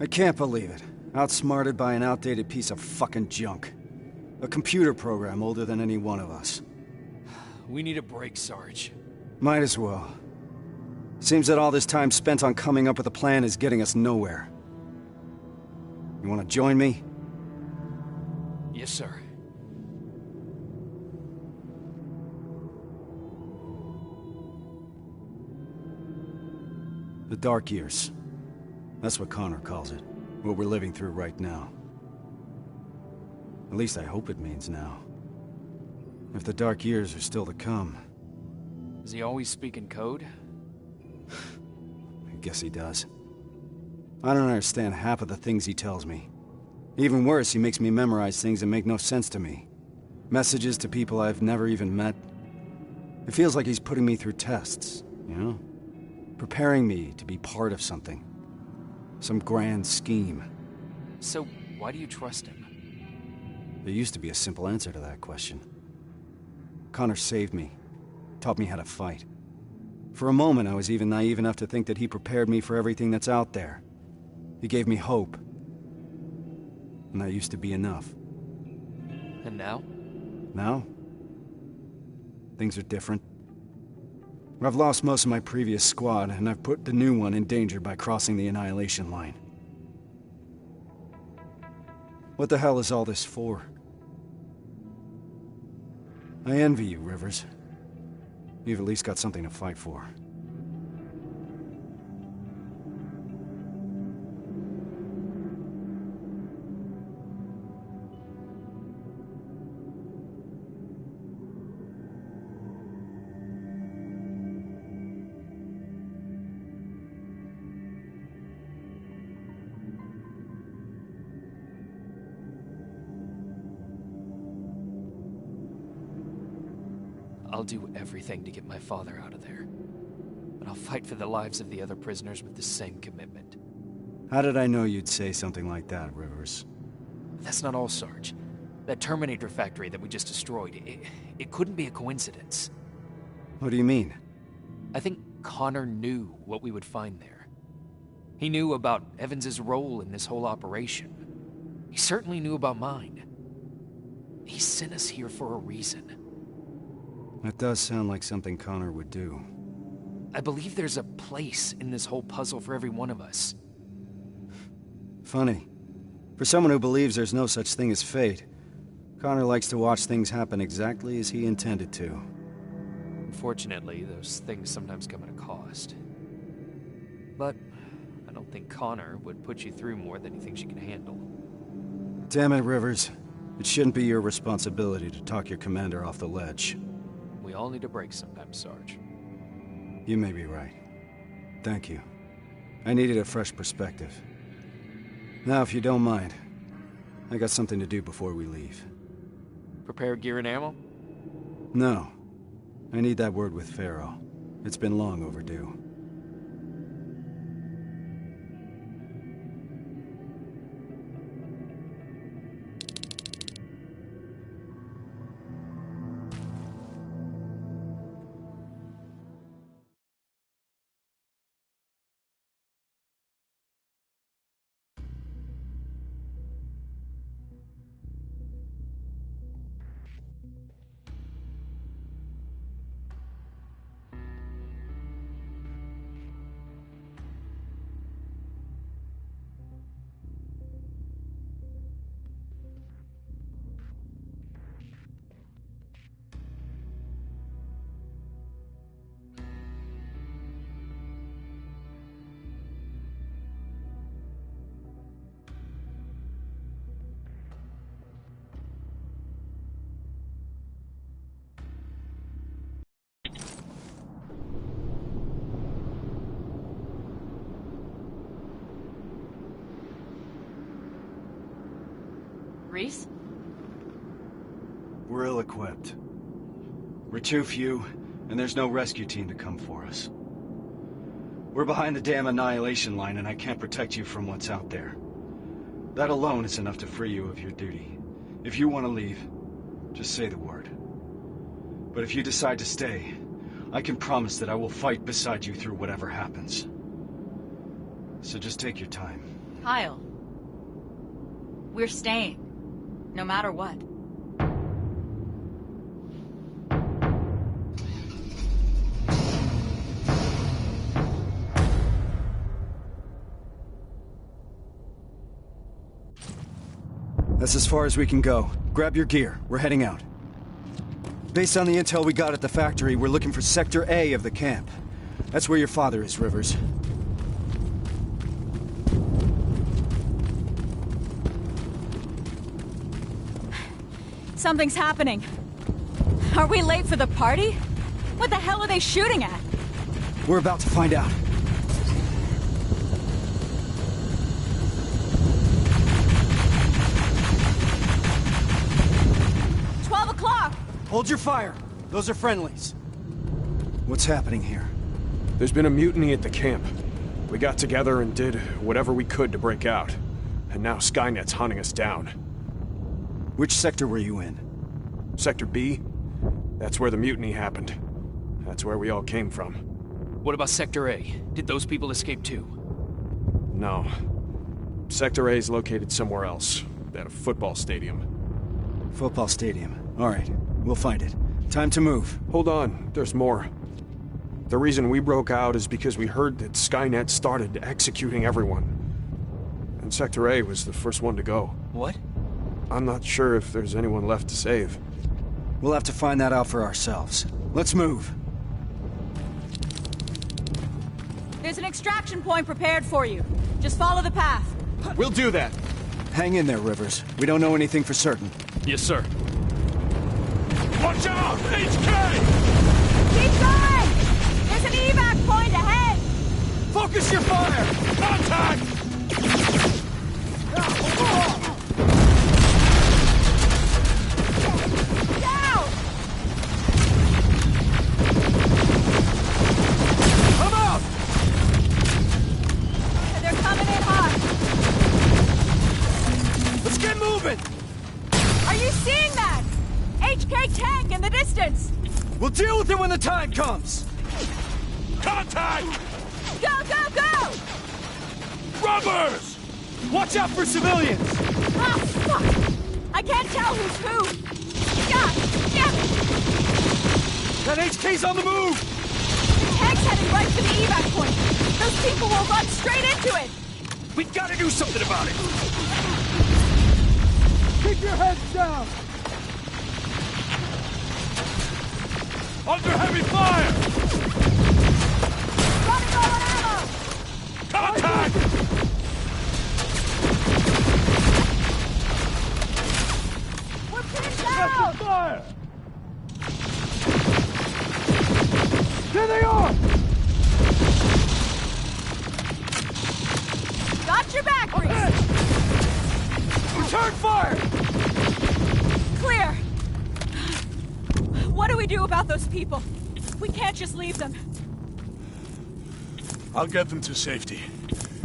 I can't believe it. Outsmarted by an outdated piece of fucking junk. A computer program older than any one of us. We need a break, Sarge. Might as well. Seems that all this time spent on coming up with a plan is getting us nowhere. You want to join me? Yes, sir. The Dark Years. That's what Connor calls it. What we're living through right now. At least I hope it means now. If the Dark Years are still to come. Does he always speak in code? I guess he does. I don't understand half of the things he tells me. Even worse, he makes me memorize things that make no sense to me. Messages to people I've never even met. It feels like he's putting me through tests, you know? Preparing me to be part of something. Some grand scheme. So, Why do you trust him? There used to be a simple answer to that question. Connor saved me, taught me how to fight. For a moment, I was even naive enough to think that he prepared me for everything that's out there. He gave me hope. And that used to be enough. And now? Now? Things are different. I've lost most of my previous squad, and I've put the new one in danger by crossing the Annihilation line. What the hell is all this for? I envy you, Rivers. You've at least got something to fight for. I'll do everything to get my father out of there. But I'll fight for the lives of the other prisoners with the same commitment. How did I know you'd say something like that, Rivers? That's not all, Sarge. That Terminator factory that we just destroyed, it couldn't be a coincidence. What do you mean? I think Connor knew what we would find there. He knew about Evans's role in this whole operation. He certainly knew about mine. He sent us here for a reason. That does sound like something Connor would do. I believe there's a place in this whole puzzle for every one of us. Funny. For someone who believes there's no such thing as fate, Connor likes to watch things happen exactly as he intended to. Unfortunately, those things sometimes come at a cost. But I don't think Connor would put you through more than he thinks you can handle. Damn it, Rivers. It shouldn't be your responsibility to talk your commander off the ledge. We all need a break sometimes, Sarge. You may be right. Thank you. I needed a fresh perspective. Now, if you don't mind, I got something to do before we leave. Prepare gear and ammo? No. I need that word with Pharaoh. It's been long overdue. Reese? We're ill-equipped. We're too few, and there's no rescue team to come for us. We're behind the damn Annihilation line, and I can't protect you from what's out there. That alone is enough to free you of your duty. If you want to leave, just say the word. But if you decide to stay, I can promise that I will fight beside you through whatever happens. So just take your time. Kyle. We're staying. No matter what. That's as far as we can go. Grab your gear. We're heading out. Based on the intel we got at the factory, we're looking for Sector A of the camp. That's where your father is, Rivers. Something's happening. Are we late for the party? What the hell are they shooting at? We're about to find out. Hold your fire. Those are friendlies. What's happening here? There's been a mutiny at the camp. We got together and did whatever we could to break out. and now Skynet's hunting us down. Which sector were you in? Sector B? That's where the mutiny happened. That's where we all came from. What about Sector A? Did those people escape too? No. Sector A is located somewhere else, at a football stadium. Football stadium. Alright, we'll find it. Time to move. Hold on, there's more. The reason we broke out is because we heard that Skynet started executing everyone. And Sector A was the first one to go. What? I'm not sure if there's anyone left to save. We'll have to find that out for ourselves. Let's move. There's an extraction point prepared for you. Just follow the path. We'll do that. Hang in there, Rivers. We don't know anything for certain. Yes, sir. Watch out! HK! Keep going! There's an evac point ahead! Focus your fire! Contact! Down! Come out! They're coming in hot! Let's get moving! Are you seeing that? HK tank in the distance! We'll deal with it when the time comes! Contact! Go, go, go! Robbers! Watch out for civilians! Ah, fuck! I can't tell who's who! God damn it! That HK's on the move! The tank's heading right for the evac point! Those people will run straight into it! We gotta do something about it! Keep your heads down! Under heavy fire! Running low on ammo! Contact! We're pinned down! Fire! There they are! Got your back, Reese! Return fire! Clear! What do we do about those people? We can't just leave them. I'll get them to safety.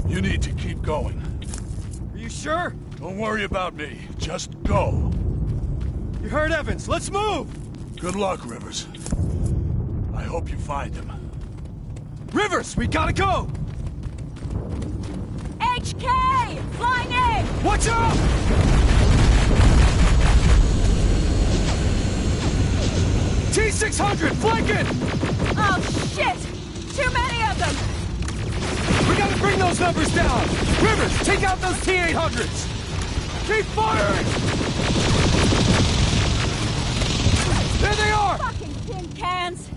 You need to keep going. Are you sure? Don't worry about me. Just go. You heard Evans. Let's move! Good luck, Rivers. I hope you find him. Rivers, we gotta go! HK! Flying in! Watch out! T-600, flanking! Oh, shit! Too many of them! We gotta bring those numbers down! Rivers, take out those T-800s! Keep firing! There they are! Fucking tin cans!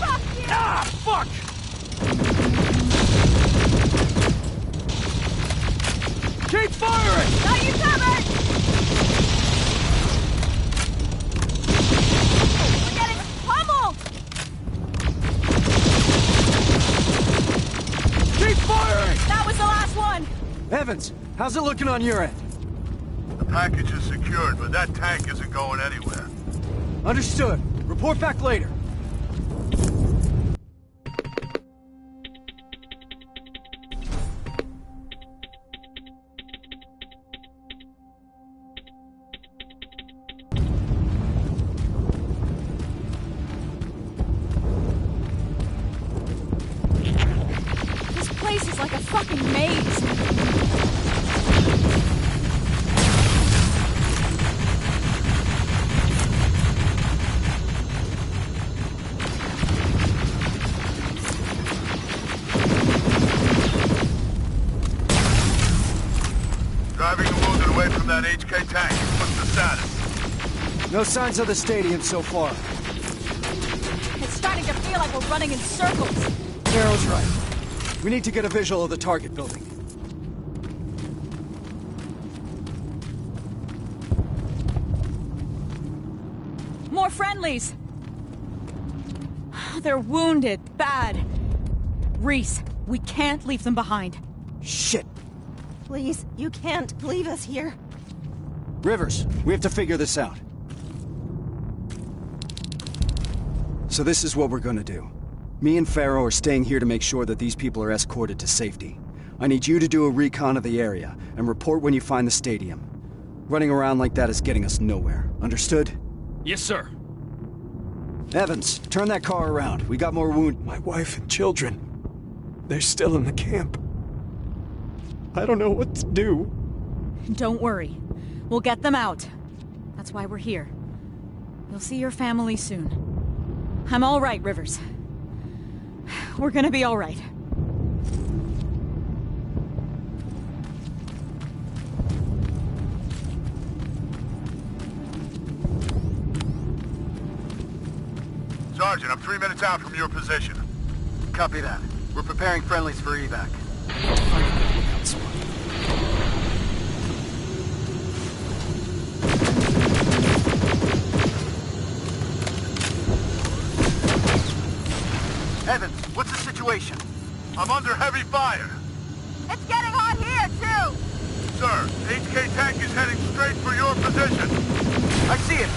Fuck you! Ah, fuck! Keep firing! Got you covered! We're getting pummeled! Keep firing! That was the last one! Evans, how's it looking on your end? The package is secured, but that tank isn't going anywhere. Understood. Report back later. This place is like a fucking maze. Driving the wounded away from that HK tank. What's the status? No signs of the stadium so far. It's starting to feel like we're running in circles. Darrow's right. We need to get a visual of the target building. More friendlies! They're wounded, bad. Reese, we can't leave them behind. Shit! Please, you can't leave us here. Rivers, we have to figure this out. So this is what we're gonna do. Me and Pharaoh are staying here to make sure that these people are escorted to safety. I need you to do a recon of the area, and report when you find the stadium. Running around like that is getting us nowhere. Understood? Yes, sir. Evans, turn that car around. We got more wound. My wife and children. They're still in the camp. I don't know what to do. Don't worry. We'll get them out. That's why we're here. You'll see your family soon. I'm all right, Rivers. We're gonna be all right. Sergeant, I'm 3 minutes out from your position. Copy that. We're preparing friendlies for evac. Evans, what's the situation? I'm under heavy fire. It's getting hot here, too! Sir, HK tank is heading straight for your position. I see it.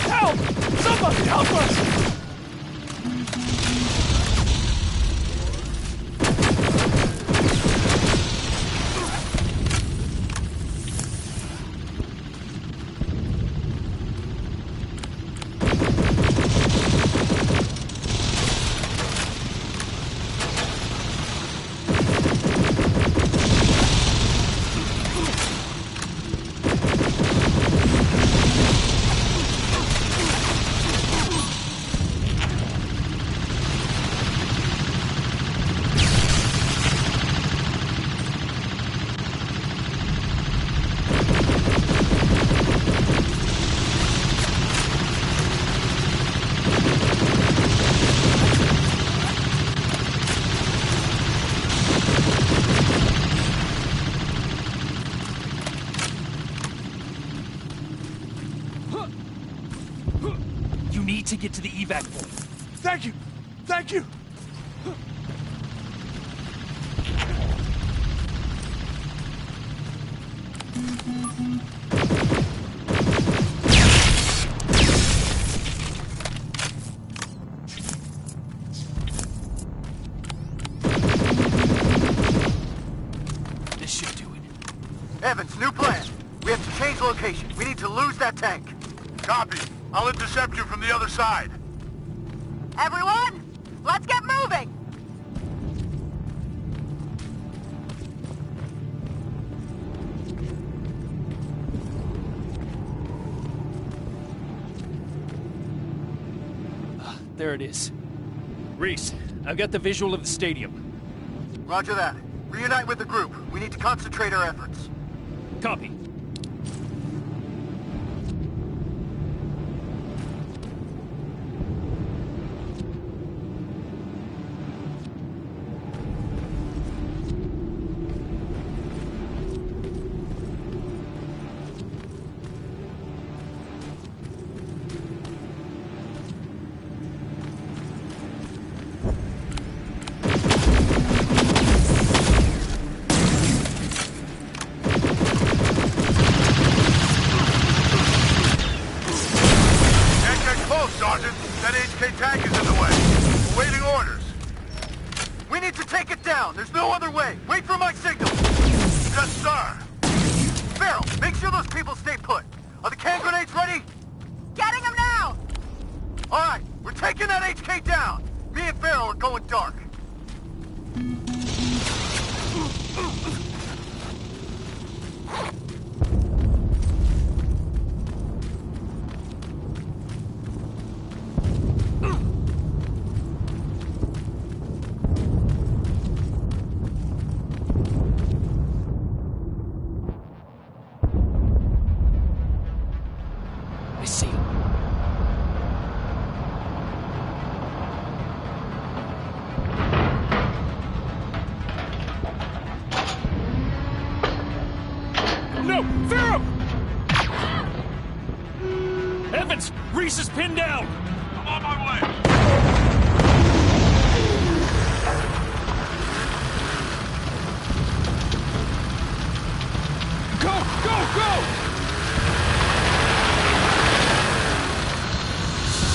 Help! Somebody help us! You need to get to the evac point. Thank you! Thank you! This should do it. Evans, new plan. We have to change location. We need to lose that tank. Copy. I'll intercept you from the other side. Everyone, let's get moving! There it is. Reese, I've got the visual of the stadium. Roger that. Reunite with the group. We need to concentrate our efforts. Copy. Sergeant, that HK tank is in the way. We're waiting orders. We need to take it down. There's no other way. Wait for my signal. Yes, sir. Farrell, make sure those people stay put. Are the can grenades ready? Getting them now! All right, we're taking that HK down. Me and Farrell are going dark. I see him. No! Pharaoh! Evans! Reese is pinned down! I'm on my way! Go! Go! Go!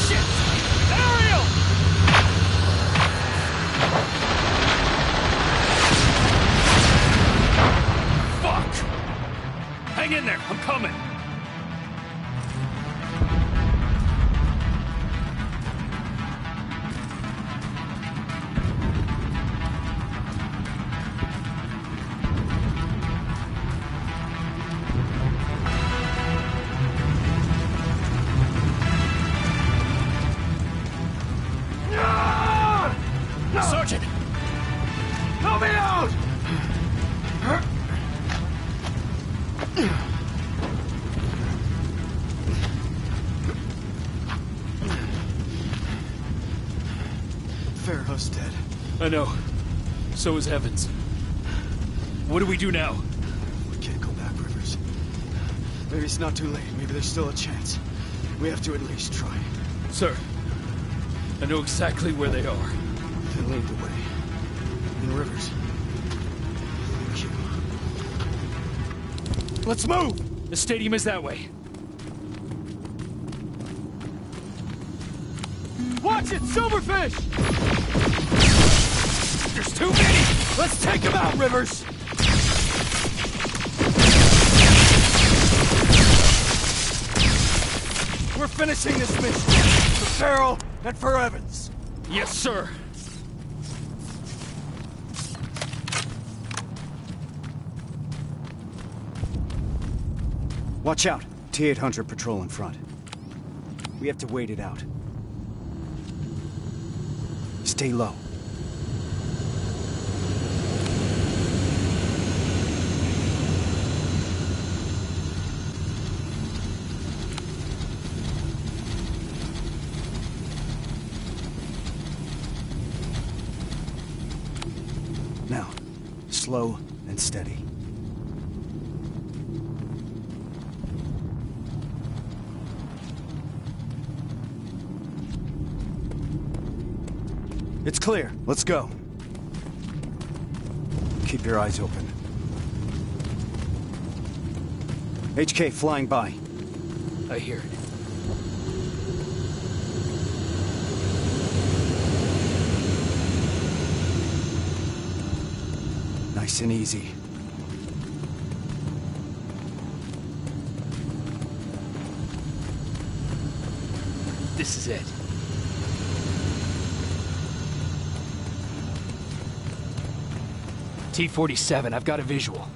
Shit! Ariel! Fuck! Hang in there, I'm coming! Sergeant! Help me out! Farrow's dead. I know. So is Evans. What do we do now? We can't go back, Rivers. Maybe it's not too late. Maybe there's still a chance. We have to at least try. Sir, I know exactly where they are. Then lead the way. And Rivers. Thank you. Let's move! The stadium is that way. Watch it, Silverfish! There's too many! Let's take him out, Rivers! We're finishing this mission. For Farrell and for Evans. Yes, sir. Watch out. T-800 patrol in front. We have to wait it out. Stay low. Now, slow and steady. It's clear. Let's go. Keep your eyes open. HK flying by. I hear it. Nice and easy. This is it. T-47, I've got a visual.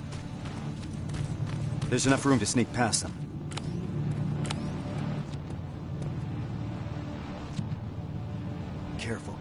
There's enough room to sneak past them. Careful.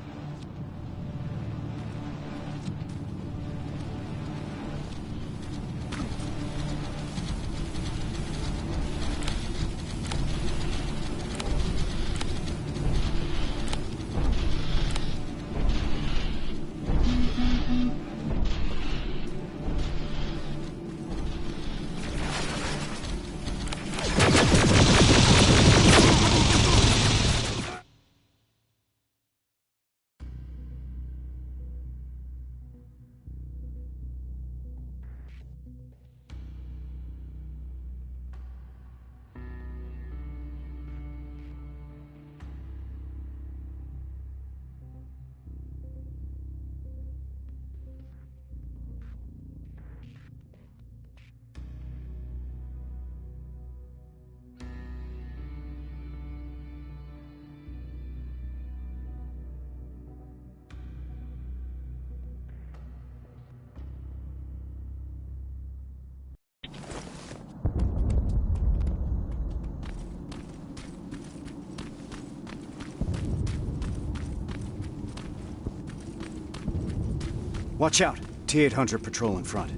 Watch out. T-800 patrol in front.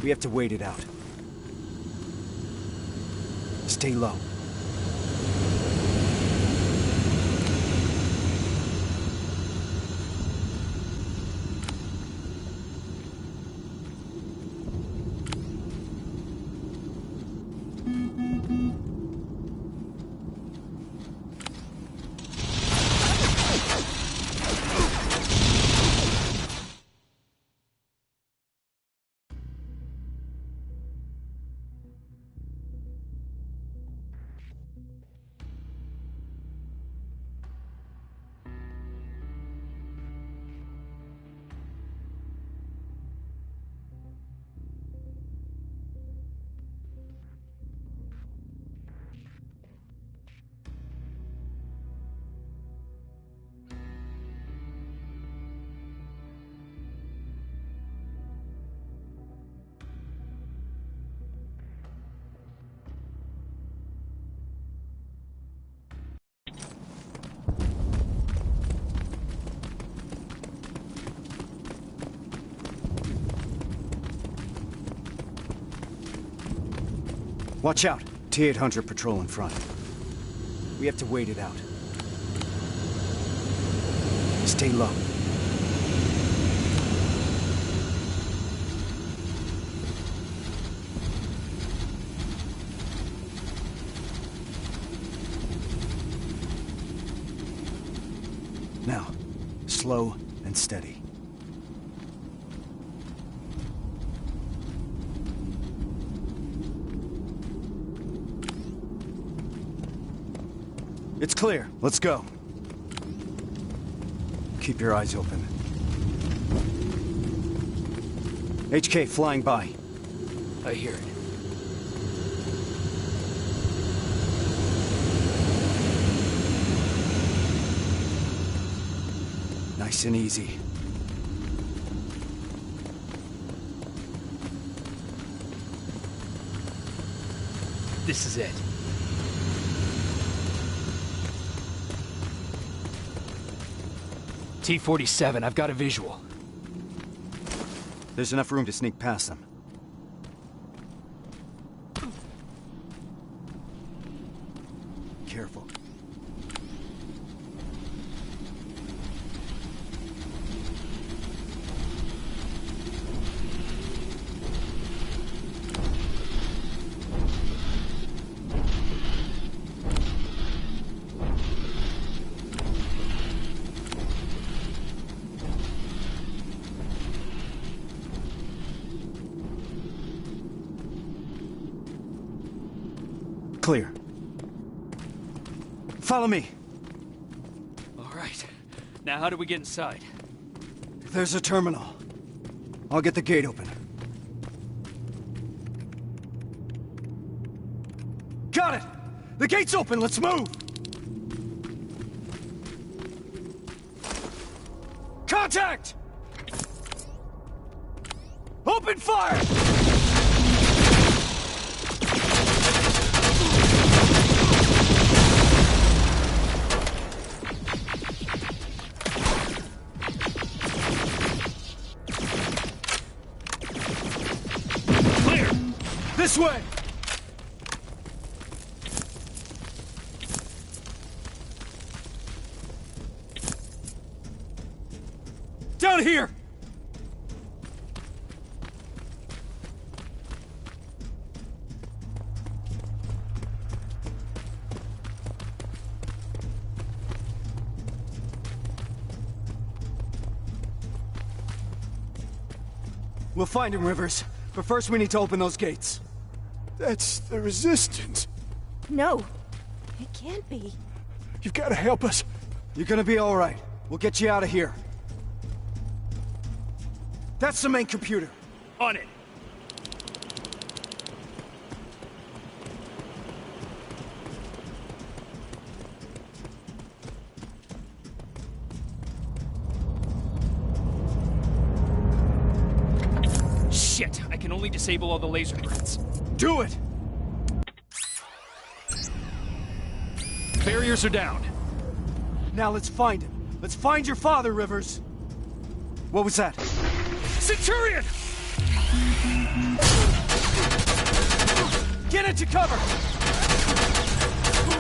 We have to wait it out. Stay low. Watch out. T-800 patrol in front. We have to wait it out. Stay low. Now, slow and steady. It's clear. Let's go. Keep your eyes open. HK flying by. I hear it. Nice and easy. This is it. T-47, I've got a visual. There's enough room to sneak past them. Careful. Clear. Follow me. All right. Now how do we get inside? There's a terminal. I'll get the gate open. Got it! The gate's open, let's move! Contact! Open fire! This way! Down here! We'll find him, Rivers. But first we need to open those gates. That's the Resistance. No, it can't be. You've got to help us. You're gonna be all right. We'll get you out of here. That's the main computer. On it. Shit, I can only disable all the laser threats. Do it! Barriers are down. Now let's find him. Let's find your father, Rivers. What was that? Centurion! Get into cover!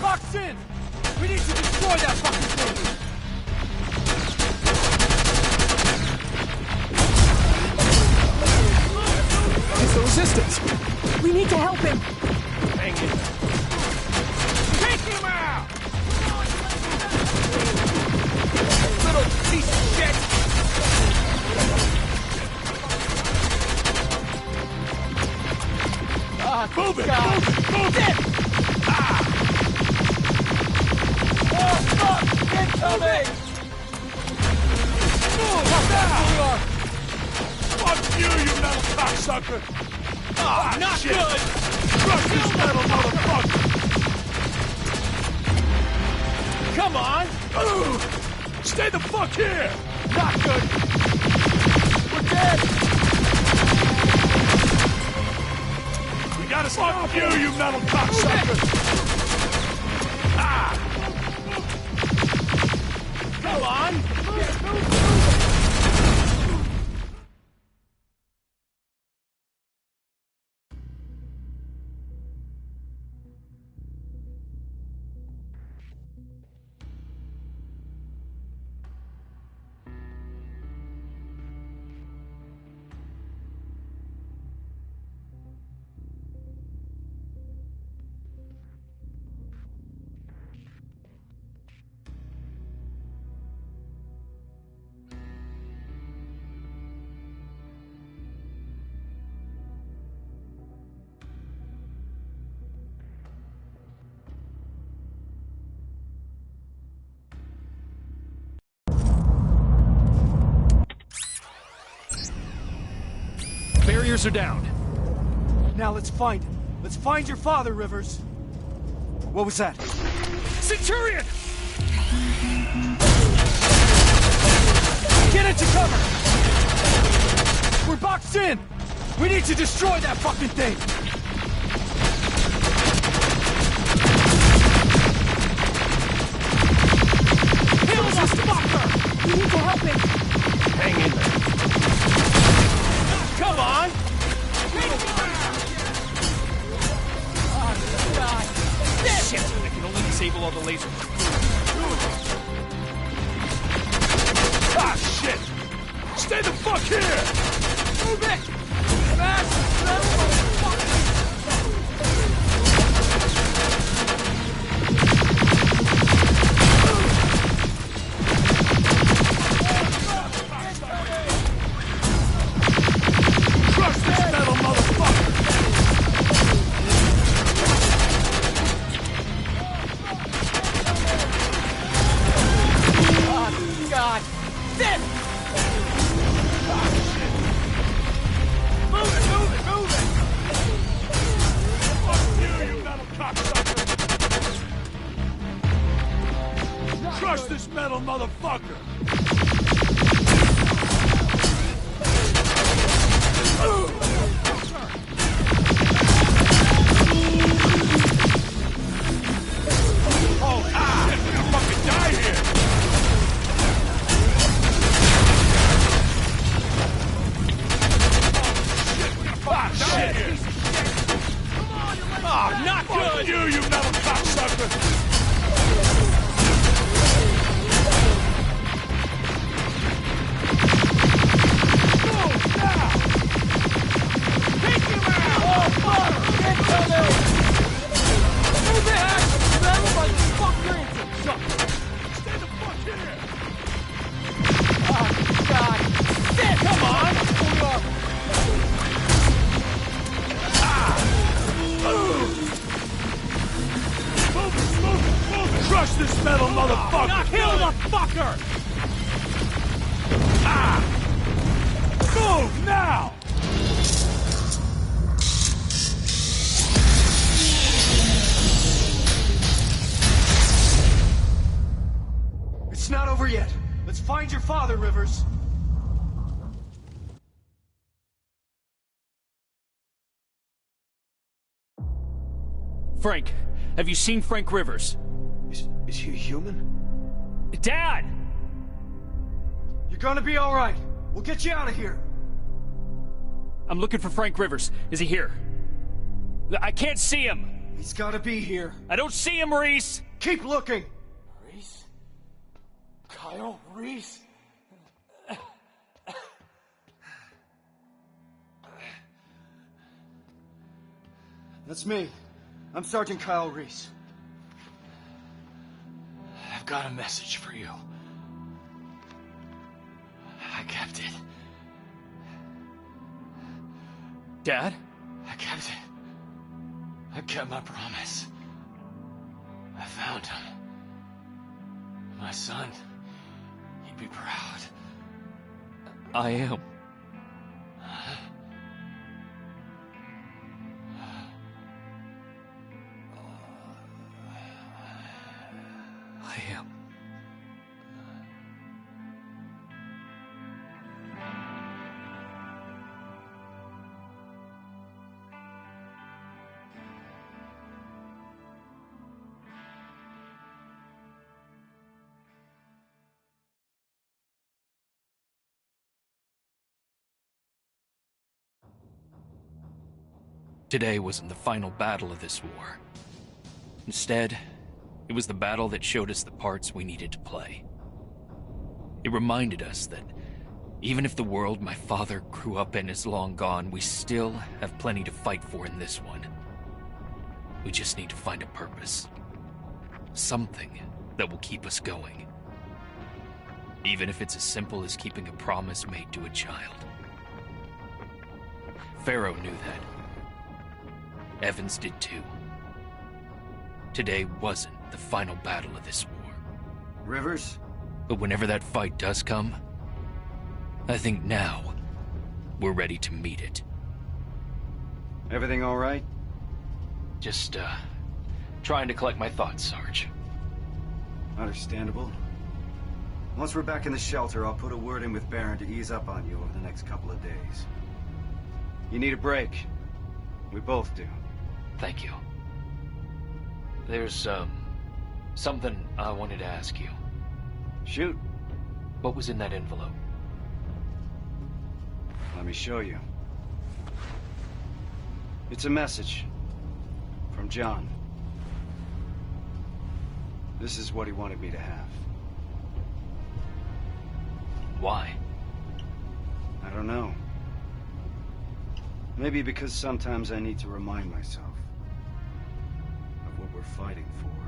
Box in! We need to destroy that fucking thing! It's the Resistance. We need to help him. Hang in. Take him out! Little piece of shit! Move it! Move it! Ah! Oh, fuck! Incoming! Move now! Fuck you, you metal cocksucker! Ah, not shit. Good! Crush this metal motherfucker! Come on! Ugh. Stay the fuck here! Not good! We're dead! Gotta stop you, you metal cocksucker! Ah! Come on! Rivers are down. Now let's find him. Let's find your father, Rivers. What was that? Centurion! Get into cover! We're boxed in! We need to destroy that fucking thing! Kill the fucker! We need to help him! Hang in there. Come on! Oh, God. Shit! I can only disable all the lasers. Ah, shit! Stay the fuck here! Move it! Fast! Crush this metal motherfucker! Oh, God. This! Move it, move it, move it! Fuck you, you metal cocksucker! Crush this metal motherfucker! Oh, shit, we're gonna fucking die here! Ah, shit! Oh, not Fuck good! you, you metal cocksucker! Move now! Take him out! Oh, fuck! Incoming! Move it, Hack! Metal motherfucker into jump! Stay the fuck here! Oh, God. This! Come on! We are... Move it, move it, move it! Crush this metal motherfucker! Now kill the fucker! Move now! It's not over yet. Let's find your father, Rivers. Frank, have you seen Frank Rivers? Is he human? Dad! You're gonna be all right. We'll get you out of here. I'm looking for Frank Rivers. Is he here? I can't see him! He's gotta be here. I don't see him, Reese! Keep looking. Reese? Kyle Reese? That's me. I'm Sergeant Kyle Reese. I've got a message for you. I kept it. Dad? I kept it. I kept my promise. I found him. My son. He'd be proud. I am. I am. Today wasn't the final battle of this war. Instead, it was the battle that showed us the parts we needed to play. It reminded us that even if the world my father grew up in is long gone, we still have plenty to fight for in this one. We just need to find a purpose. Something that will keep us going. Even if it's as simple as keeping a promise made to a child. Pharaoh knew that. Evans did too. Today wasn't the final battle of this war. Rivers? But whenever that fight does come, I think now we're ready to meet it. Everything all right? Just, trying to collect my thoughts, Sarge. Understandable. Once we're back in the shelter, I'll put a word in with Baron to ease up on you over the next couple of days. You need a break. We both do. Thank you. There's, something I wanted to ask you. Shoot. What was in that envelope? Let me show you. It's a message. From John. This is what he wanted me to have. Why? I don't know. Maybe because sometimes I need to remind myself of what we're fighting for.